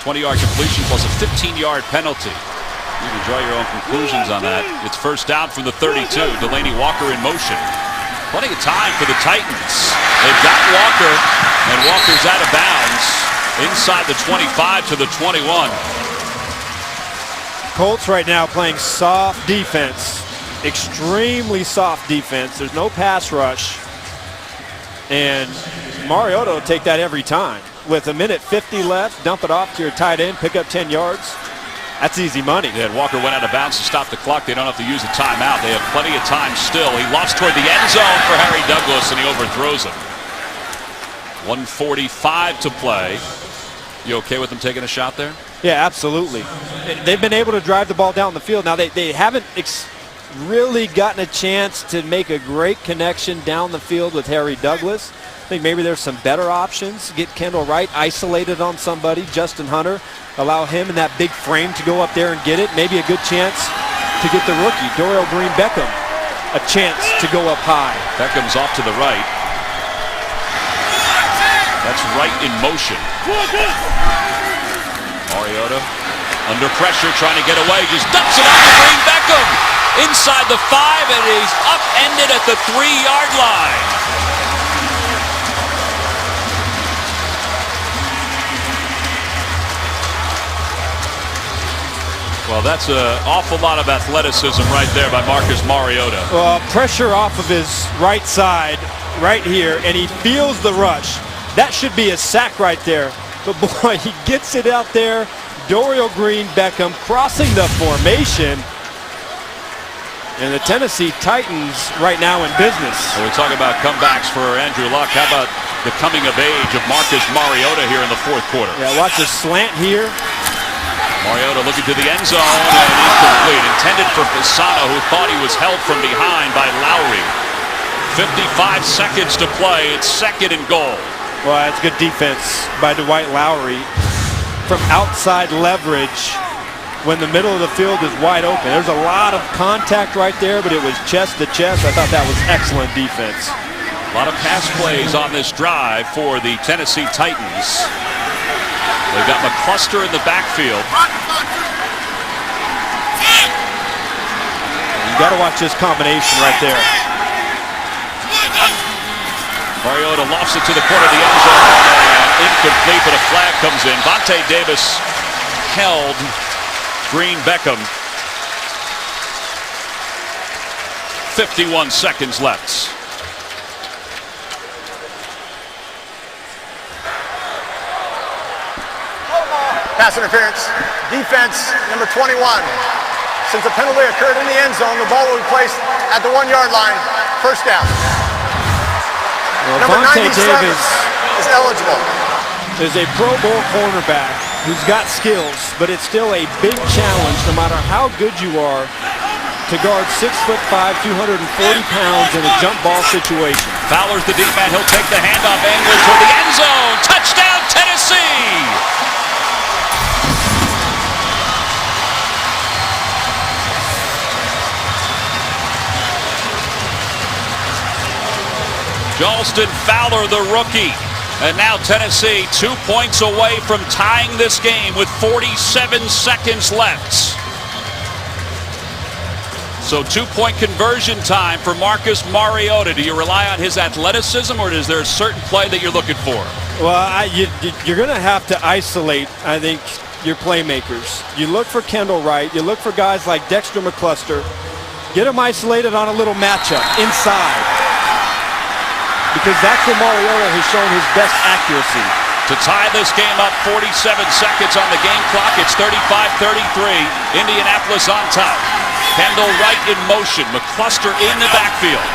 20-yard completion plus a 15-yard penalty. You can draw your own conclusions on that. It's first down from the 32. Delaney Walker in motion. Plenty of time for the Titans. They've got Walker, and Walker's out of bounds inside the 25 to the 21. Colts right now playing soft defense. Extremely soft defense. There's no pass rush. And Mariota will take that every time. With a minute 50 left, dump it off to your tight end, pick up 10 yards. That's easy money. Yeah, Walker went out of bounds to stop the clock. They don't have to use a timeout. They have plenty of time still. He lost toward the end zone for Harry Douglas, and he overthrows him. 1:45 to play. You okay with them taking a shot there? Yeah, absolutely. They've been able to drive the ball down the field. Now, they haven't really gotten a chance to make a great connection down the field with Harry Douglas. I think maybe there's some better options. Get Kendall Wright isolated on somebody. Justin Hunter, allow him in that big frame to go up there and get it. Maybe a good chance to get the rookie, Dorial Green Beckham, a chance to go up high. Beckham's off to the right. That's Wright in motion. Mariota under pressure, trying to get away. Just dumps it off to Green Beckham. Inside the 5, and he's upended at the 3-yard line. Well, that's an awful lot of athleticism right there by Marcus Mariota. Well, pressure off of his right side, right here, and he feels the rush. That should be a sack right there. But boy, he gets it out there. Dorial Green Beckham crossing the formation. And the Tennessee Titans right now in business. Well, we talk about comebacks for Andrew Luck. How about the coming of age of Marcus Mariota here in the fourth quarter? Yeah, watch the slant here. Mariota looking to the end zone and incomplete. Intended for Fasano, who thought he was held from behind by Lowry. 55 seconds to play. It's second and goal. Well, that's good defense by Dwight Lowry. From outside leverage when the middle of the field is wide open. There's a lot of contact right there, but it was chest to chest. I thought that was excellent defense. A lot of pass plays on this drive for the Tennessee Titans. They've got McCluster in the backfield. You got to watch this combination right there. Mariota lofts it to the corner of the end zone. And incomplete, but a flag comes in. Vontae Davis held Green Beckham. 51 seconds left. Pass interference. Defense, number 21. Since the penalty occurred in the end zone, the ball will be placed at the 1-yard line. First down. Well, Number Vontae 97 Davis is eligible. is a Pro Bowl cornerback who's got skills, but it's still a big challenge no matter how good you are to guard 6'5", 240 pounds in a jump ball situation. Fowler's the deep man. He'll take the handoff angle toward the end zone. Touchdown, Tennessee! Jalston Fowler, the rookie. And now Tennessee 2 points away from tying this game with 47 seconds left. So 2-point conversion time for Marcus Mariota. Do you rely on his athleticism, or is there a certain play that you're looking for? Well, you're going to have to isolate, I think, your playmakers. You look for Kendall Wright. You look for guys like Dexter McCluster. Get them isolated on a little matchup inside, because that's where Mariota has shown his best accuracy. To tie this game up, 47 seconds on the game clock. It's 35-33. Indianapolis on top. Kendall Wright in motion. McCluster in the backfield.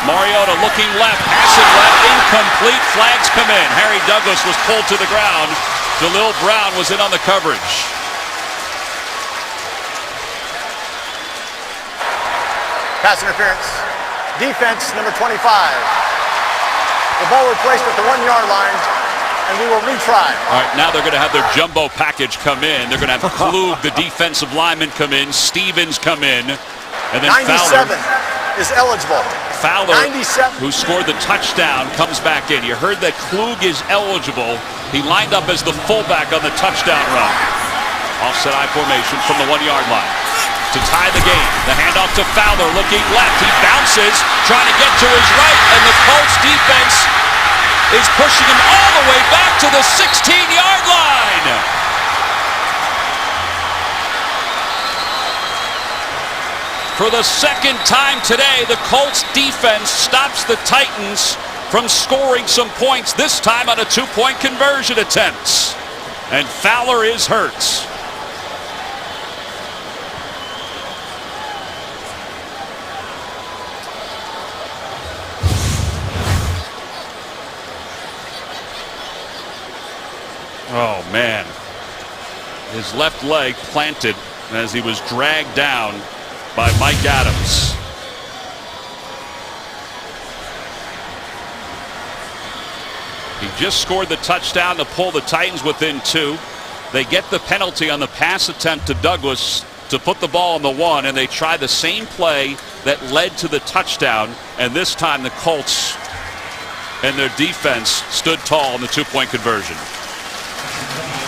Mariota looking left, passing left, incomplete. Flags come in. Harry Douglas was pulled to the ground. Jalil Brown was in on the coverage. Pass interference. Defense, number 25. The ball will be placed at the 1-yard line, and we will retry. All right, now they're going to have their jumbo package come in. They're going to have Klug, the defensive lineman, come in. Stevens come in. And then 97 is eligible. Fowler, 97. who scored the touchdown, comes back in. You heard that Klug is eligible. He lined up as the fullback on the touchdown run. Offset I formation from the 1-yard line. To tie the game, the handoff to Fowler, looking left. He bounces, trying to get to his right, and the Colts defense is pushing him all the way back to the 16-yard line. For the second time today, the Colts defense stops the Titans from scoring some points, this time on a 2-point conversion attempt. And Fowler is hurt. Oh, man. His left leg planted as he was dragged down by Mike Adams. He just scored the touchdown to pull the Titans within 2. They get the penalty on the pass attempt to Douglas to put the ball on the 1, and they try the same play that led to the touchdown, and this time the Colts and their defense stood tall in the 2-point conversion.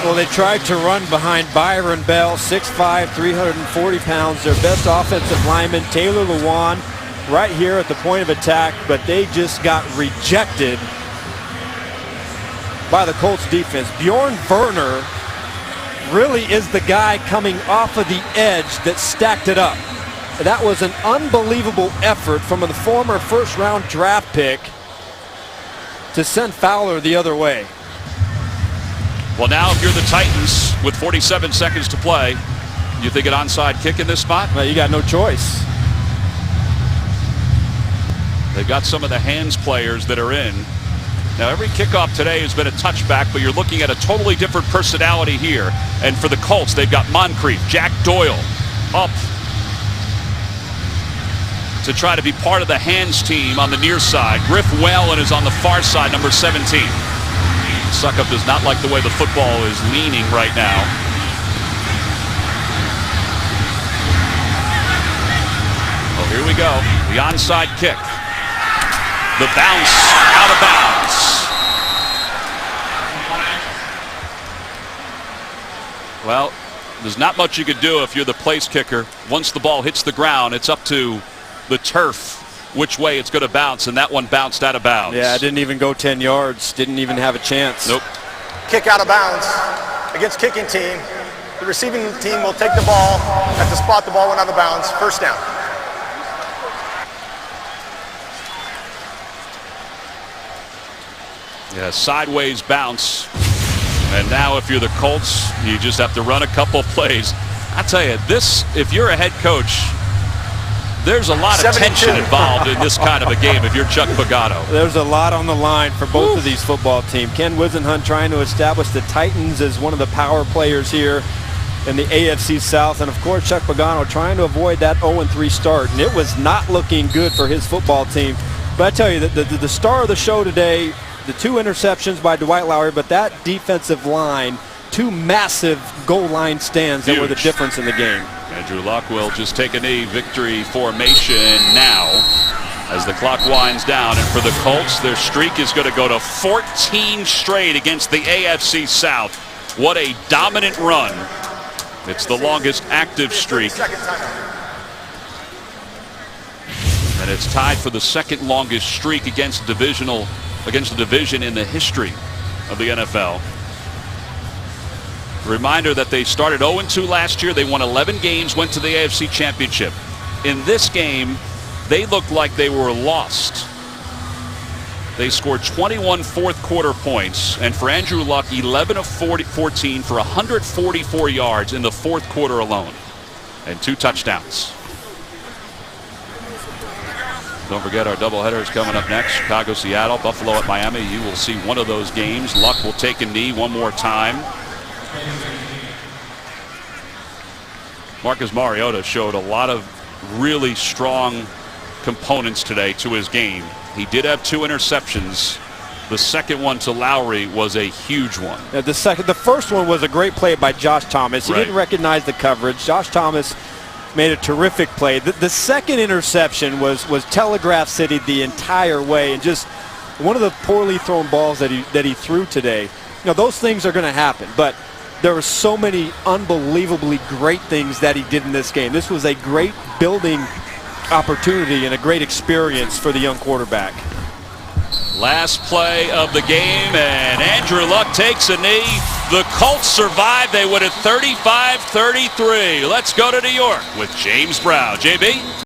Well, they tried to run behind Byron Bell, 6'5", 340 pounds, their best offensive lineman, Taylor Lewan, right here at the point of attack, but they just got rejected by the Colts defense. Bjorn Werner really is the guy coming off of the edge that stacked it up. That was an unbelievable effort from the former first-round draft pick to send Fowler the other way. Well, now if you're the Titans with 47 seconds to play, you think an onside kick in this spot? Well, you got no choice. They've got some of the hands players that are in. Now, every kickoff today has been a touchback, but you're looking at a totally different personality here. And for the Colts, they've got Moncrief, Jack Doyle up to try to be part of the hands team on the near side. Griff Whalen is on the far side, number 17. Suckup does not like the way the football is leaning right now. Well, here we go. The onside kick. The bounce out of bounds. Well, there's not much you could do if you're the place kicker. Once the ball hits the ground, it's up to the turf which way it's going to bounce, and that one bounced out of bounds. Yeah, it didn't even go 10 yards. Didn't even have a chance. Nope. Kick out of bounds against kicking team. The receiving team will take the ball at the spot the ball went out of bounds. First down. Yeah, sideways bounce. And now if you're the Colts, you just have to run a couple plays. I tell you, this, if you're a head coach, there's a lot of 72. tension involved in this kind of a game if you're Chuck Pagano. There's a lot on the line for both of these football teams. Ken Wisenhunt trying to establish the Titans as one of the power players here in the AFC South. And, of course, Chuck Pagano trying to avoid that 0-3 start. And it was not looking good for his football team. But I tell you, the star of the show today, the 2 interceptions by Dwight Lowery, but that defensive line, 2 massive goal line stands that were the difference in the game. Andrew Luck will just take a knee. Victory formation now as the clock winds down. And for the Colts, their streak is going to go to 14 straight against the AFC South. What a dominant run. It's the longest active streak. And it's tied for the second longest streak against the division in the history of the NFL. Reminder that they started 0-2 last year. They won 11 games, went to the AFC Championship. In this game, they looked like they were lost. They scored 21 fourth quarter points, and for Andrew Luck, 11 of 14 for 144 yards in the fourth quarter alone, and 2 touchdowns. Don't forget our doubleheader is coming up next. Chicago, Seattle, Buffalo at Miami. You will see one of those games. Luck will take a knee one more time. Marcus Mariota showed a lot of really strong components today to his game. He did have 2 interceptions. The second one to Lowry was a huge one. Yeah, the first one was a great play by Josh Thomas. He didn't recognize the coverage. Josh Thomas made a terrific play. The second interception was telegraph city the entire way, and just one of the poorly thrown balls that he threw today. You know, those things are going to happen, but there were so many unbelievably great things that he did in this game. This was a great building opportunity and a great experience for the young quarterback. Last play of the game, and Andrew Luck takes a knee. The Colts survive. They win at 35-33. Let's go to New York with James Brown. JB?